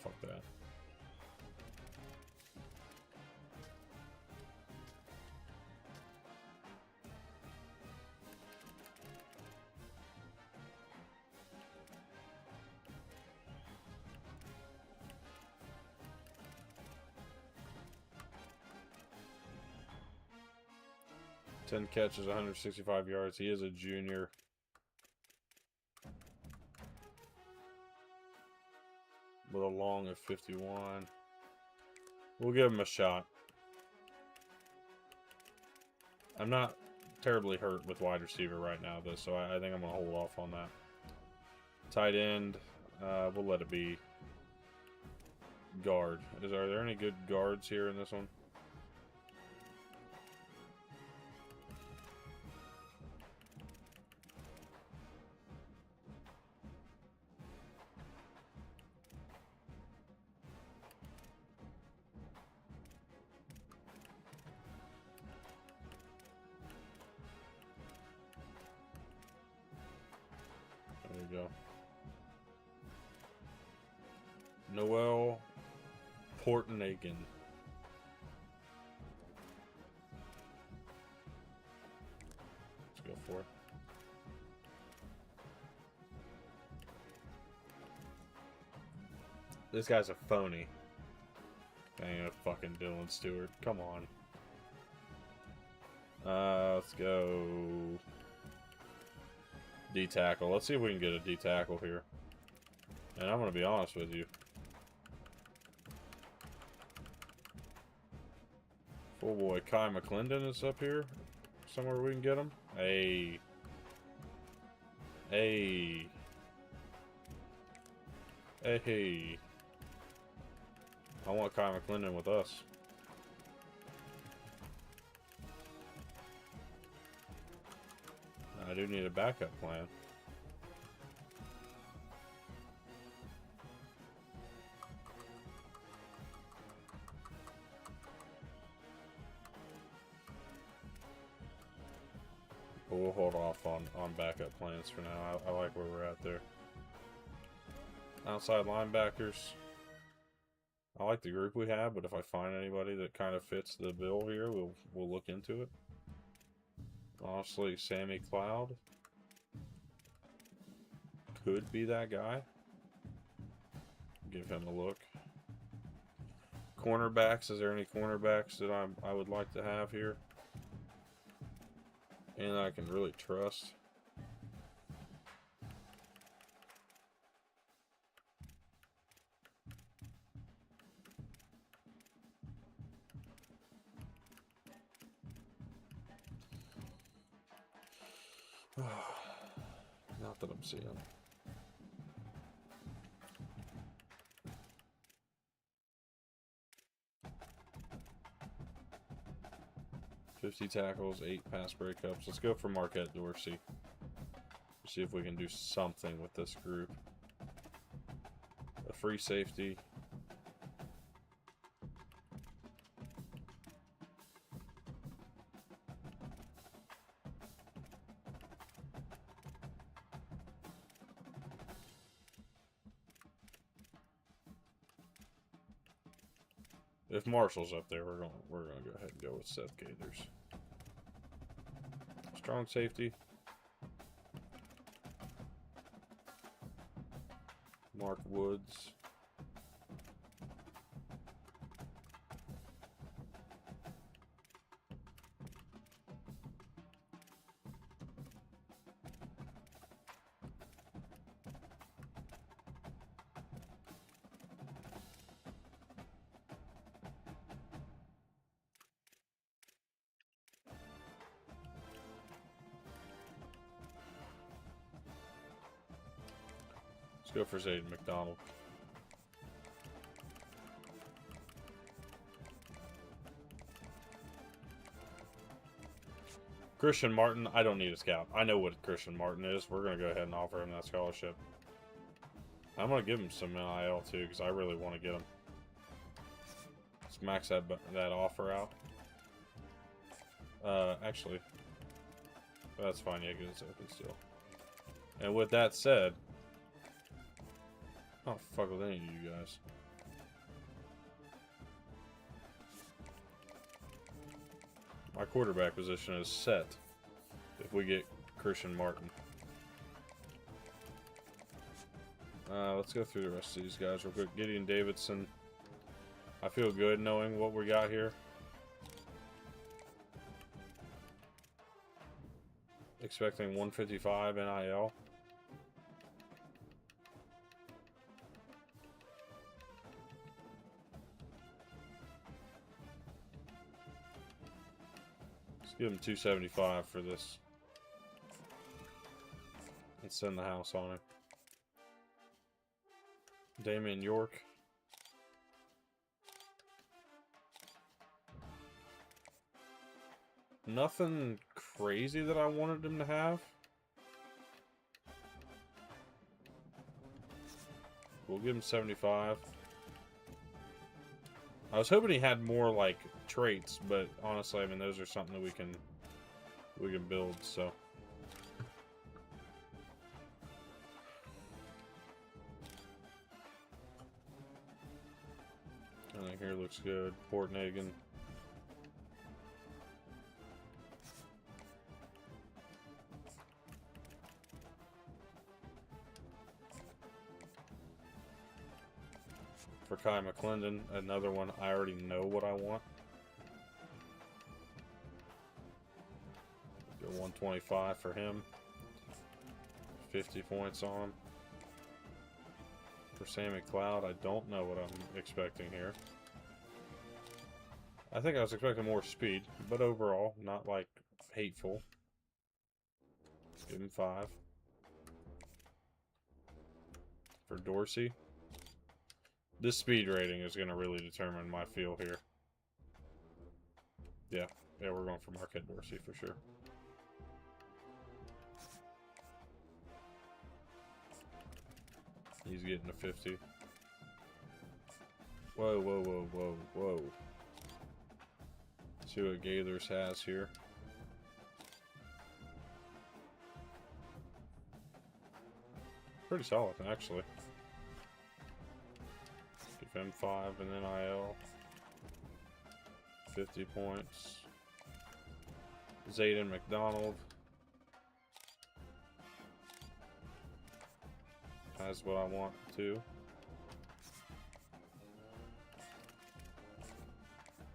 Fuck that. Ten catches, 165 yards. He is a junior. With a long of 51. We'll give him a shot. I'm not terribly hurt with wide receiver right now, though, so I think I'm going to hold off on that. Tight end, we'll let it be guard. Are there any good guards here in this one? Portnagan. Let's go for it. This guy's a phony. Ain't a fucking Dylan Stewart. Come on. Let's go D-tackle. Let's see if we can get a D-tackle here. And I'm going to be honest with you. Oh boy, Kai McClendon is up here. Somewhere we can get him. Hey. Hey. Hey. I want Kai McClendon with us. I do need a backup plan. But we'll hold off on backup plans for now. I like where we're at there. Outside linebackers. I like the group we have, but if I find anybody that kind of fits the bill here, we'll look into it. Honestly, Sammy Cloud could be that guy. Give him a look. Cornerbacks, is there any cornerbacks that I would like to have here? And I can really trust. Not that I'm seeing. $50 tackles, 8 pass breakups. Let's go for Marquette Dorsey. See if we can do something with this group. A free safety. If Marshall's up there, we're gonna go ahead and go with Seth Gathers. Strong safety. Mark Woods. Go for Zayden McDonald. Christian Martin, I don't need a scout. I know what Christian Martin is. We're going to go ahead and offer him that scholarship. I'm going to give him some NIL too because I really want to get him. Let's max that offer out. Actually, that's fine. Yeah, get it open still. And with that said, oh, fuck with any of you guys. My quarterback position is set if we get Christian Martin. Let's go through the rest of these guys real quick. Gideon Davidson. I feel good knowing what we got here. Expecting 155 NIL. Give him 275 for this. And send the house on him. Damian York. Nothing crazy that I wanted him to have. We'll give him 75. I was hoping he had more like traits, but honestly, I mean, those are something that we can build. So I think here looks good. Portnagan. For Kai McClendon, another one I already know what I want. Go 125 for him. 50 points on him. For Sammy Cloud, I don't know what I'm expecting here. I think I was expecting more speed, but overall, not like hateful. Give him 5. For Dorsey, this speed rating is going to really determine my feel here. Yeah, we're going for Marquette Dorsey for sure. He's getting a 50. Whoa, whoa, whoa, whoa, whoa. See what Gaithers has here. Pretty solid, actually. Give him 5 and NIL. 50 points. Zayden McDonald. That's what I want too.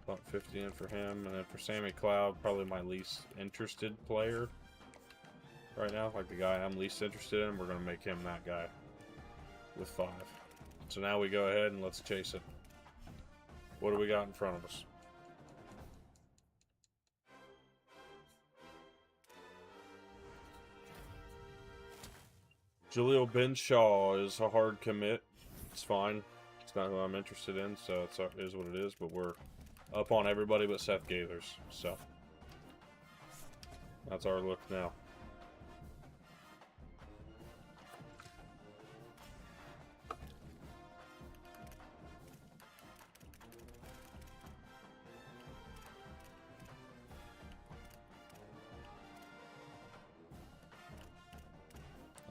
About 50 in for him, and then for Sammy Cloud, probably my least interested player right now. Like the guy I'm least interested in, we're gonna make him that guy with 5. So now we go ahead and let's chase it. What do we got in front of us? Jaleel Benshaw is a hard commit. It's fine. It's not who I'm interested in, so it is what it is. But we're up on everybody but Seth Gaithers. So that's our look now.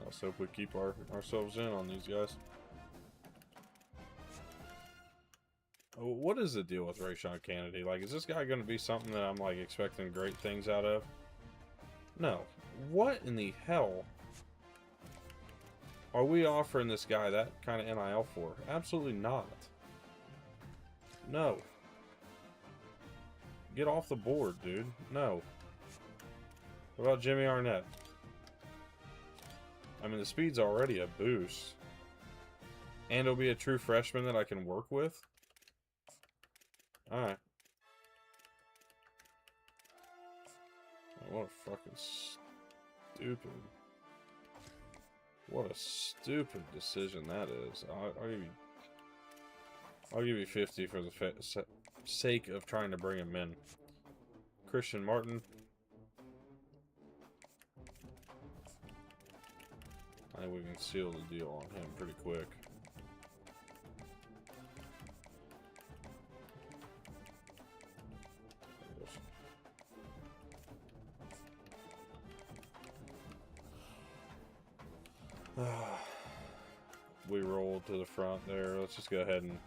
Let's hope we keep ourselves in on these guys. Oh, what is the deal with Rayshon Kennedy? Like, is this guy going to be something that I'm, like, expecting great things out of? No. What in the hell are we offering this guy that kind of NIL for? Absolutely not. No. Get off the board, dude. No. What about Jimmy Arnett? I mean, the speed's already a boost. And he'll be a true freshman that I can work with? Alright. What a fucking stupid... What a stupid decision that is. I'll give you 50 for the sake of trying to bring him in. Christian Martin. I think we can seal the deal on him pretty quick. We rolled to the front there. Let's just go ahead and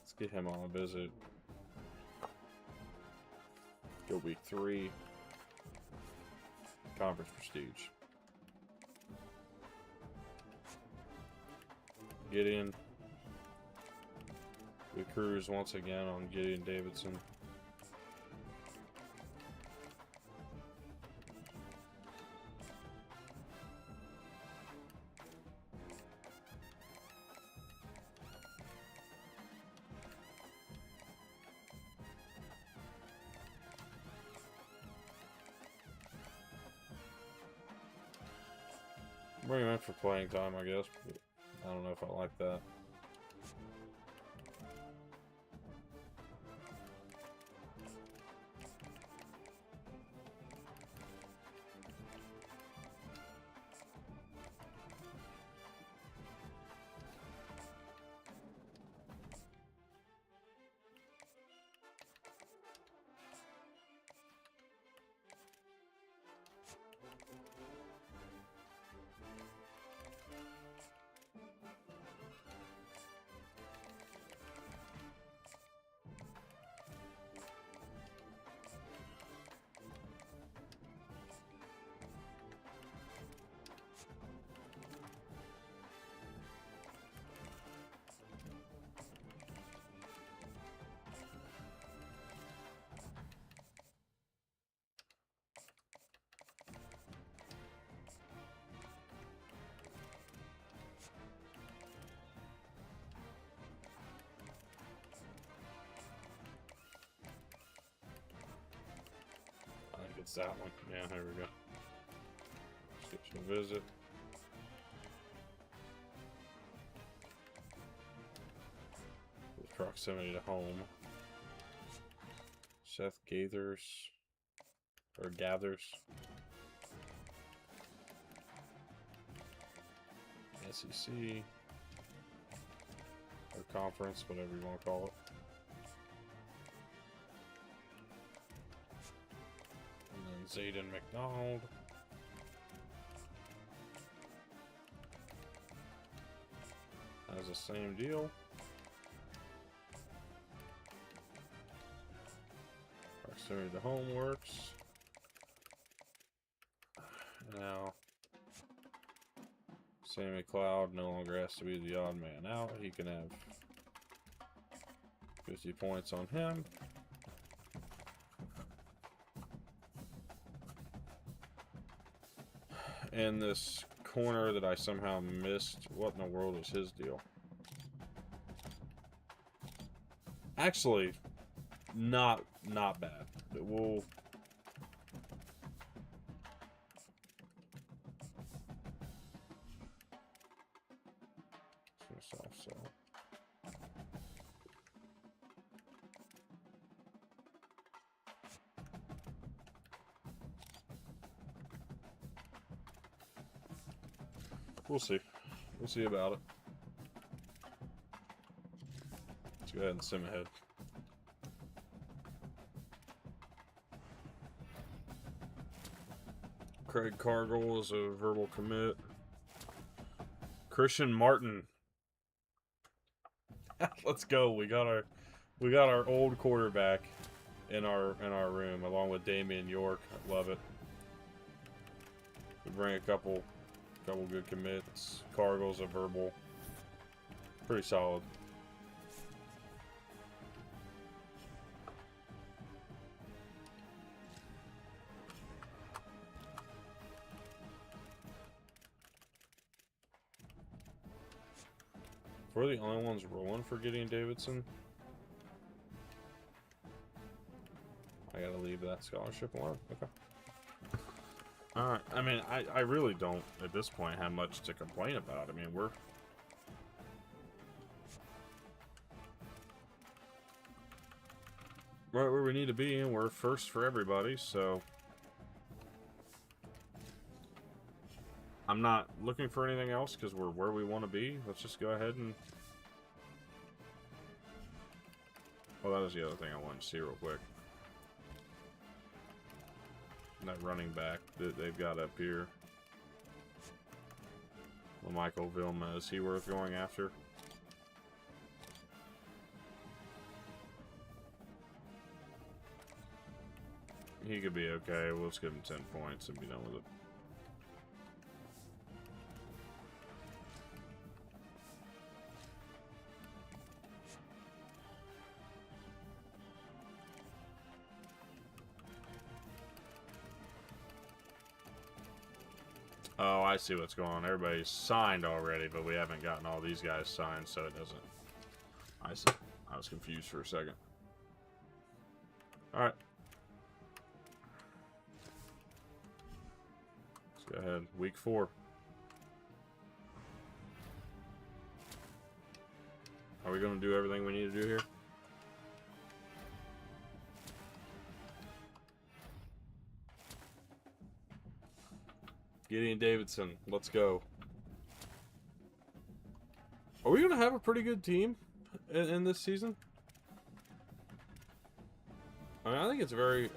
let's get him on a visit. Go week 3. Conference prestige. Gideon. We cruise once again on Gideon Davidson. Bring him in for playing time, I guess. But I don't know if I like that. It's that one. Yeah, there we go. Station visit. With proximity to home. Seth Gathers. Or Gathers. SEC. Or conference, whatever you want to call it. Zayden McDonald. Has the same deal. Proximity to home works. Now, Sammy Cloud no longer has to be the odd man out. He can have 50 points on him. And this corner that I somehow missed, what in the world is his deal? Actually, not bad. We'll so we'll see. We'll see about it. Let's go ahead and sim ahead. Craig Cargill is a verbal commit. Christian Martin. Let's go. We got our old quarterback in our room along with Damian York. I love it. We bring a couple good commits. Cargill's a verbal. Pretty solid. We're the only ones rolling for Gideon Davidson. I gotta leave that scholarship alone. Okay. Alright, I mean, I really don't, at this point, have much to complain about. I mean, we're... right where we need to be, and we're first for everybody, so... I'm not looking for anything else, because we're where we want to be. Let's just go ahead and... Oh, that was the other thing I wanted to see real quick. That running back that they've got up here. Michael Vilma, is he worth going after? He could be okay. We'll just give him 10 points and be done with it. Oh, I see what's going on. Everybody's signed already, but we haven't gotten all these guys signed, so it doesn't... I see. I was confused for a second. Alright. Let's go ahead. Week 4. Are we going to do everything we need to do here? Gideon Davidson, let's go. Are we going to have a pretty good team in this season? I mean, I think it's very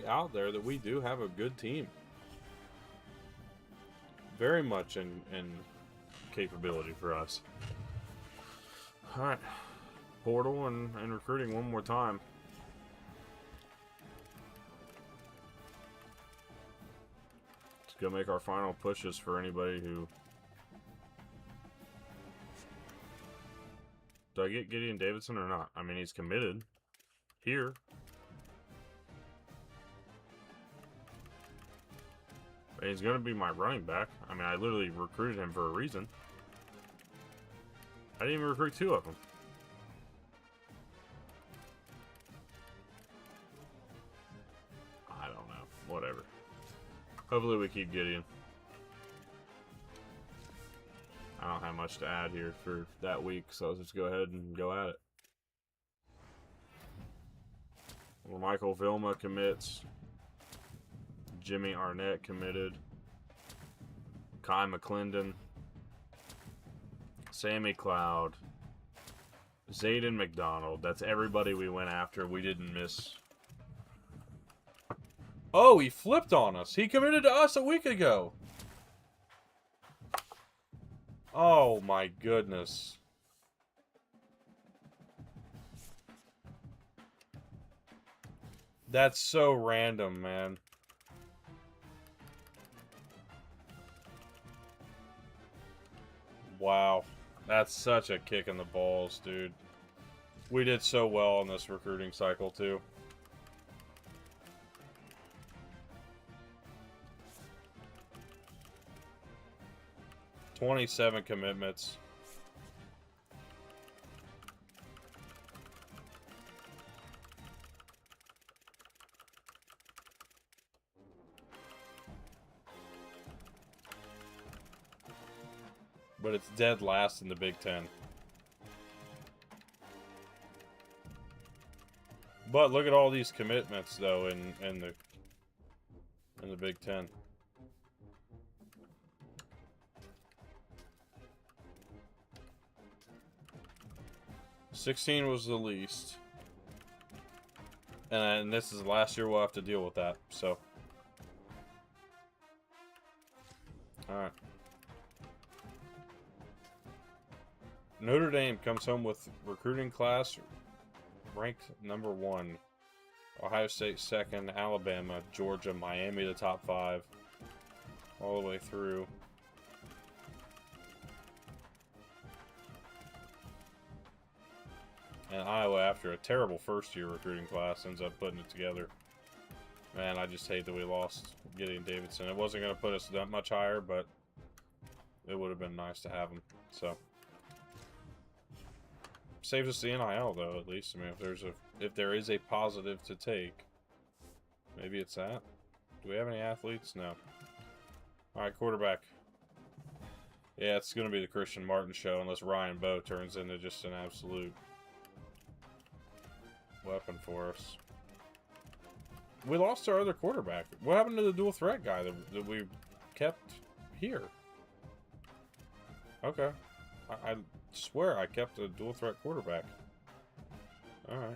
out there that we do have a good team. Very much in capability for us. Alright. Portal and recruiting one more time. Go make our final pushes for anybody who... Do I get Gideon Davidson or not? I mean, he's committed here. But he's going to be my running back. I mean, I literally recruited him for a reason. I didn't even recruit 2 of them. I don't know. whatever. Hopefully we keep Gideon. I don't have much to add here for that week, so let's just go ahead and go at it. Well, Michael Vilma commits. Jimmy Arnett committed. Kai McClendon. Sammy Cloud. Zayden McDonald. That's everybody we went after. We didn't miss. Oh, he flipped on us. He committed to us a week ago. Oh my goodness. That's so random, man. Wow. That's such a kick in the balls, dude. We did so well on this recruiting cycle, too. $27 commitments. But it's dead last in the Big Ten. But look at all these commitments, though, in the Big Ten. $16 was the least. And this is the last year we'll have to deal with that, so. Alright. Notre Dame comes home with recruiting class ranked number 1. Ohio State 2nd, Alabama, Georgia, Miami the top 5. All the way through. And Iowa, after a terrible first-year recruiting class, ends up putting it together. Man, I just hate that we lost Gideon Davidson. It wasn't going to put us that much higher, but it would have been nice to have him. So, saves us the NIL, though, at least. I mean, if there is a positive to take, maybe it's that. Do we have any athletes? No. All right, quarterback. Yeah, it's going to be the Christian Martin show, unless Ryan Bowe turns into just an absolute weapon for us. We lost our other quarterback. What happened to the dual threat guy that we kept here? Okay. I swear I kept a dual threat quarterback. Alright.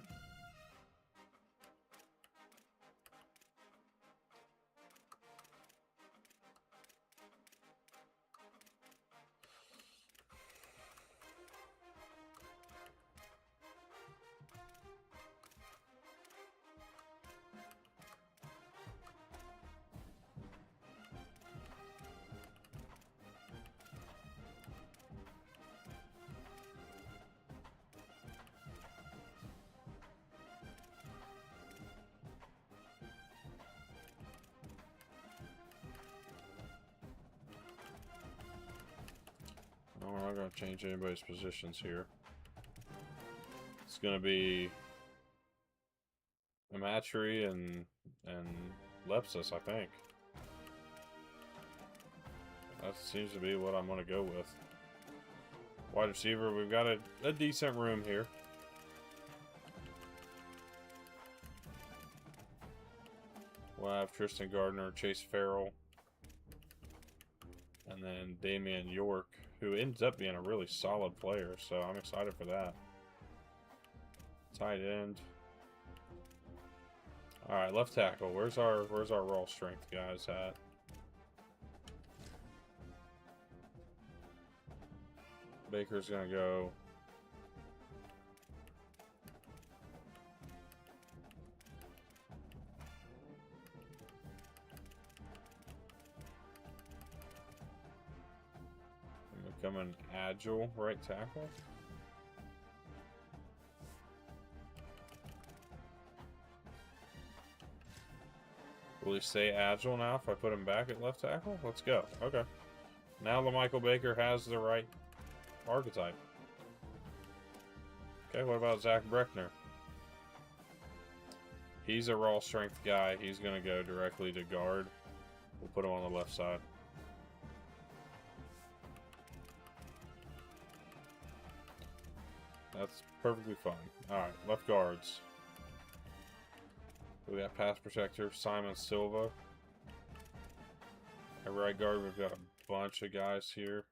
We're not going to change anybody's positions here. It's going to be Amatri and Lepsis, I think. That seems to be what I'm going to go with. Wide receiver, we've got a decent room here. We'll have Tristan Gardner, Chase Farrell, and then Damian York, who ends up being a really solid player, so I'm excited for that. Tight end. All right, left tackle. Where's our raw strength guys at? Baker's gonna go. Become an agile right tackle. Will he stay agile now if I put him back at left tackle? Let's go. Okay. Now LaMichael Baker has the right archetype. Okay, what about Zach Breckner? He's a raw strength guy. He's going to go directly to guard. We'll put him on the left side. That's perfectly fine. Alright, left guards. We got pass protector, Simon Silva. At right guard, we've got a bunch of guys here.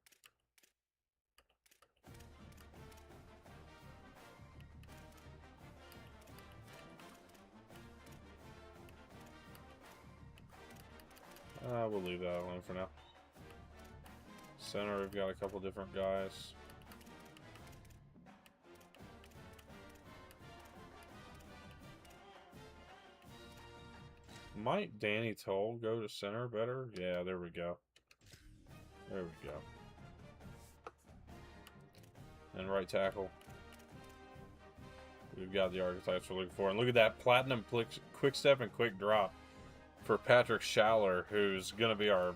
We'll leave that alone for now. Center, we've got a couple different guys. Might Danny Toll go to center better? Yeah, there we go. There we go. And right tackle. We've got the archetypes we're looking for. And look at that platinum quick step and quick drop for Patrick Schaller, who's going to be our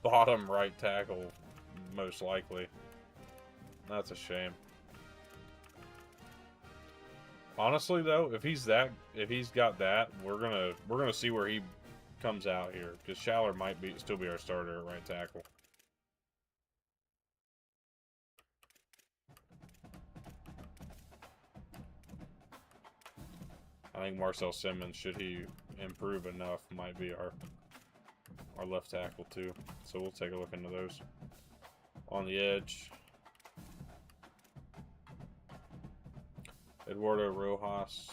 bottom right tackle, most likely. That's a shame. Honestly, though, if he's got that, we're gonna see where he comes out here, because Schaller might still be our starter at right tackle. I think Marcel Simmons, should he improve enough, might be our left tackle too. So we'll take a look into those. On the edge, Eduardo Rojas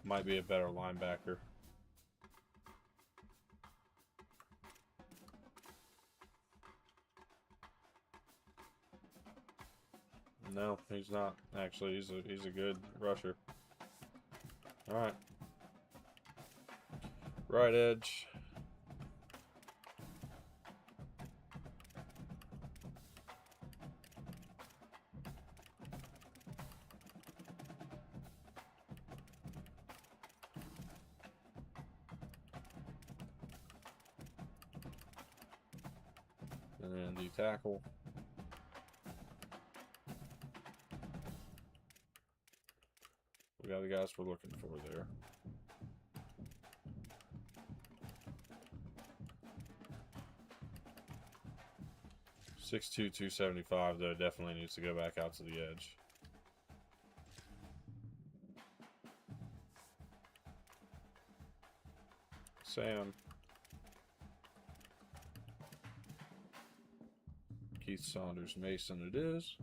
might be a better linebacker. No, he's not. Actually, he's a good rusher. All right. Right edge. And then the tackle. We got the guys we're looking for there. (6'2", 275) though, definitely needs to go back out to the edge. Sam. Keith Saunders Mason it is.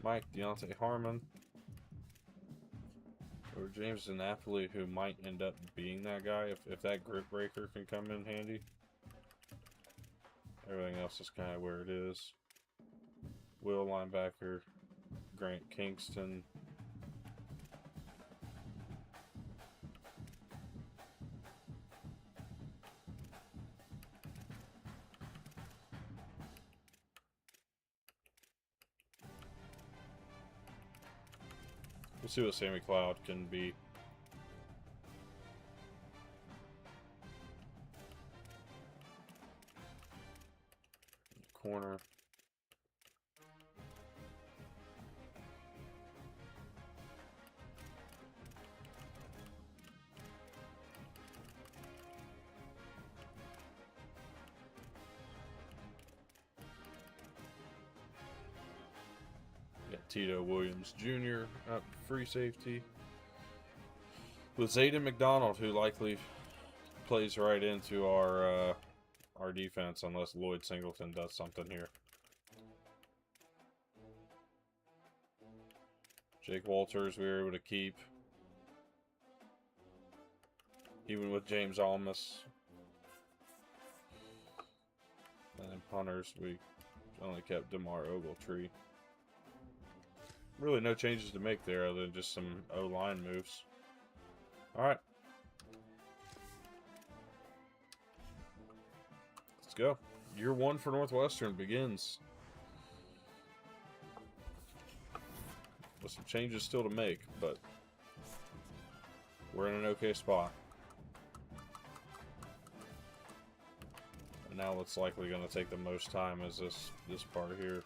Mike Deontay Harmon. Or James Napoli, who might end up being that guy if that grip breaker can come in handy. Everything else is kind of where it is. Will linebacker, Grant Kingston. We'll see what Sammy Cloud can be. Corner. Got Tito Williams Jr. up free safety. With Zayden McDonald, who likely plays right into our defense unless Lloyd Singleton does something here. Jake Walters we were able to keep. Even with James Almas. And then punters, we only kept DeMar Ogletree. Really no changes to make there other than just some O-line moves. Alright. Let's go. Year one for Northwestern begins. With some changes still to make, but we're in an okay spot. And now what's likely going to take the most time is this part here.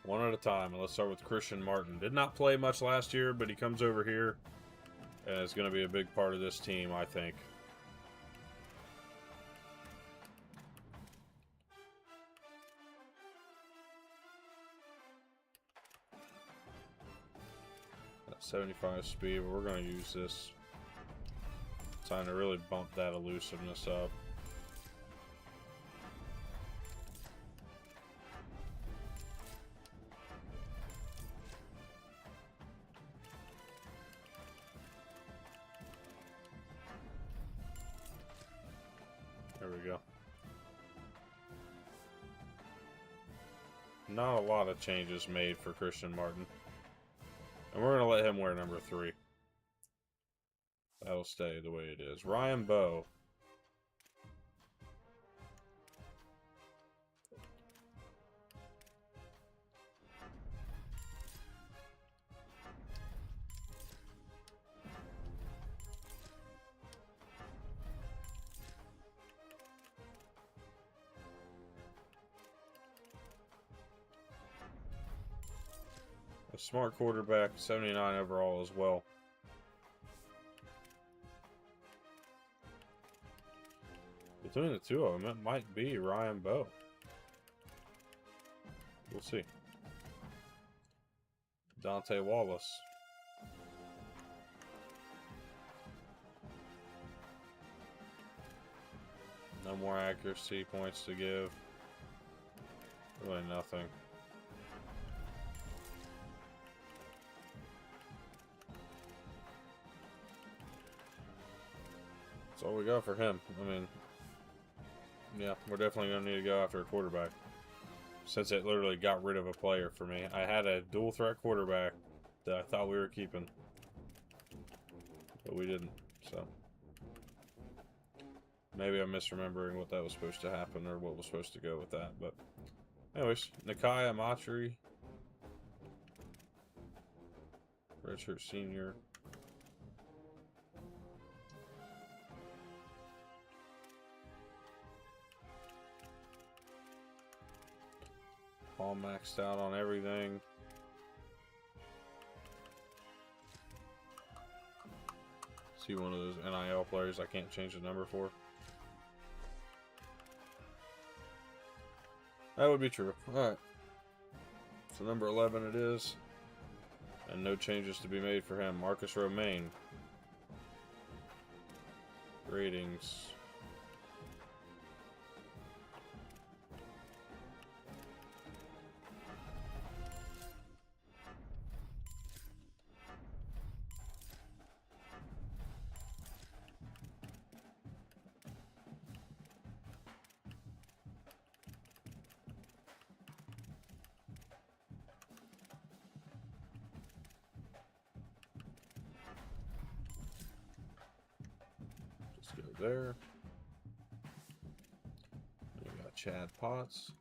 One at a time. And let's start with Christian Martin. Did not play much last year, but he comes over here and is going to be a big part of this team, I think. That 75 speed, but we're going to use this time to really bump that elusiveness up. There we go. Not a lot of changes made for Christian Martin. And we're going to let him wear number 3. That'll stay the way it is. Ryan Bowe. A smart quarterback, 79 overall as well. Between the two of them, it might be Ryan Bowe. We'll see. Dante Wallace. No more accuracy points to give. Really nothing. That's all we got for him. I mean, yeah, we're definitely going to need to go after a quarterback. Since it literally got rid of a player for me. I had a dual threat quarterback that I thought we were keeping. But we didn't, so. Maybe I'm misremembering what that was supposed to happen or what was supposed to go with that. But anyways, Nakai Amatri. Redshirt senior. All maxed out on everything. See one of those NIL players I can't change the number for. That would be true. Alright. So number 11 it is. And no changes to be made for him. Marcus Romaine. Ratings. Go there. We got Chad Potts.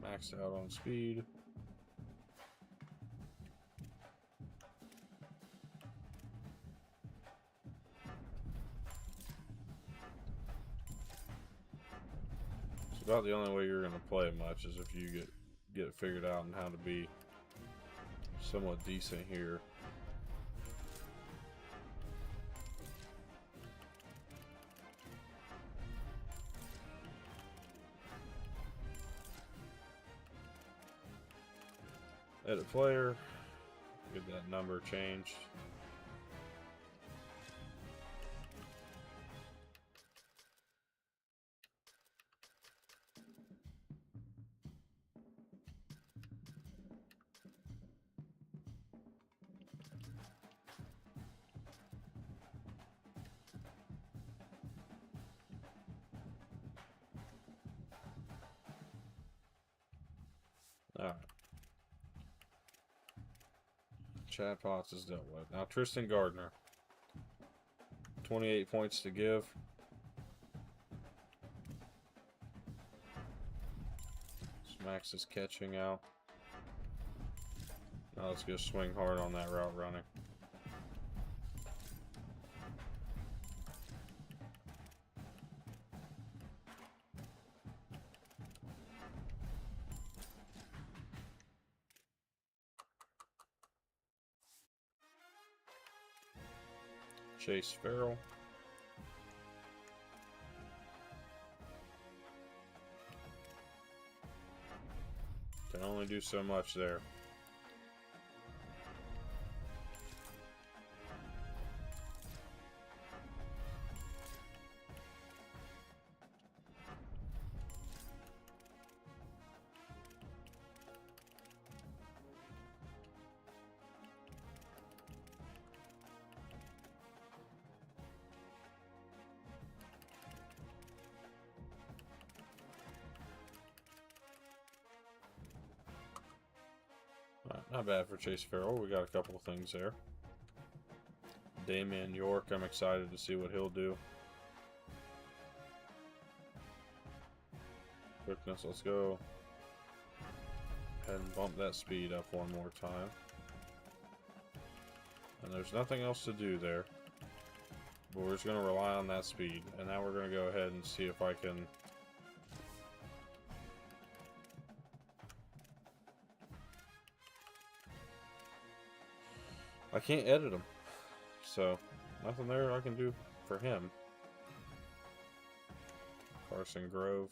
Maxed out on speed. It's about the only way you're going to play much is if you get it figured out and how to be somewhat decent here. Edit player, get that number changed. Alright. Chad Potts is dealt with. Now Tristan Gardner. 28 points to give. Max is catching out. Now let's go swing hard on that route running. Chase Farrell. Can only do so much there. Not bad for Chase Farrell. We got a couple of things there. Damian York, I'm excited to see what he'll do. Quickness, let's go. And bump that speed up one more time. And there's nothing else to do there. But we're just going to rely on that speed. And now we're going to go ahead and see if I can... I can't edit him. So, nothing there I can do for him. Carson Grove.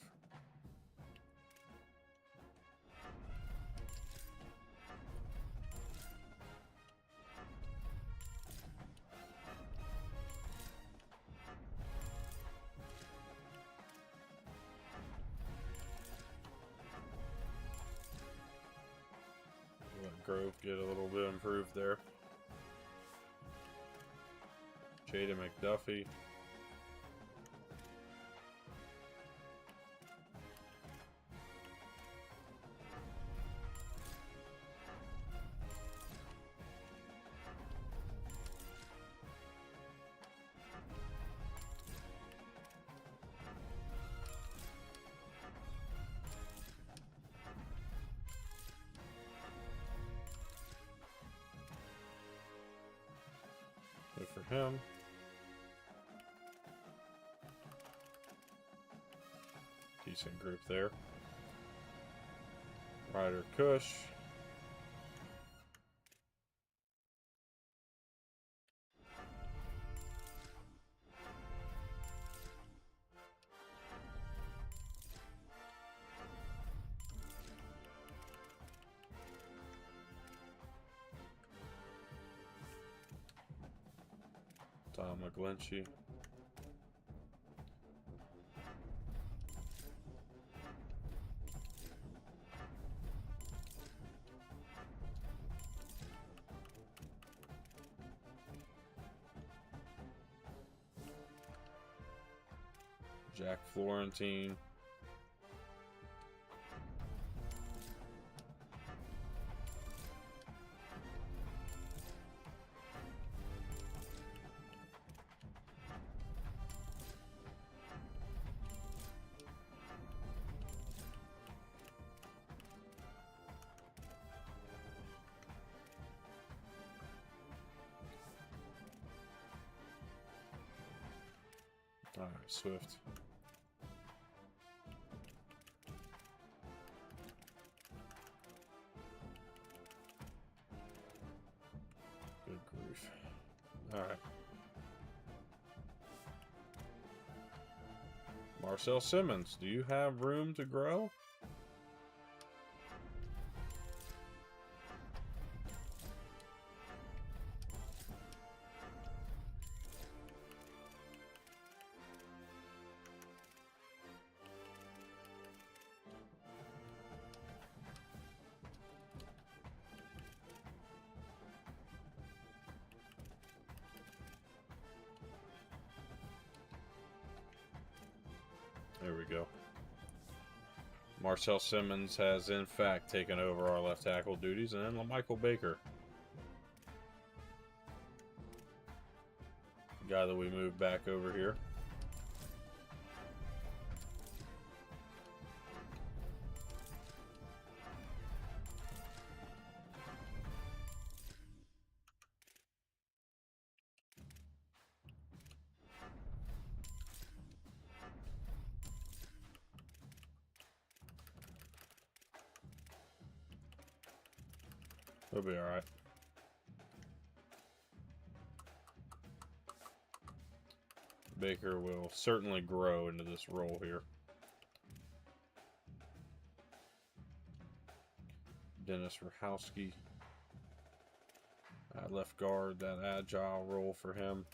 Let Grove get a little bit improved there. Jada McDuffie. Good for him. Decent group there. Ryder Cush. Tom McGlinchey. Jack Florentine. All right, Swift. Good grief. All right. Marcel Simmons, do you have room to grow? There we go. Marcel Simmons has in fact taken over our left tackle duties, and then Michael Baker, guy that we moved back over here. He'll be all right. Baker will certainly grow into this role here. Dennis Rahowski. Left guard, that agile role for him.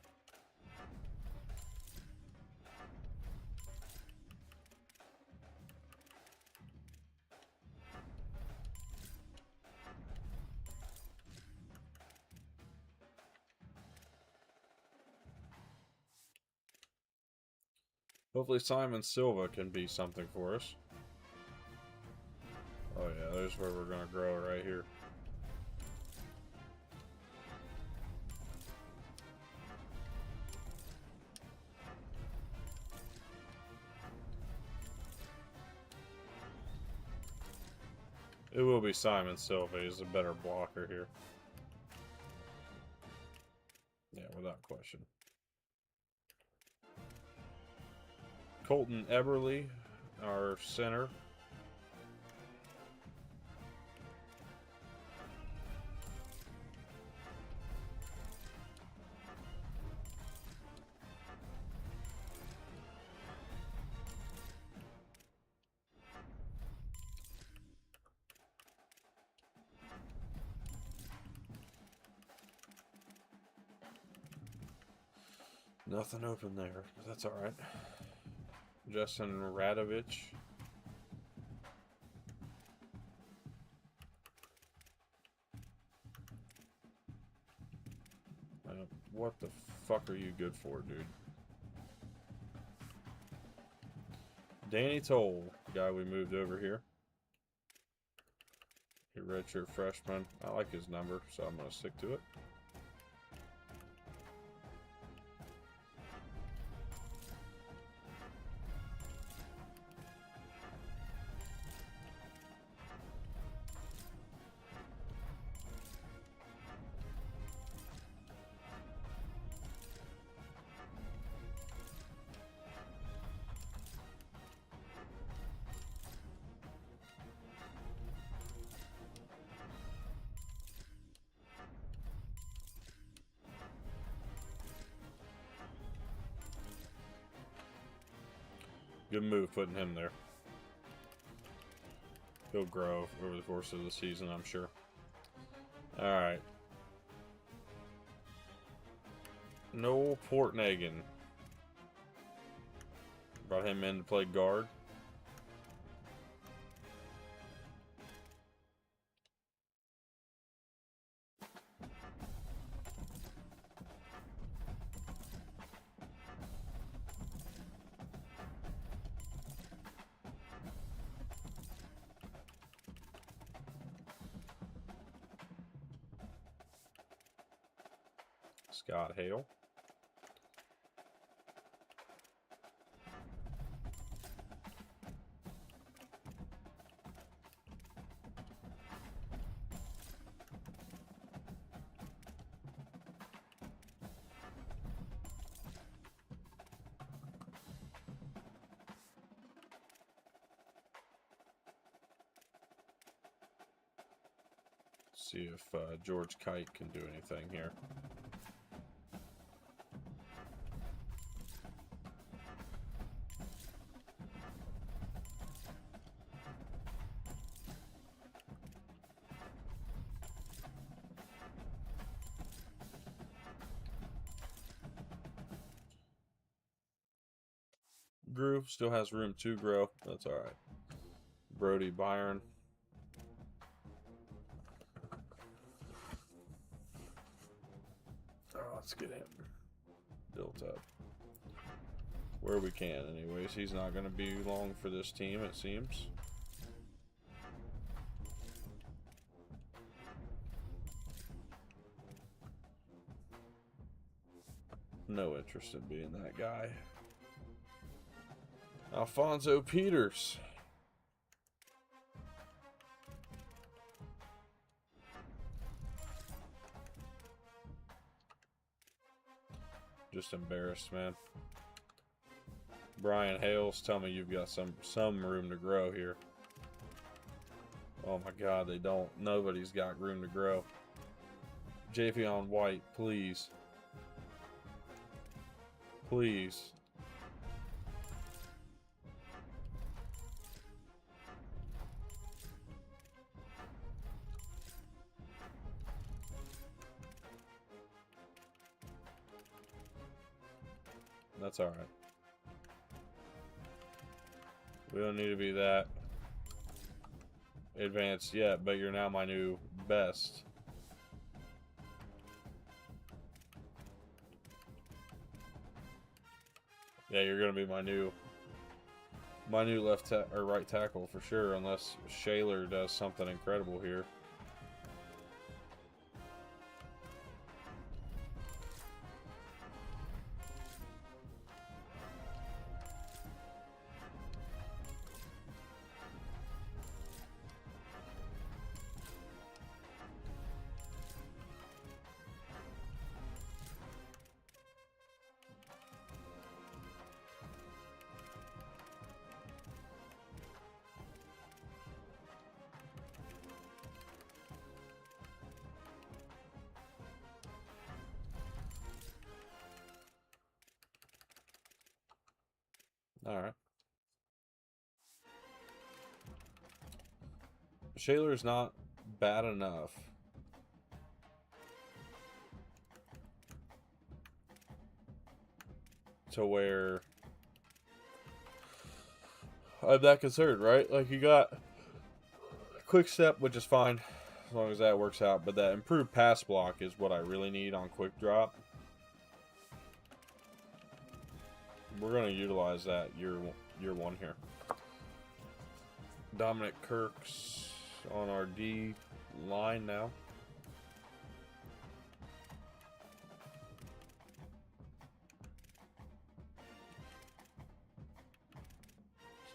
Hopefully Simon Silva can be something for us. Oh yeah, there's where we're going to grow right here. It will be Simon Silva. He's a better blocker here. Yeah, without question. Colton Eberle, our center. Nothing open there, but that's all right. Justin Radovich. What the fuck are you good for, dude? Danny Toll, guy we moved over here. A redshirt freshman. I like his number, so I'm going to stick to it. Good move putting him there. He'll grow over the course of the season, I'm sure. Alright. Noel Portnagan. Brought him in to play guard. Scott Hale. See if George Kite can do anything here. Grew, still has room to grow. That's all right. Brody Byron. Oh, let's get him built up where we can. Anyways, he's not going to be long for this team, it seems. No interest in being that guy. Alfonso Peters. Just embarrassed, man. Brian Hales, tell me you've got some room to grow here. Oh my God, they don't. Nobody's got room to grow. Javion White, please. Please. That's alright. We don't need to be that advanced yet, but you're now my new best. Yeah, you're gonna be my new left or right tackle for sure, unless Shaler does something incredible here. Alright. Shaler's not bad enough to where I'm that concerned, right? Like, you got quick step, which is fine as long as that works out, but that improved pass block is what I really need on quick drop. We're going to utilize that year one here. Dominic Kirk's on our D line now.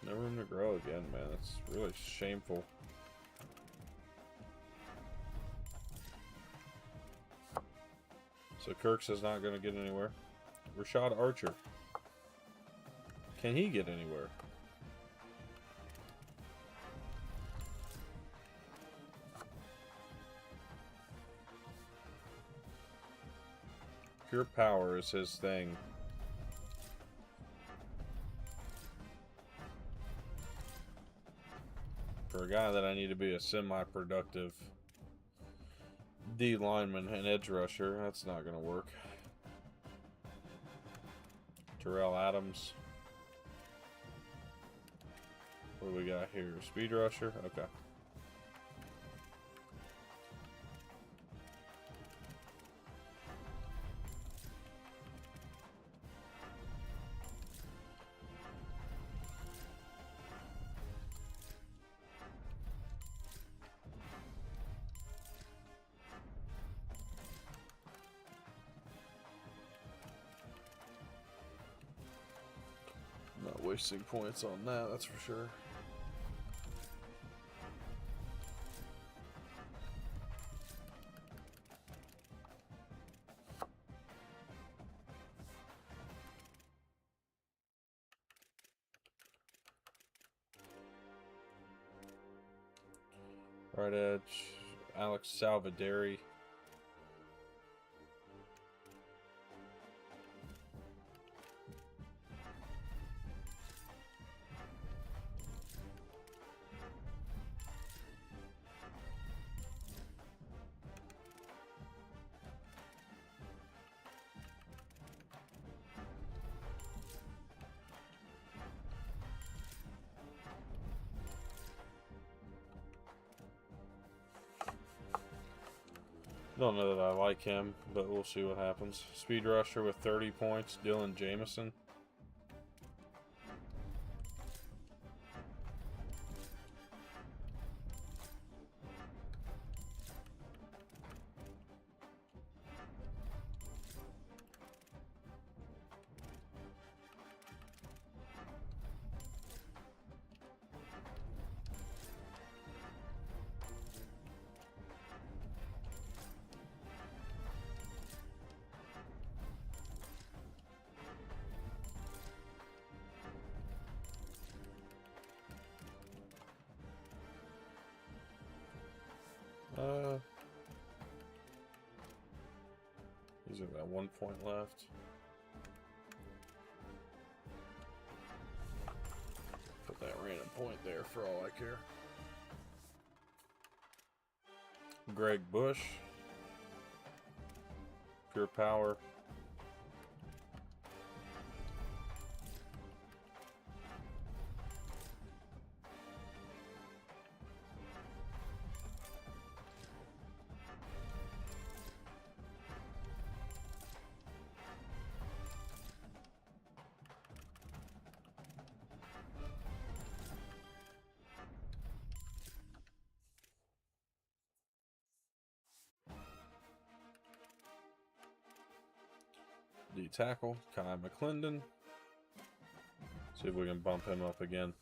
There's no room to grow again, man. It's really shameful. So Kirk's is not going to get anywhere. Rashad Archer. Can he get anywhere? Pure power is his thing. For a guy that I need to be a semi-productive D lineman and edge rusher, that's not going to work. Terrell Adams. What do we got here? Speed rusher? Okay. Not wasting points on that, that's for sure. Right edge, Alex Salvaderi. Don't know that I like him, but we'll see what happens. Speed rusher with 30 points, Dylan Jamison. He's got 1 point left. point there for all I care. Greg Bush. Pure power. D tackle, Kai McClendon. See if we can bump him up again.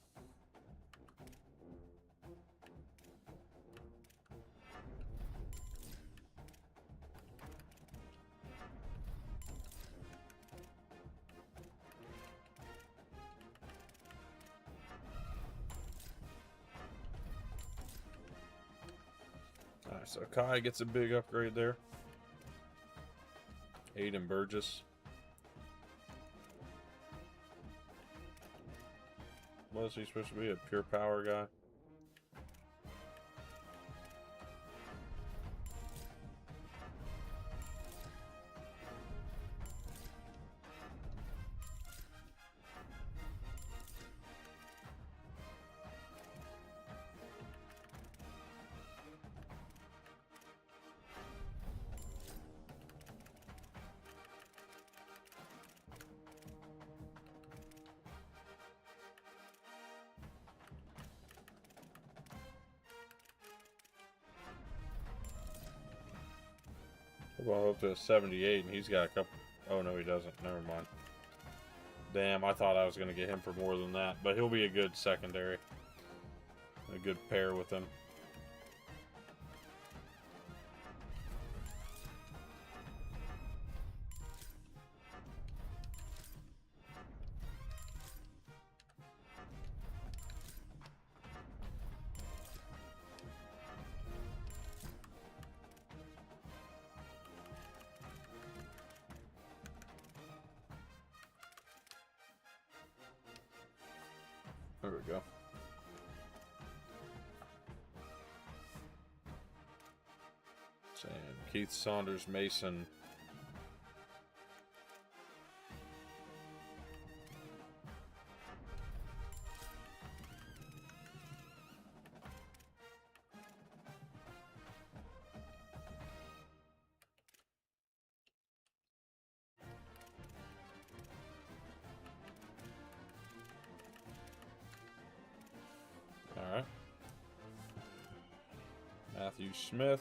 Alright, so Kai gets a big upgrade there. Aiden Burgess. What is he supposed to be? A pure power guy? Well, up to a 78, and he's got a couple. Oh, no, he doesn't. Never mind. Damn, I thought I was going to get him for more than that. But he'll be a good secondary. A good pair with him. There we go. And Keith Saunders Mason. All right. Matthew Smith.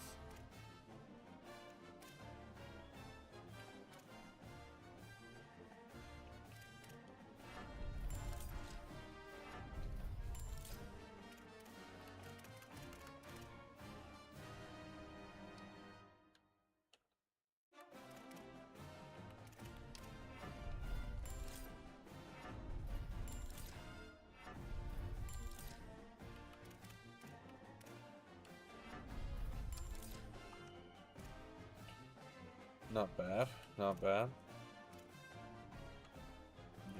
Not bad, not bad.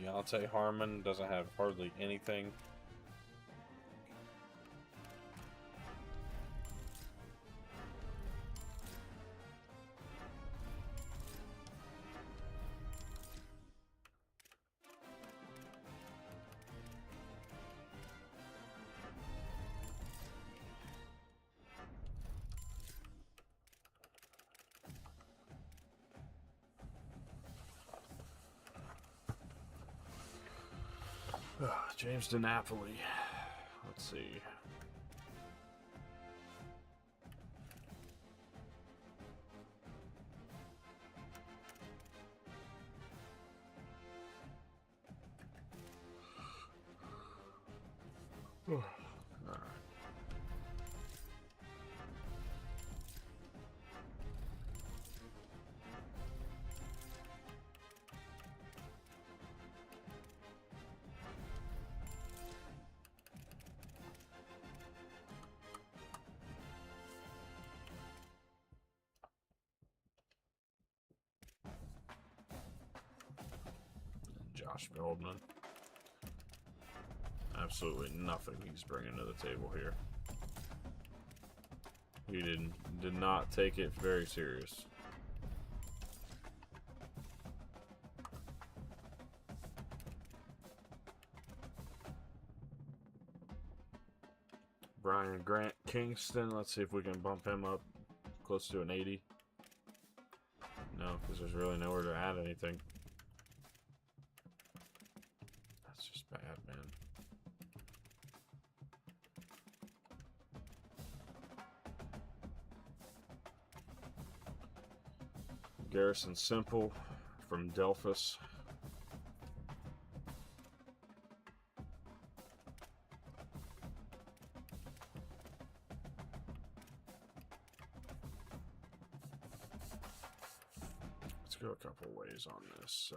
Deontay Harmon doesn't have hardly anything. James DiNapoli. Let's see. All right. Josh Feldman. absolutely nothing he's bringing to the table here. He did not take it very serious. Brian Grant Kingston, let's see if we can bump him up close to an 80. No, because there's really nowhere to add anything. That's just bad, man. Garrison Simple from Delphus. Let's go a couple ways on this.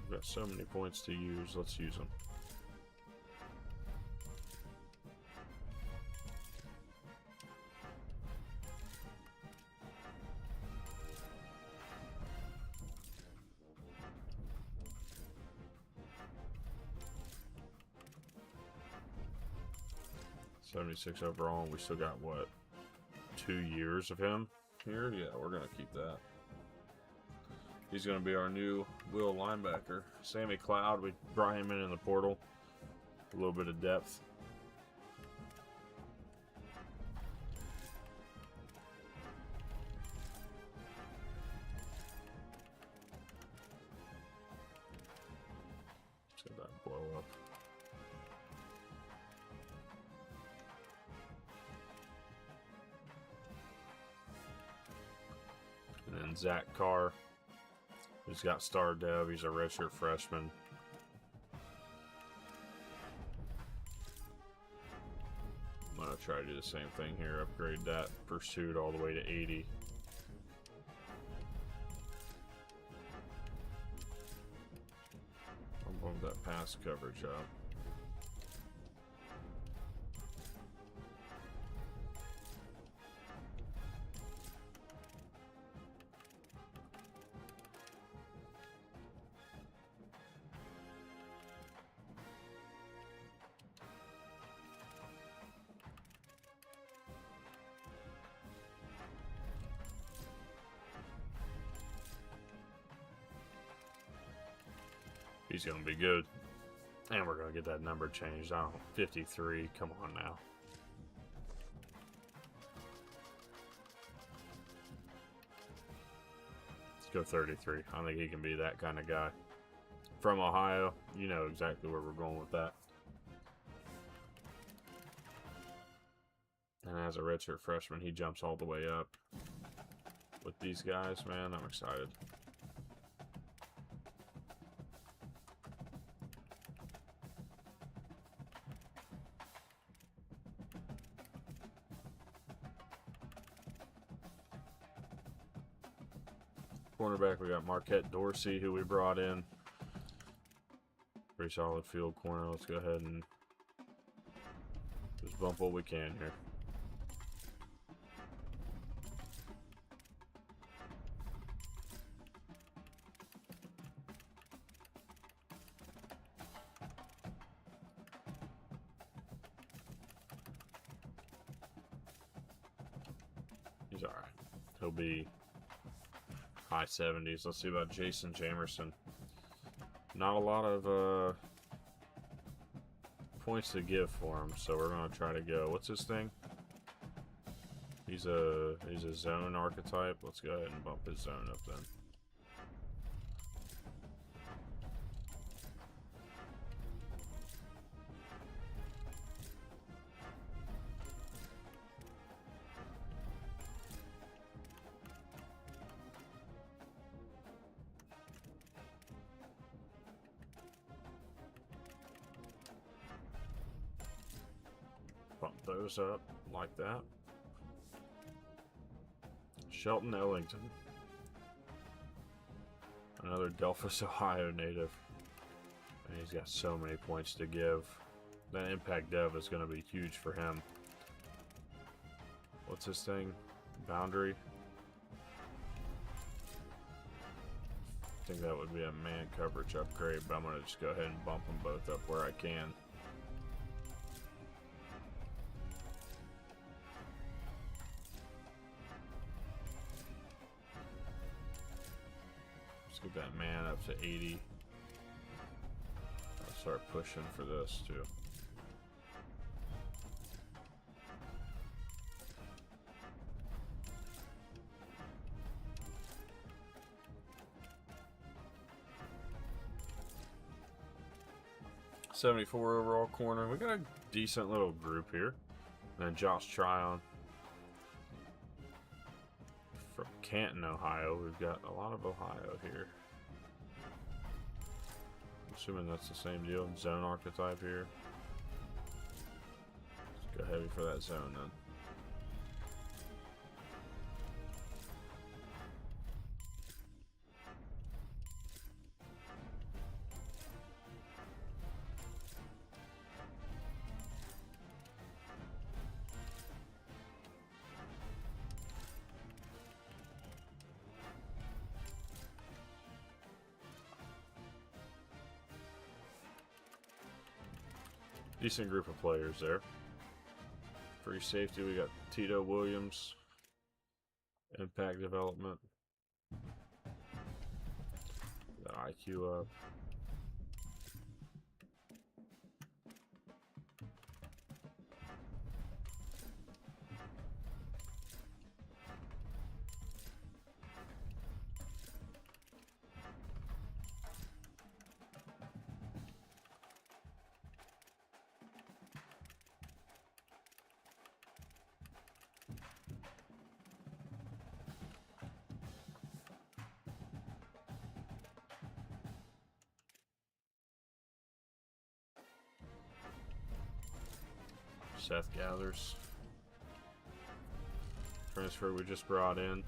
We've got so many points to use. Let's use them. $76 overall, and we still got, what, 2 years of him here? Yeah, we're going to keep that. He's going to be our new will linebacker. Sammy Cloud, we brought him in the portal. A little bit of depth. Let's get that blow up. And then Zach Carr, who's got star dev. He's a redshirt freshman. I'm going to try to do the same thing here. Upgrade that pursuit all the way to 80. I'll bump that pass coverage up. He's going to be good. And we're going to get that number changed. I don't know, 53. Come on now. Let's go 33. I think he can be that kind of guy. From Ohio, you know exactly where we're going with that. And as a redshirt freshman, he jumps all the way up. With these guys, man, I'm excited. Cornerback, we got Marquette Dorsey, who we brought in. Pretty solid field corner. Let's go ahead and just bump what we can here. He's all right. He'll be high 70s. Let's see about Jason Jamerson. Not a lot of points to give for him, so we're gonna try to go. What's his thing? He's a zone archetype. Let's go ahead and bump his zone up then. Bump those up like that. Shelton Ellington. Another Delphus, Ohio native. And he's got so many points to give. That impact dev is going to be huge for him. What's his thing? Boundary. think that would be a man coverage upgrade, but I'm going to just go ahead and bump them both up where I can. Let's get that man up to 80. I'll start pushing for this too. .74 overall corner. We got a decent little group here. And then Josh Tryon from Canton, Ohio. We've got a lot of Ohio here. I'm assuming that's the same deal. Zone archetype here. Let's go heavy for that zone then. Decent group of players there. Free safety, we got Tito Williams. Impact development. Got IQ up. Seth Gathers. Transfer we just brought in.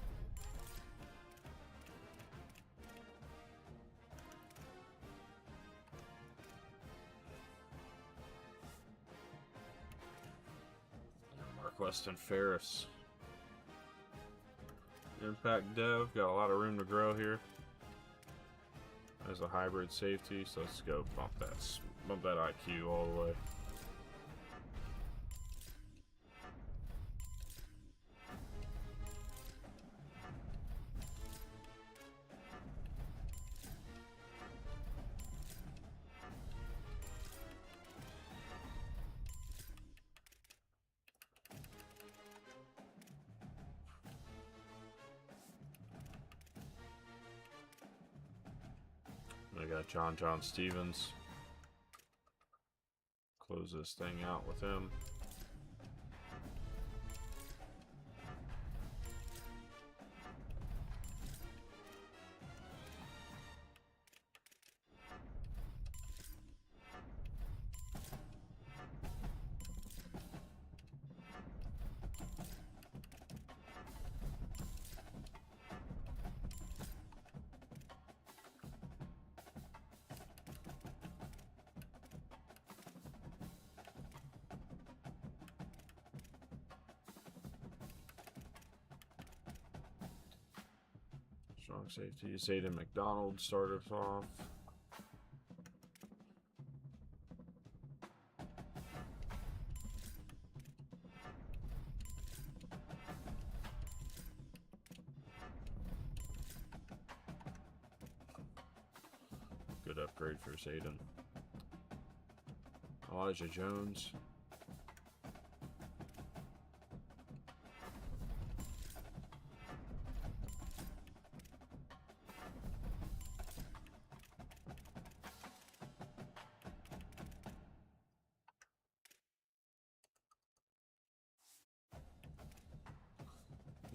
Mark Weston Ferris. Impact Dev. Got a lot of room to grow here. As a hybrid safety, so let's go bump that IQ all the way. I got John Stevens. Close this thing out with him. Strong safety. Zayden McDonald started off. Good upgrade for Zayden. Elijah Jones.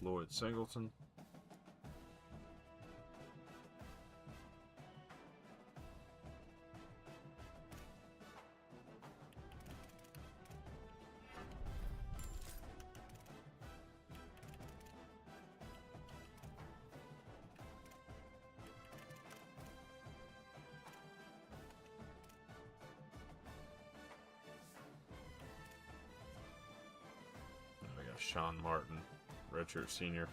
Lloyd Singleton. We got Sean Martin, redshirt senior.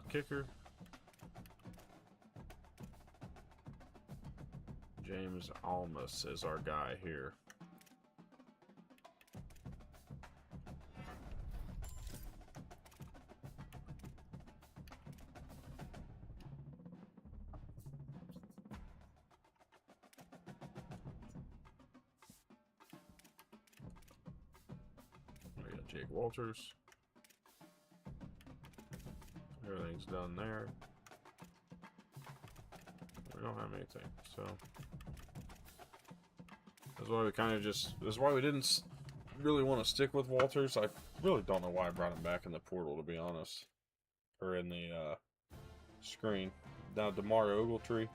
kicker. James Almas is our guy here. We got Jake Walters. Everything's done there. We don't have anything, so that's why we kind of that's why we didn't really want to stick with Walters. I really don't know why I brought him back in the portal, to be honest, or in the screen. Now DeMar Ogletree.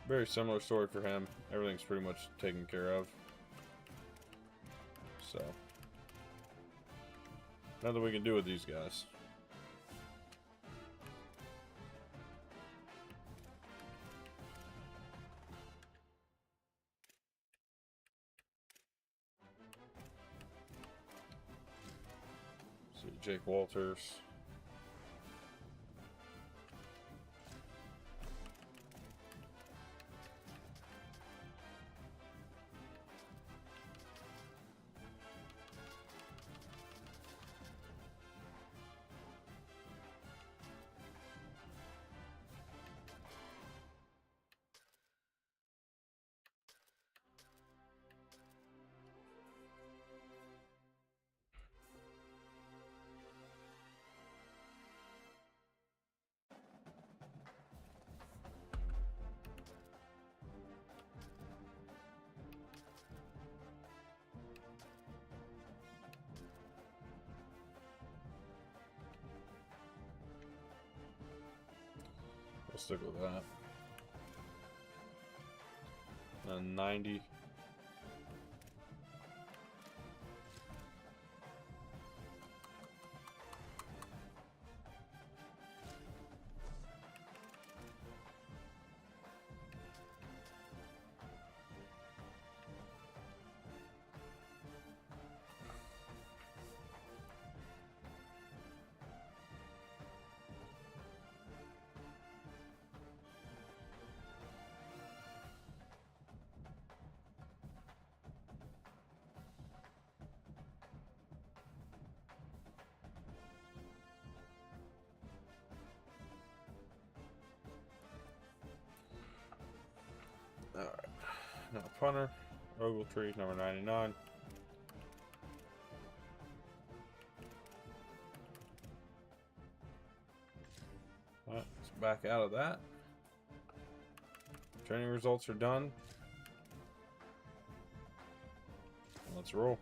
Very similar story for him. Everything's pretty much taken care of. So nothing we can do with these guys. See Jake Walters. We'll stick with that. And 90. Alright, now punter, Ogletree, number 99. Alright, let's back out of that. Training results are done. Let's roll.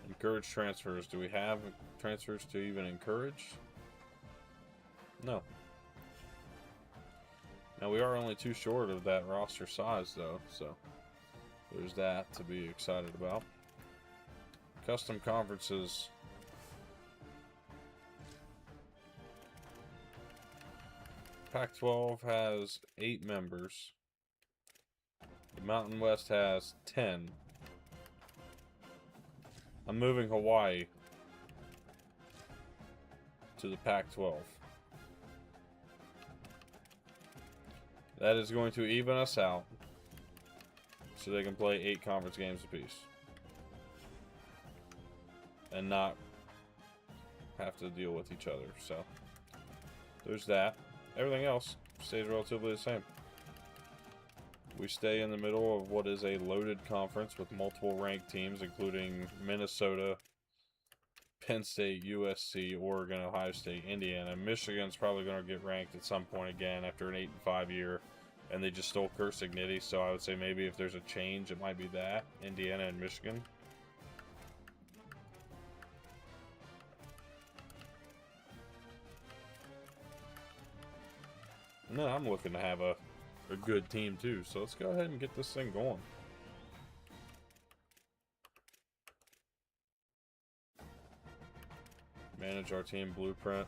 Encourage transfers. Do we have transfers to even encourage? No. Now we are only 2 short of that roster size though, so there's that to be excited about. Custom conferences. Pac-12 has 8 members. The Mountain West has 10. I'm moving Hawaii to the Pac-12. That is going to even us out so they can play 8 conference games apiece and not have to deal with each other. So there's that. Everything else stays relatively the same. We stay in the middle of what is a loaded conference with multiple ranked teams, including Minnesota, Penn State, USC, Oregon, Ohio State, Indiana. Michigan's probably going to get ranked at some point again after an 8-5 year, and they just stole Kursignity, so I would say maybe if there's a change, it might be that, Indiana and Michigan. And then I'm looking to have a good team too, so let's go ahead and get this thing going. Manage our team blueprint.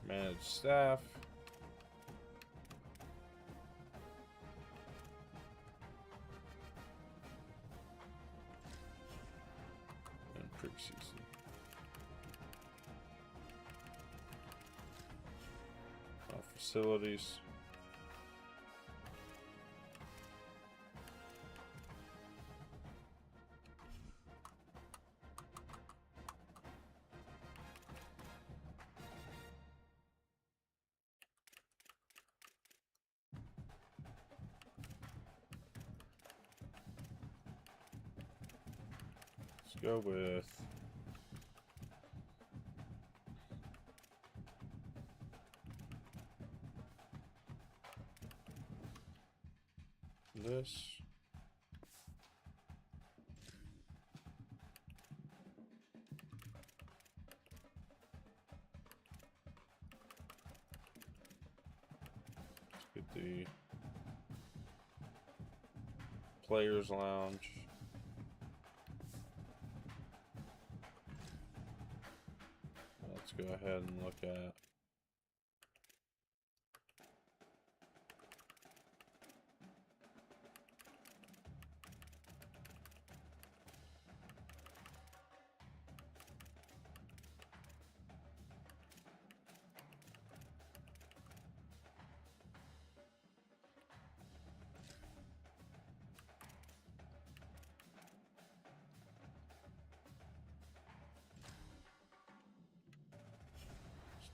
Manage staff. And preseason. Facilities. Let's go with this. Let's get the Players Lounge. Let's go ahead and look at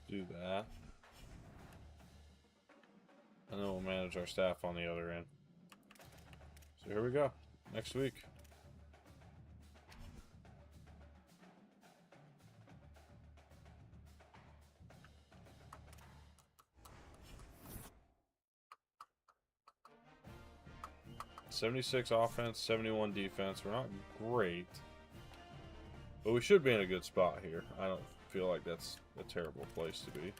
do that. And then we'll manage our staff on the other end. So here we go. Next week. '76 offense, 71 defense. We're not great, but we should be in a good spot here. I don't feel like that's a terrible place to be.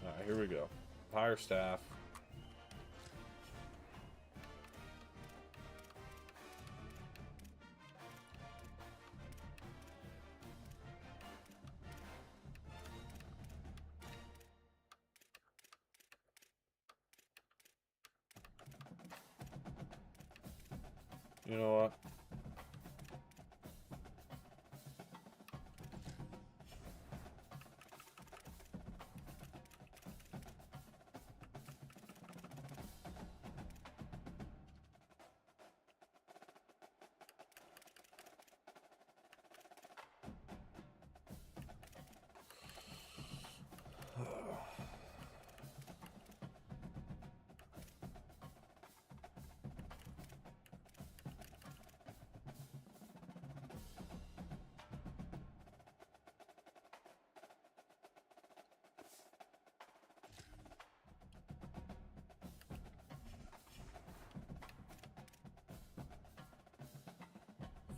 All right, here we go. Hire staff. You know what?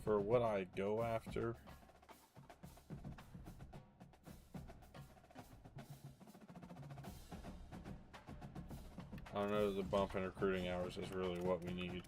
For what I go after, I don't know, the bump in recruiting hours is really what we need.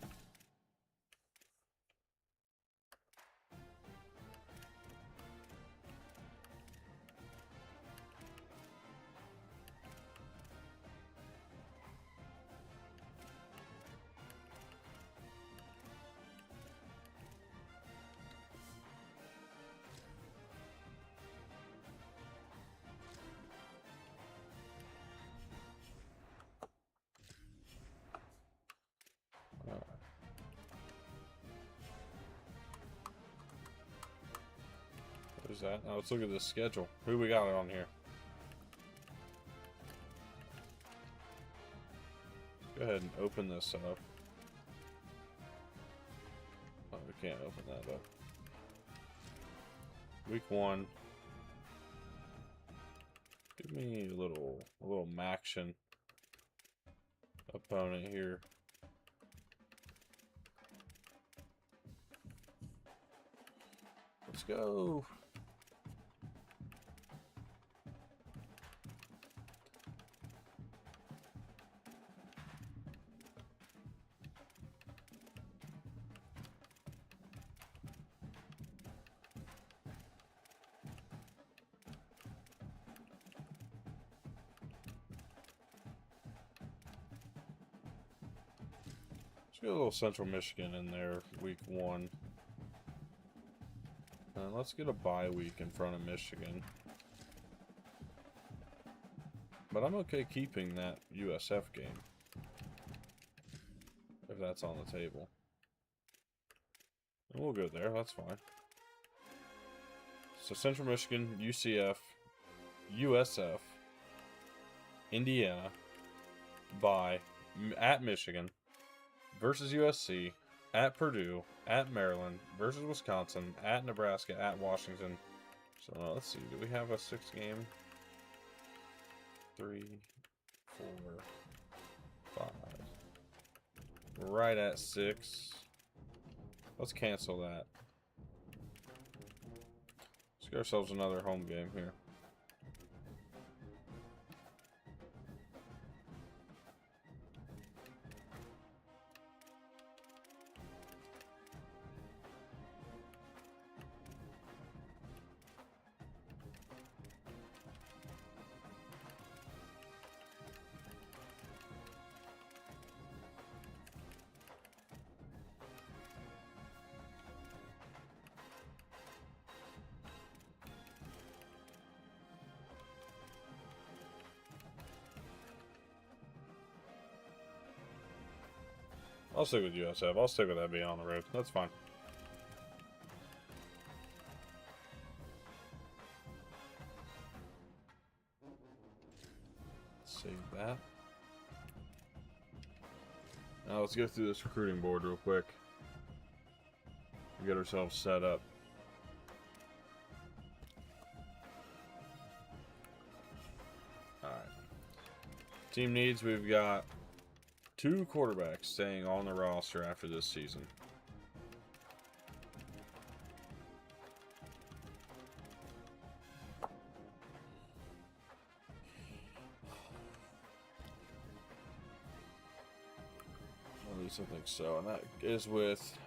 There's that. Now let's look at the schedule. Who we got on here? Go ahead and open this up. Oh, we can't open that up. Week 1. Give me a little Maction opponent here. Let's go. Let's get a little Central Michigan in there, week 1. And let's get a bye week in front of Michigan. But I'm okay keeping that USF game, if that's on the table. And we'll go there, that's fine. So Central Michigan, UCF, USF, Indiana, bye, at Michigan, versus USC, at Purdue, at Maryland, versus Wisconsin, at Nebraska, at Washington. So let's see, do we have a 6-game? 3, 4, 5. Right at 6. Let's cancel that. Let's get ourselves another home game here. I'll stick with USF. I'll stick with that being on the road. That's fine. Save that. Now let's go through this recruiting board real quick. Get ourselves set up. Alright. Team needs, we've got 2 quarterbacks staying on the roster after this season. At least I think so. And that is with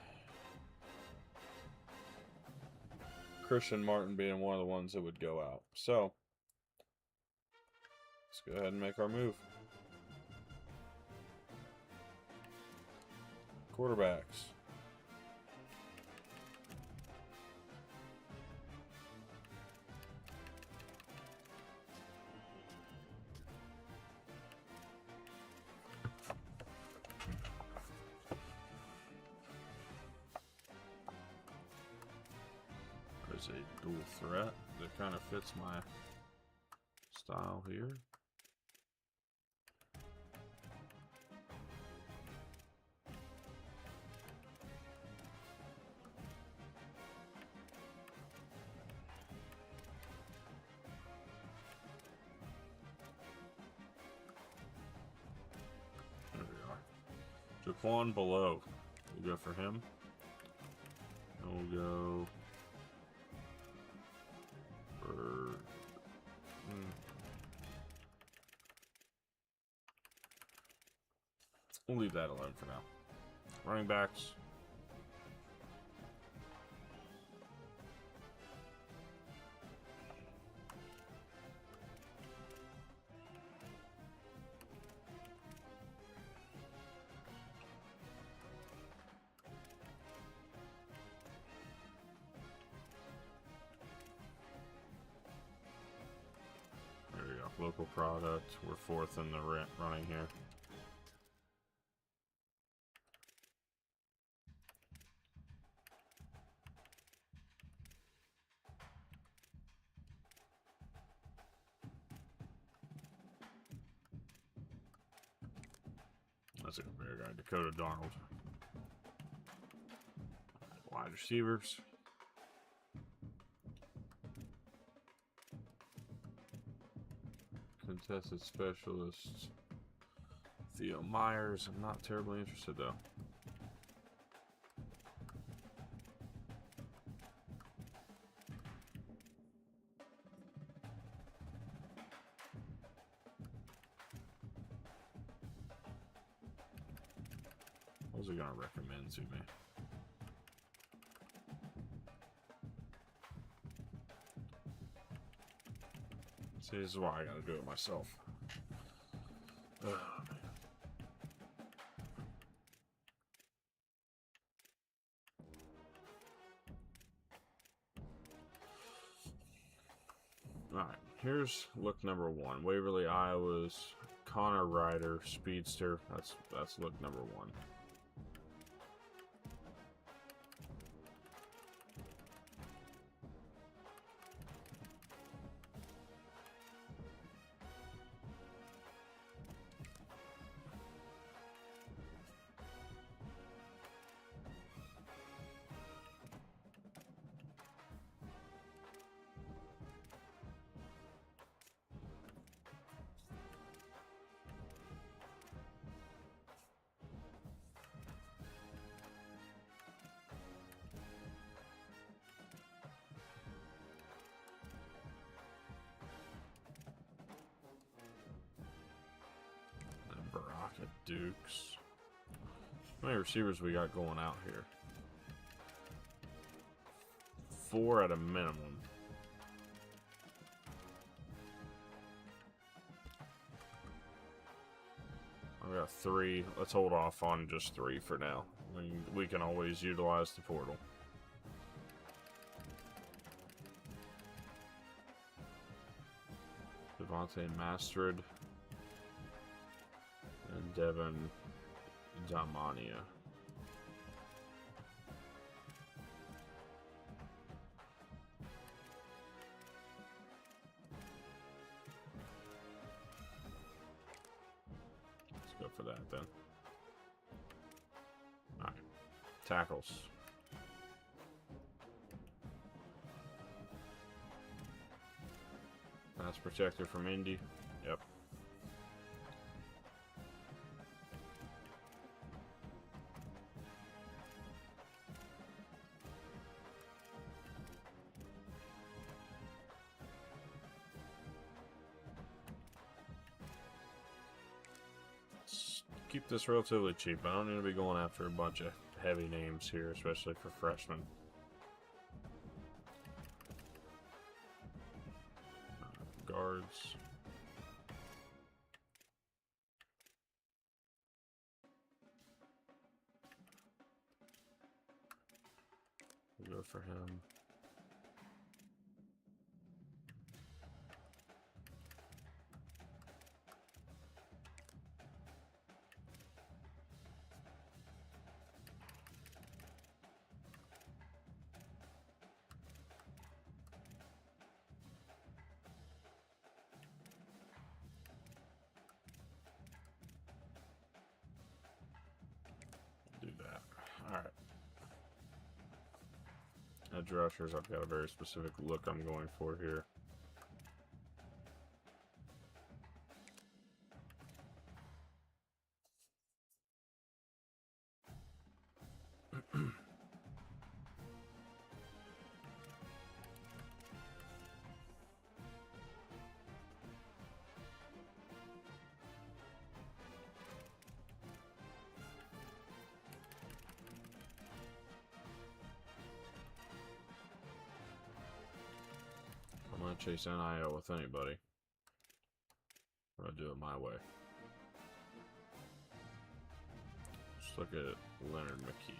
Christian Martin being one of the ones that would go out. So, let's go ahead and make our move. Quarterbacks. There's a dual threat that kind of fits my style here. Jaquan below. We'll go for him. And we'll go for we'll leave that alone for now. Running backs. Local product. We're 4th in the running here. That's a very guy, Dakota Darnold. Wide receivers. Contested specialist Theo Myers. I'm not terribly interested though. What was he gonna recommend to me? See, this is why I gotta do it myself. Oh, man. Alright, here's look number 1. Waverly, Iowa's Connor Ryder, Speedster. That's look number 1. Dukes. How many receivers we got going out here? 4 at a minimum. I've got 3. Let's hold off on just 3 for now. We can always utilize the portal. Devontae Mastrid. And Devin Damania. Let's go for that then. Alright. Tackles. Pass protector from Indy. Yep. Keep this relatively cheap. I don't need to be going after a bunch of heavy names here, especially for freshmen. Guards. We'll go for him. Alright. Edge rushers, I've got a very specific look I'm going for here. I'm not chase NIL with anybody. I'm gonna do it my way. Just look at Leonard McKee.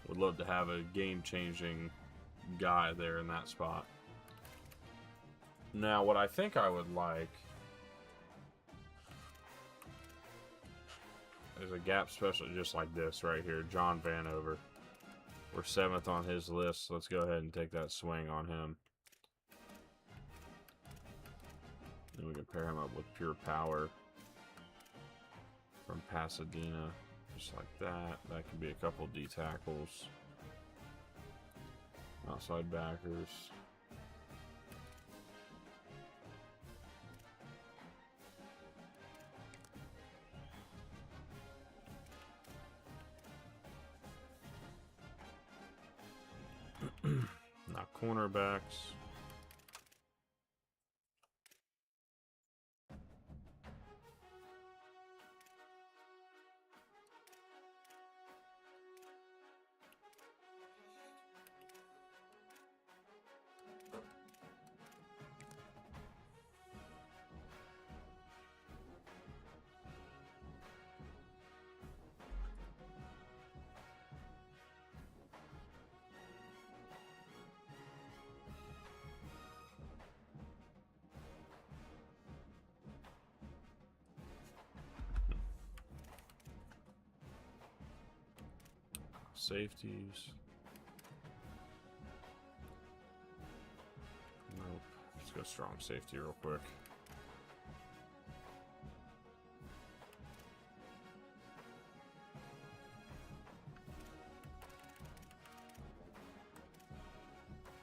Would love to have a game-changing guy there in that spot. Now, what I think I would like is a gap specialist just like this right here, John Vanover. We're 7th on his list. Let's go ahead and take that swing on him. Then we can pair him up with Pure Power from Pasadena. Just like that. That could be a couple D tackles. Outside backers. Now cornerbacks. Safeties. Nope. Let's go strong safety real quick.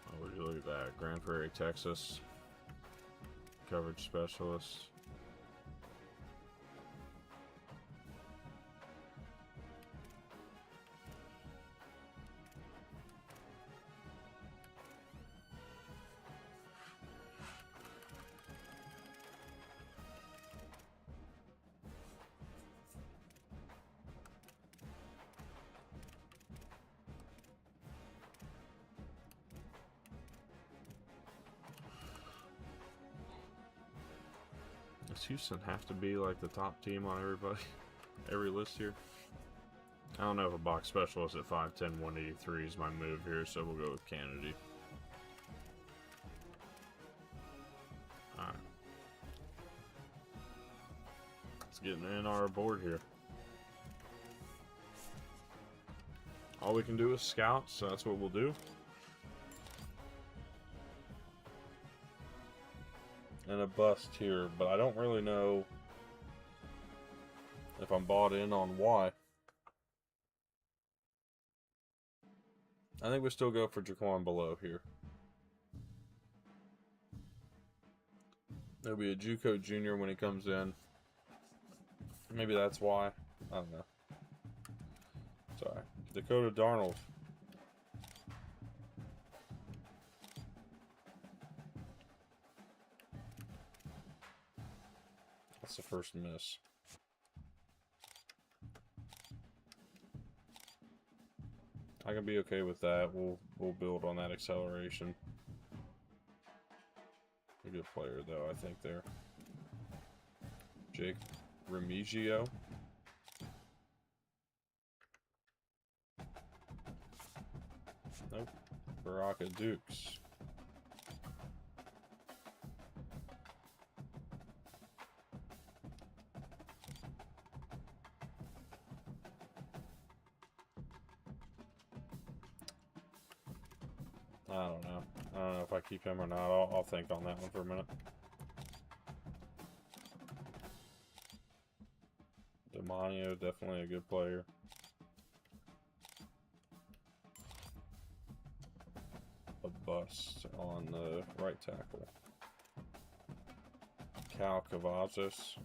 Oh, would you look at that? Grand Prairie, Texas. Coverage specialist. Does Houston have to be like the top team on every list here? I don't know if a box specialist at 5'10", 183 is my move here, so we'll go with Kennedy. Alright. Let's get in our board here. All we can do is scout, so that's what we'll do. And a bust here, but I don't really know if I'm bought in on why. I think we still go for Jaquan Below here. There'll be a JUCO junior when he comes in. Maybe that's why. I don't know. Sorry. Dakota Darnold. That's the first miss. I can be okay with that. We'll build on that acceleration. A good player though, I think there. Jake Remigio. Nope. Baraka Dukes. I don't know. I don't know if I keep him or not. I'll think on that one for a minute. Demonio, definitely a good player. A bust on the right tackle. Cal Cavazos.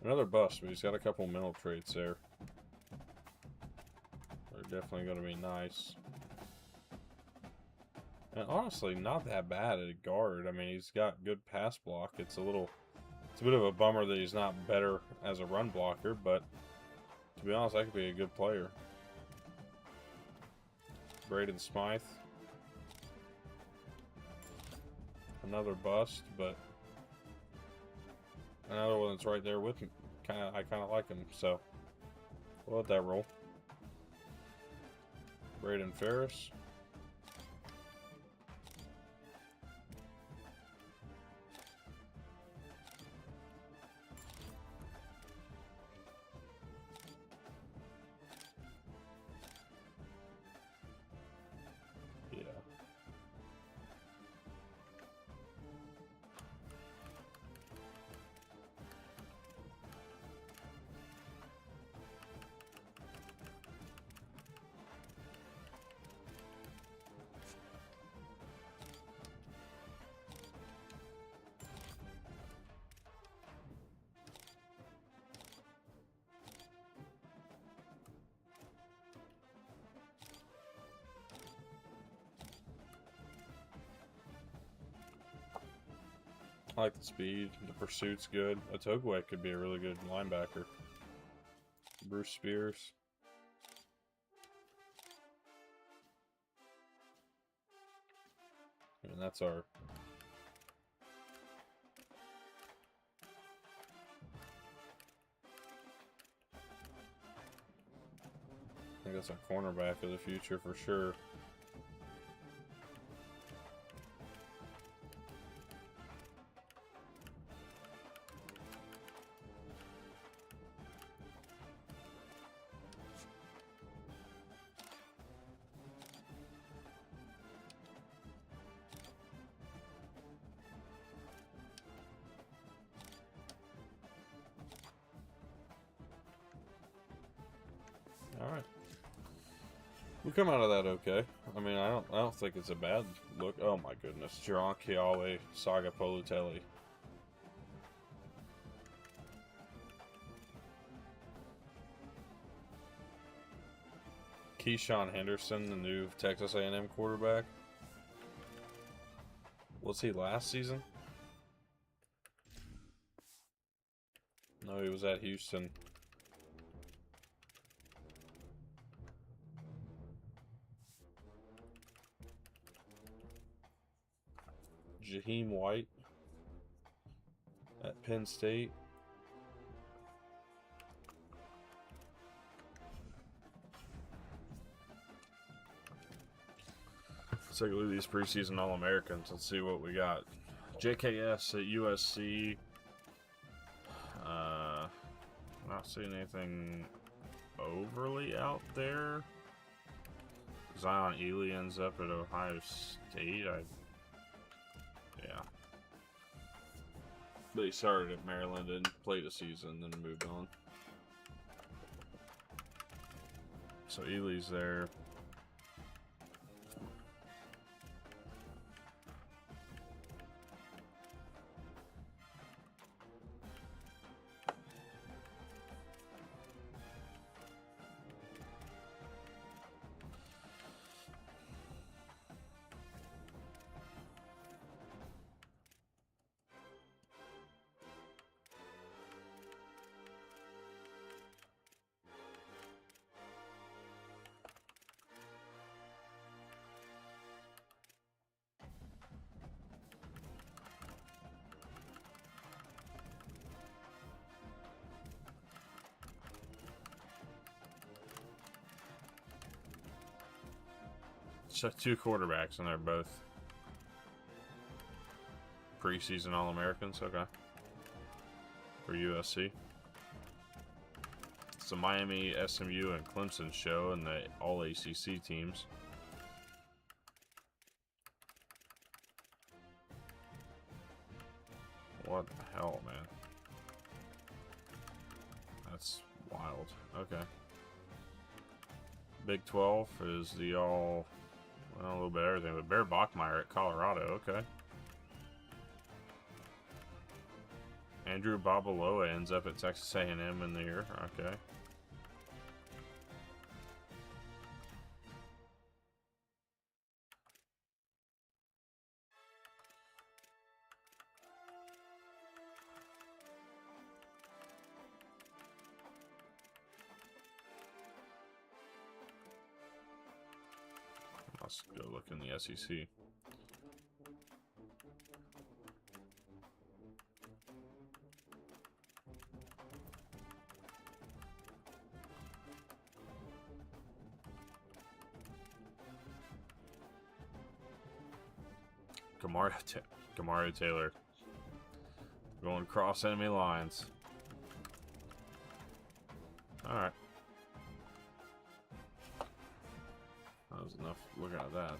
Another bust, but he's got a couple mental traits there. They're definitely going to be nice. And honestly, not that bad at guard. I mean, he's got good pass block. It's a bit of a bummer that he's not better as a run blocker, but to be honest, that could be a good player. Braden Smythe. Another bust, but another one that's right there with me. I kind of like him, so we'll let that roll. Braden Ferris. Yeah. I like the speed. The pursuit's good. Otogwe could be a really good linebacker. Bruce Spears. And that's our... I think that's our cornerback of the future for sure. We come out of that okay. I mean, I don't think it's a bad look. Oh my goodness, Jaron Kiawe, Saga Polotelli. Keyshawn Henderson, the new Texas A&M quarterback. Was he last season? No, he was at Houston. Jaheim White at Penn State. Let's take a look at these preseason All-Americans. Let's see what we got. JKS at USC. Not seeing anything overly out there. Zion Ely ends up at Ohio State. Yeah. But he started at Maryland and played a season, then moved on. So Ely's there. Check two quarterbacks, and they're both preseason All-Americans. Okay. For USC. It's the Miami, SMU, and Clemson show, and the All-ACC teams. What the hell, man? That's wild. Okay. Big 12 is the all... Well, a little bit of everything, but Bear Bachmeier at Colorado, okay. Andrew Babaloa ends up at Texas A&M in the year, okay. Let's go look in the SEC. Kamari Taylor going across enemy lines. All right. That was enough looking at that.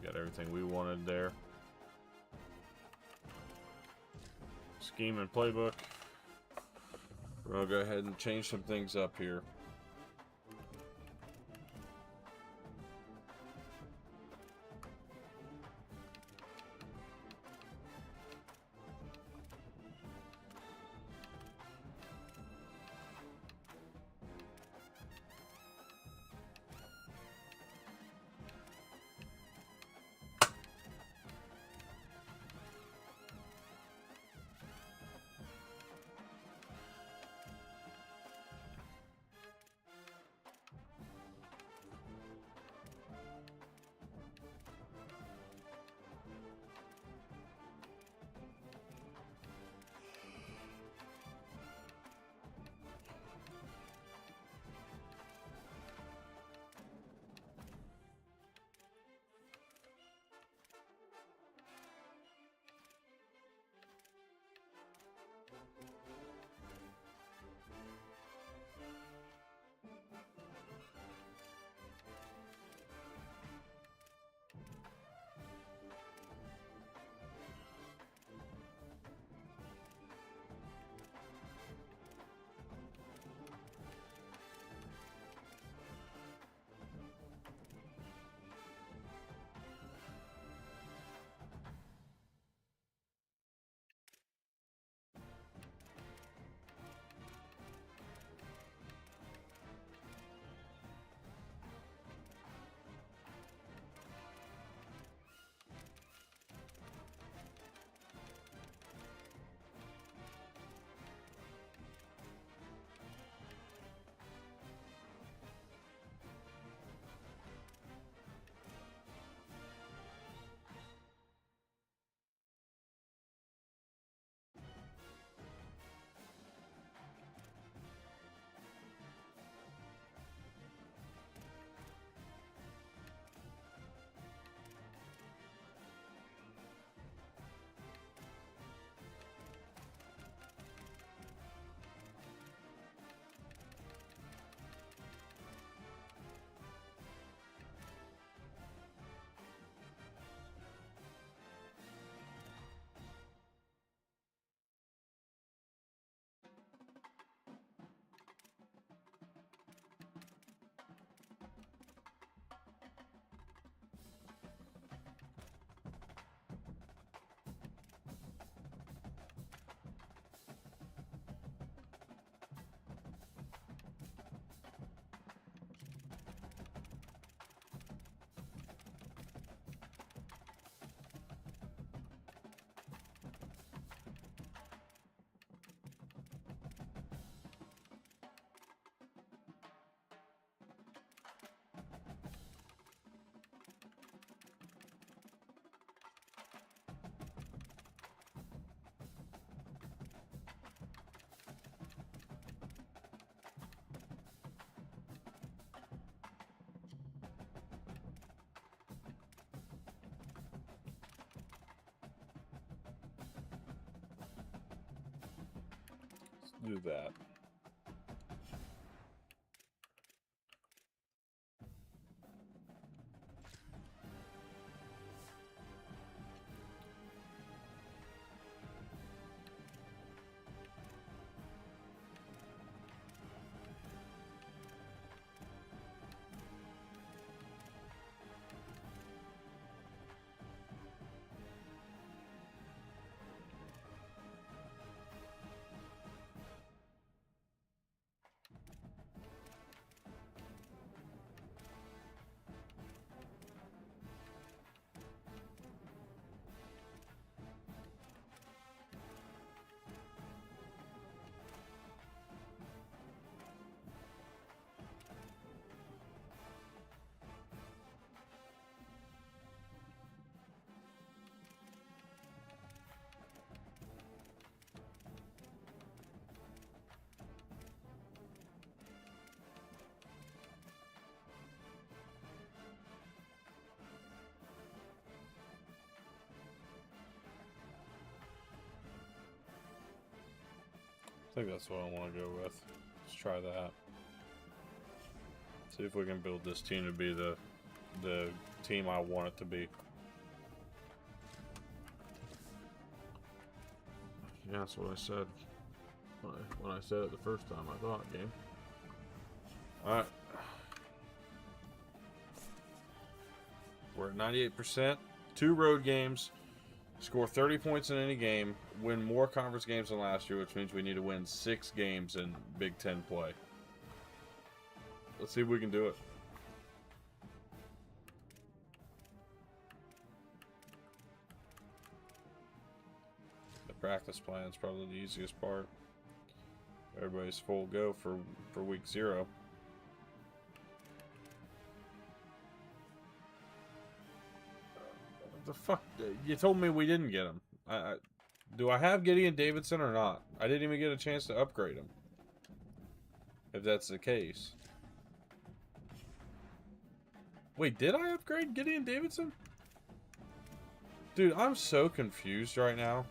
Got everything we wanted there. Scheme and playbook. We're going to go ahead and change some things up here. do that. I think that's what I want to go with. Let's try that. See if we can build this team to be the team I want it to be. Yeah, that's what I said when I said it the first time. I thought, game. Alright. We're at 98%. 2 road games. Score 30 points in any game. Win more conference games than last year, which means we need to win 6 games in Big Ten play. Let's see if we can do it. The practice plan is probably the easiest part. Everybody's full go for week 0. The fuck? You told me we didn't get him. Do I have Gideon Davidson or not? I didn't even get a chance to upgrade him. If that's the case. Wait, did I upgrade Gideon Davidson? Dude, I'm so confused right now.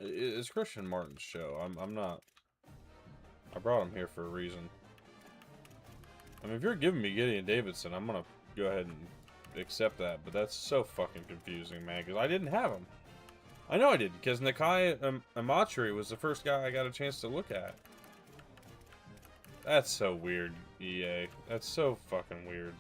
It's Christian Martin's show. I'm not. I brought him here for a reason. I mean, if you're giving me Gideon Davidson, I'm gonna go ahead and accept that. But that's so fucking confusing, man. Because I didn't have him. I know I didn't. Because Nakai Amatri was the first guy I got a chance to look at. That's so weird, EA. That's so fucking weird.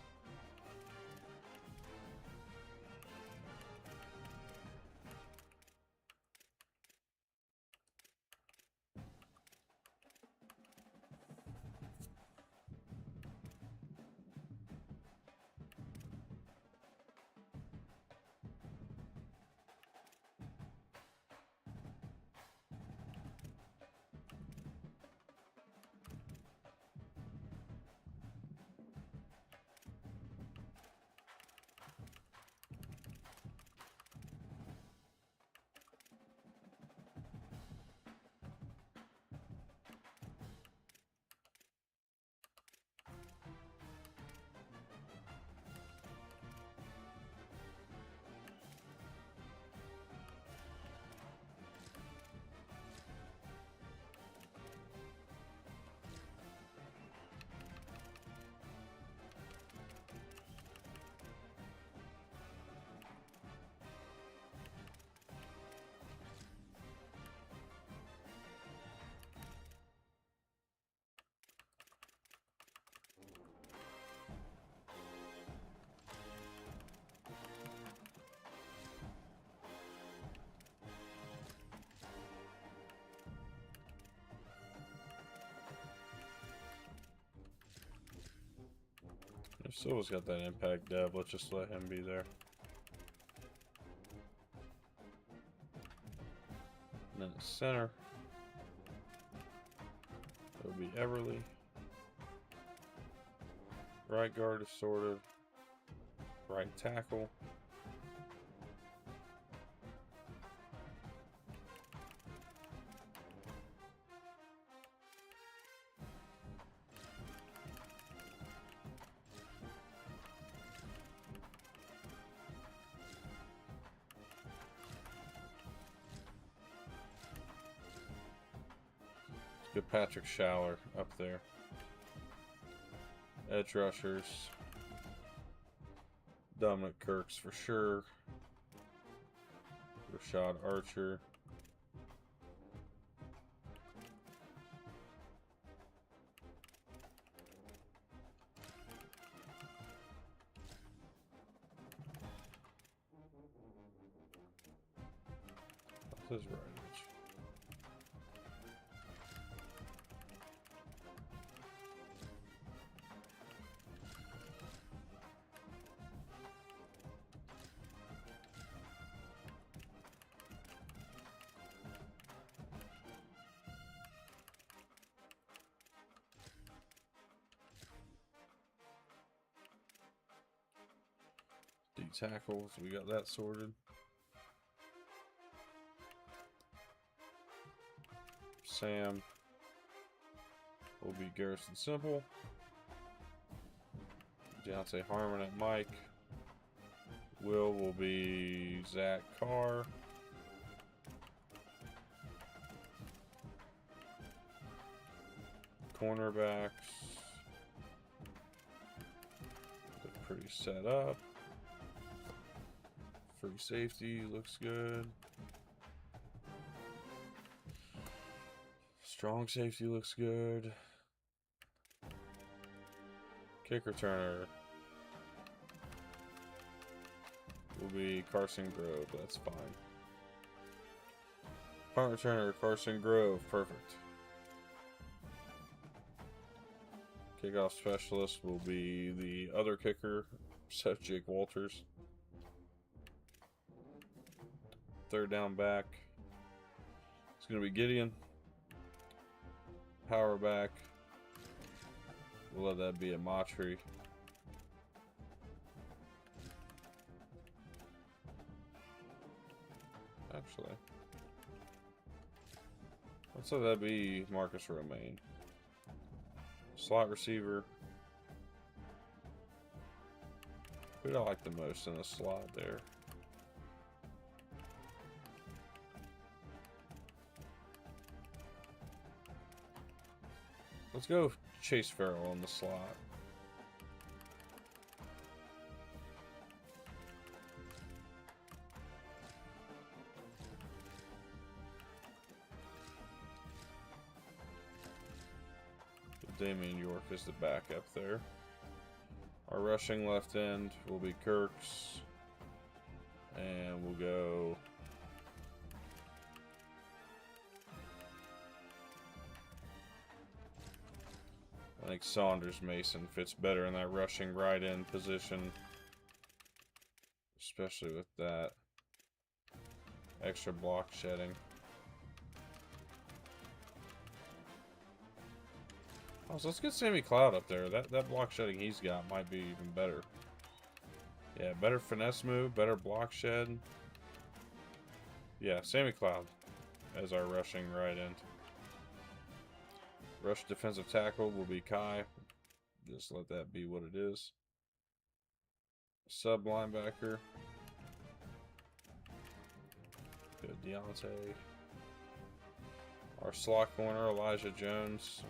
If Silva's got that impact dev, let's just let him be there. And then the center. It'll be Everly. Right guard is sorted. Right tackle. Good Patrick Schaller up there. Edge rushers. Dominic Kirks for sure. Rashad Archer. That's his right edge. D tackles, we got that sorted. Sam will be Garrison Simple. Deontay Harmon at Mike. Will be Zach Carr. Cornerbacks. They're pretty set up. Free safety looks good. Strong safety looks good. Kick returner will be Carson Grove. That's fine. Punt returner Carson Grove. Perfect. Kickoff specialist will be the other kicker, Seth Jake Walters. Third down back. It's going to be Gideon. Power back. We'll let that be a Matry. Actually, let's let that be Marcus Romaine. Slot receiver. Who do I like the most in the slot there? Let's go Chase Farrell on the slot. Damian York is the backup there. Our rushing left end will be Kirks. And we'll go I think Saunders Mason fits better in that rushing right end position, especially with that extra block shedding. Oh, so let's get Sammy Cloud up there. That block shedding he's got might be even better. Yeah, better finesse move, better block shed. Yeah, Sammy Cloud as our rushing right end. Rush defensive tackle will be Kai. Just let that be what it is. Sub linebacker. Good Deontay. Our slot corner, Elijah Jones.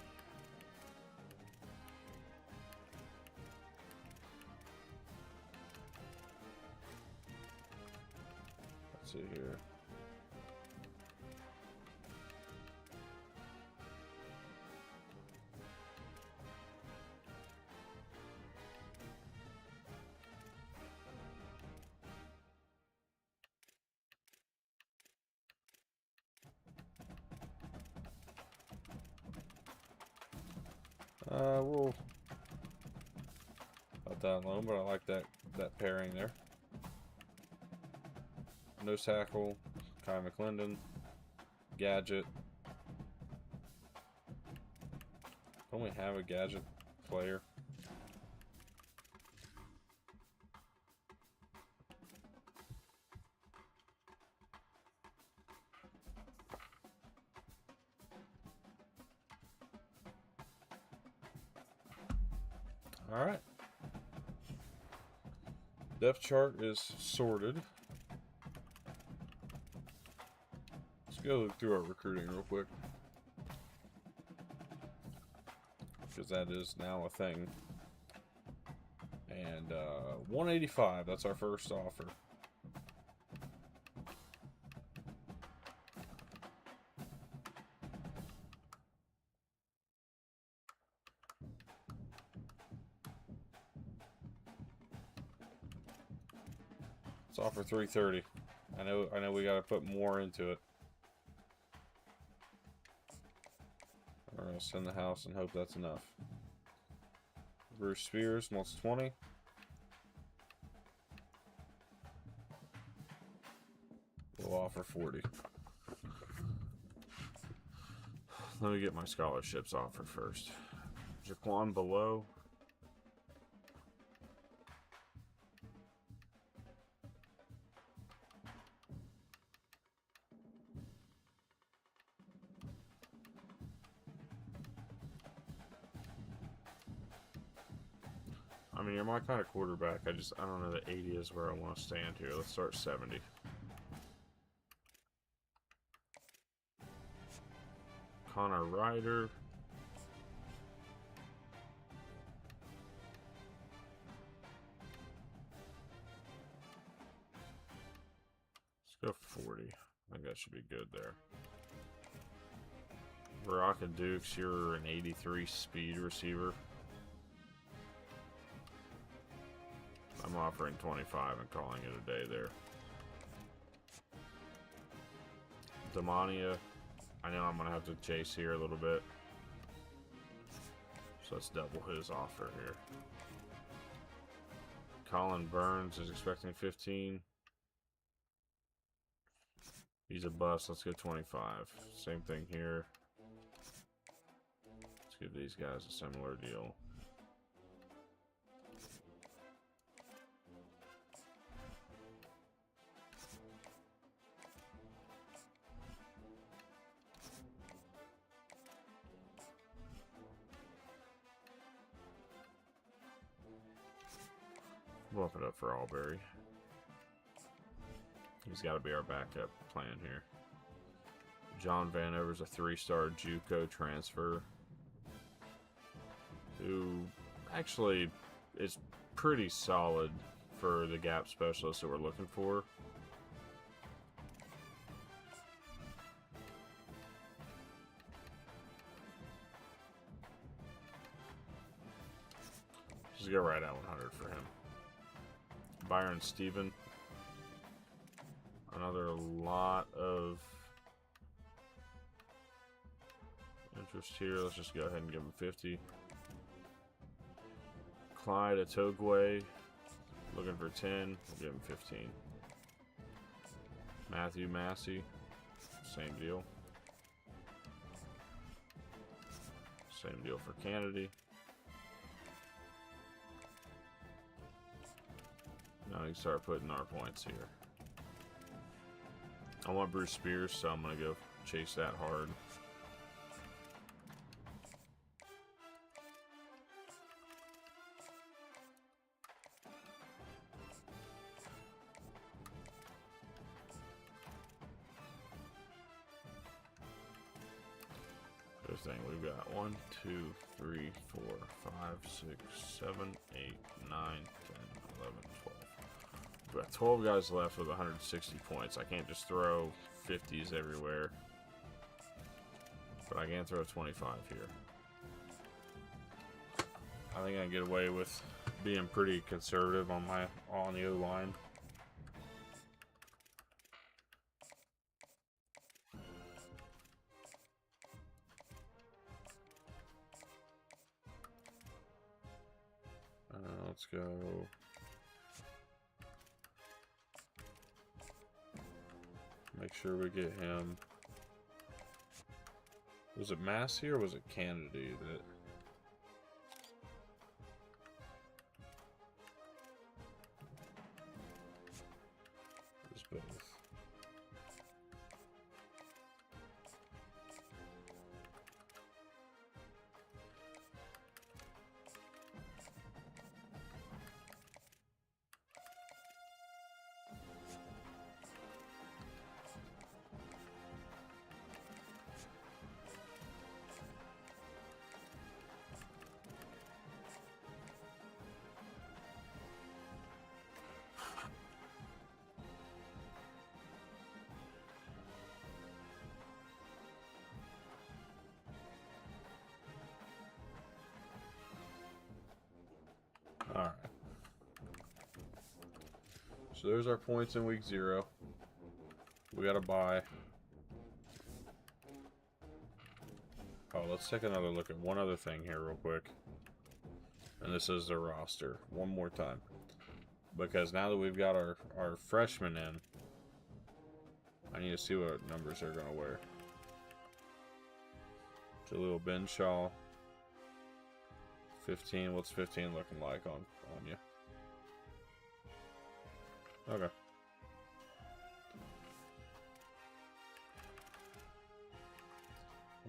Let's see here. We'll not that alone, but I like that pairing there. Nose tackle, Kai McClendon, Gadget. Don't we have a Gadget player? Alright. Depth chart is sorted. Let's go look through our recruiting real quick. Because that is now a thing. And 185, that's our first offer. Let's offer 330. I know we gotta put more into it. We're gonna send the house and hope that's enough. Bruce Spears wants 20. We'll offer 40. Let me get my scholarships offered first. Jaquan below. I mean, you're my kind of quarterback. I don't know that 80 is where I want to stand here. Let's start 70. Connor Ryder. Let's go 40. I think that should be good there. Baraka Dukes, you're an 83 speed receiver. I'm offering 25 and calling it a day there. Demania, I know I'm going to have to chase here a little bit. So let's double his offer here. Colin Burns is expecting 15. He's a bust. Let's go 25. Same thing here. Let's give these guys a similar deal. Bump it up for Albury. He's got to be our backup plan here. John Vanover's a 3-star JUCO transfer who actually is pretty solid for the gap specialist that we're looking for. Just go right at 100 for him. Byron Stephen. Another lot of interest here. Let's just go ahead and give him 50. Clyde Atogwe. Looking for 10. We'll give him 15. Matthew Massey. Same deal. Same deal for Kennedy. Now we can start putting our points here. I want Bruce Spears, so I'm going to go chase that hard. This thing, we've got 1, 2, 3, 4, 5, 6, 7, 8, 9, 10, 11, 12. We've got 12 guys left with 160 points. I can't just throw 50s everywhere. But I can throw 25 here. I think I can get away with being pretty conservative on the O-line. Let's go. Make sure we get him. Was it Massey or was it Kennedy that? It was both. So there's our points in week 0. We got a bye. Oh, let's take another look at one other thing here real quick. And this is the roster. One more time. Because now that we've got our freshmen in, I need to see what numbers they're going to wear. Jaleel Benshaw. 15. What's 15 looking like on you? Okay.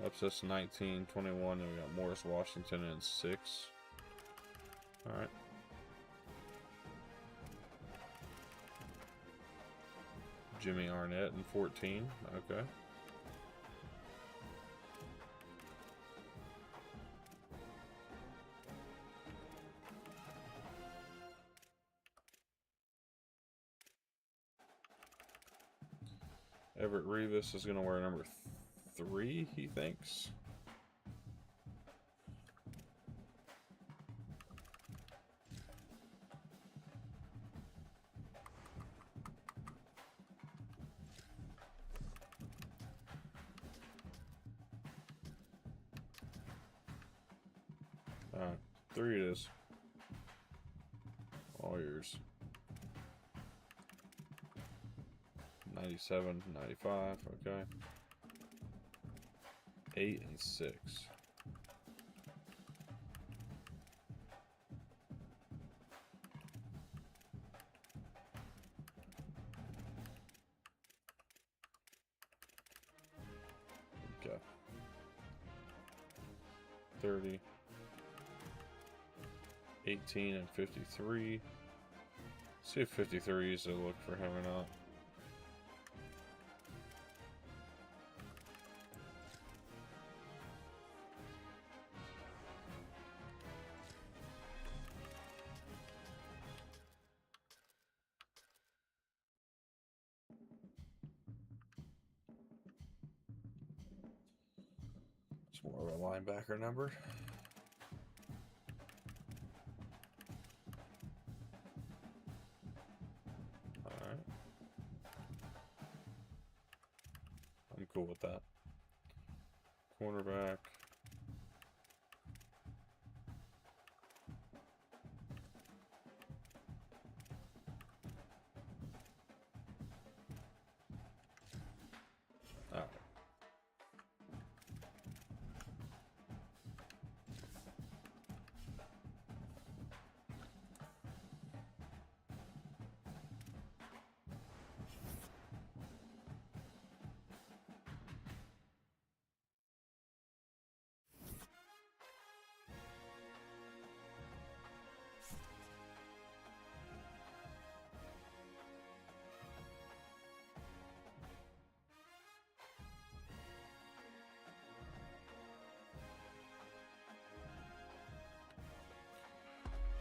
Upsets 19, 21, and we got Morris Washington in 6. Alright. Jimmy Arnett in 14. Okay. Everett Revis is going to wear number 3, he thinks. Alright, 3 it is. All yours. 97, 95, okay. 8 and 6. Okay. 30. 18 and 53. See if 53 is a look for him or not. It's more of a linebacker number. Alright. I'm cool with that. Cornerback. Alright.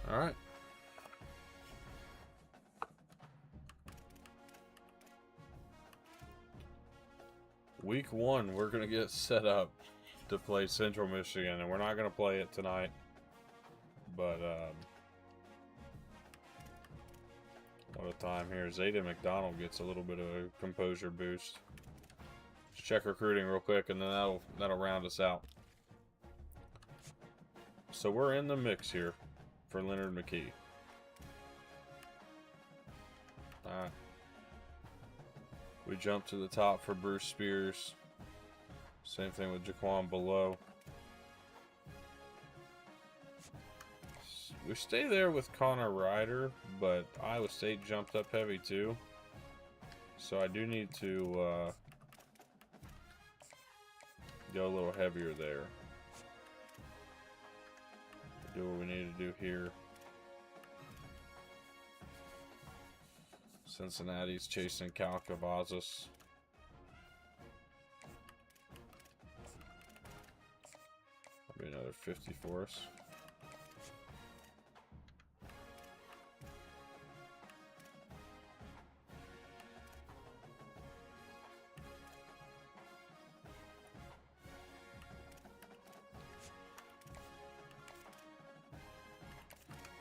All right. Week 1, we're going to get set up to play Central Michigan, and we're not going to play it tonight. But, what a time here. Zayden McDonald gets a little bit of a composure boost. Let's check recruiting real quick, and then that'll round us out. So we're in the mix here for Leonard McKee. Alright. We jump to the top for Bruce Spears. Same thing with Jaquan below. We stay there with Connor Ryder, but Iowa State jumped up heavy too. So I do need to go a little heavier there. Do what we need to do here. Cincinnati's chasing Cal Cavazos. That'll be another 50 for us.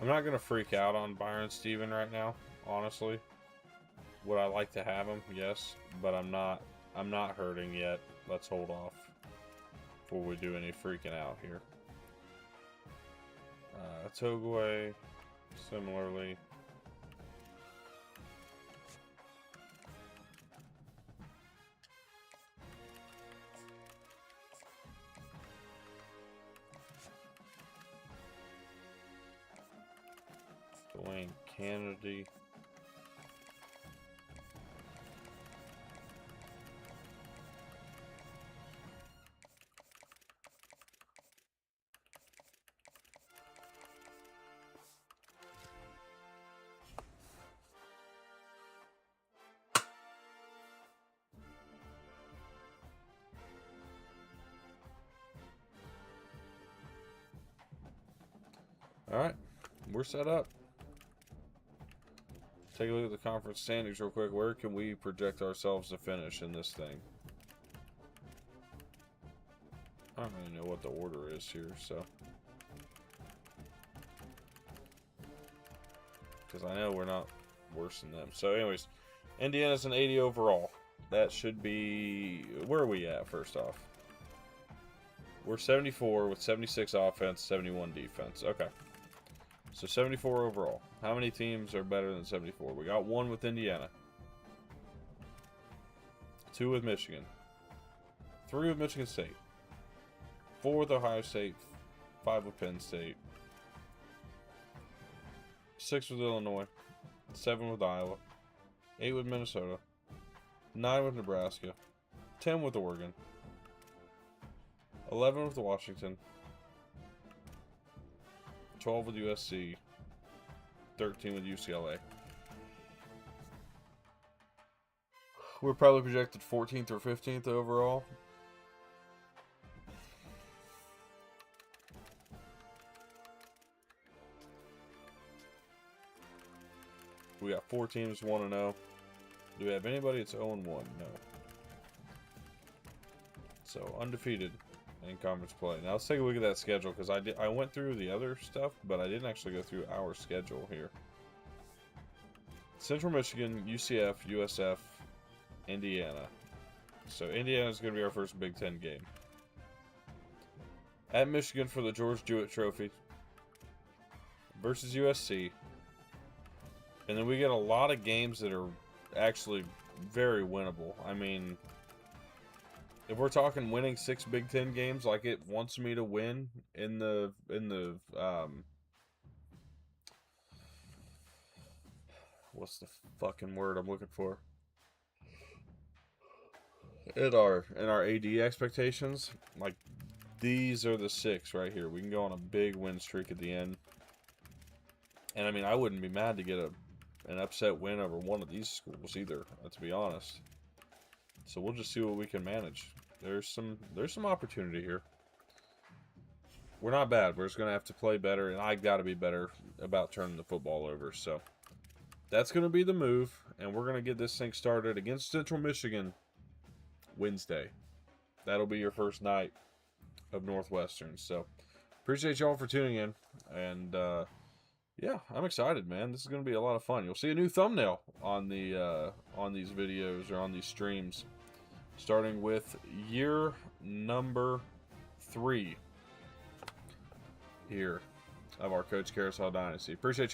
I'm not going to freak out on Byron Stephen right now, honestly. Would I like to have him? Yes, but I'm not hurting yet. Let's hold off before we do any freaking out here. Togway, similarly. Dwayne Kennedy. All right, we're set up. Take a look at the conference standings real quick. Where can we project ourselves to finish in this thing? I don't really know what the order is here, so. Because I know we're not worse than them. So anyways, Indiana's an 80 overall. That should be... Where are we at, first off? We're 74 with 76 offense, 71 defense. Okay. So 74 overall. How many teams are better than 74? We got 1 with Indiana. 2 with Michigan. 3 with Michigan State. 4 with Ohio State. 5 with Penn State. 6 with Illinois. 7 with Iowa. 8 with Minnesota. 9 with Nebraska. 10 with Oregon. 11 with Washington. 12 with USC, 13 with UCLA. We're probably projected 14th or 15th overall. We got 4 teams 1-0. Do we have anybody that's 0-1? No. So undefeated in conference play. Now let's take a look at that schedule, because I went through the other stuff, but I didn't actually go through our schedule here. Central Michigan, UCF, USF, Indiana. So Indiana is going to be our first Big Ten game. At Michigan for the George Jewett Trophy versus USC. And then we get a lot of games that are actually very winnable. I mean, if we're talking winning 6 Big Ten games like it wants me to win in the what's the fucking word I'm looking for? In our AD expectations, like these are the 6 right here. We can go on a big win streak at the end. And I mean, I wouldn't be mad to get an upset win over one of these schools either, to be honest. So we'll just see what we can manage. There's some opportunity here. We're not bad. We're just going to have to play better, and I got to be better about turning the football over. So that's going to be the move, and we're going to get this thing started against Central Michigan Wednesday. That'll be your first night of Northwestern. So appreciate y'all for tuning in, and yeah, I'm excited, man. This is going to be a lot of fun. You'll see a new thumbnail on the on these videos or on these streams, starting with year number 3 here of our Coach Carousel Dynasty. Appreciate y'all.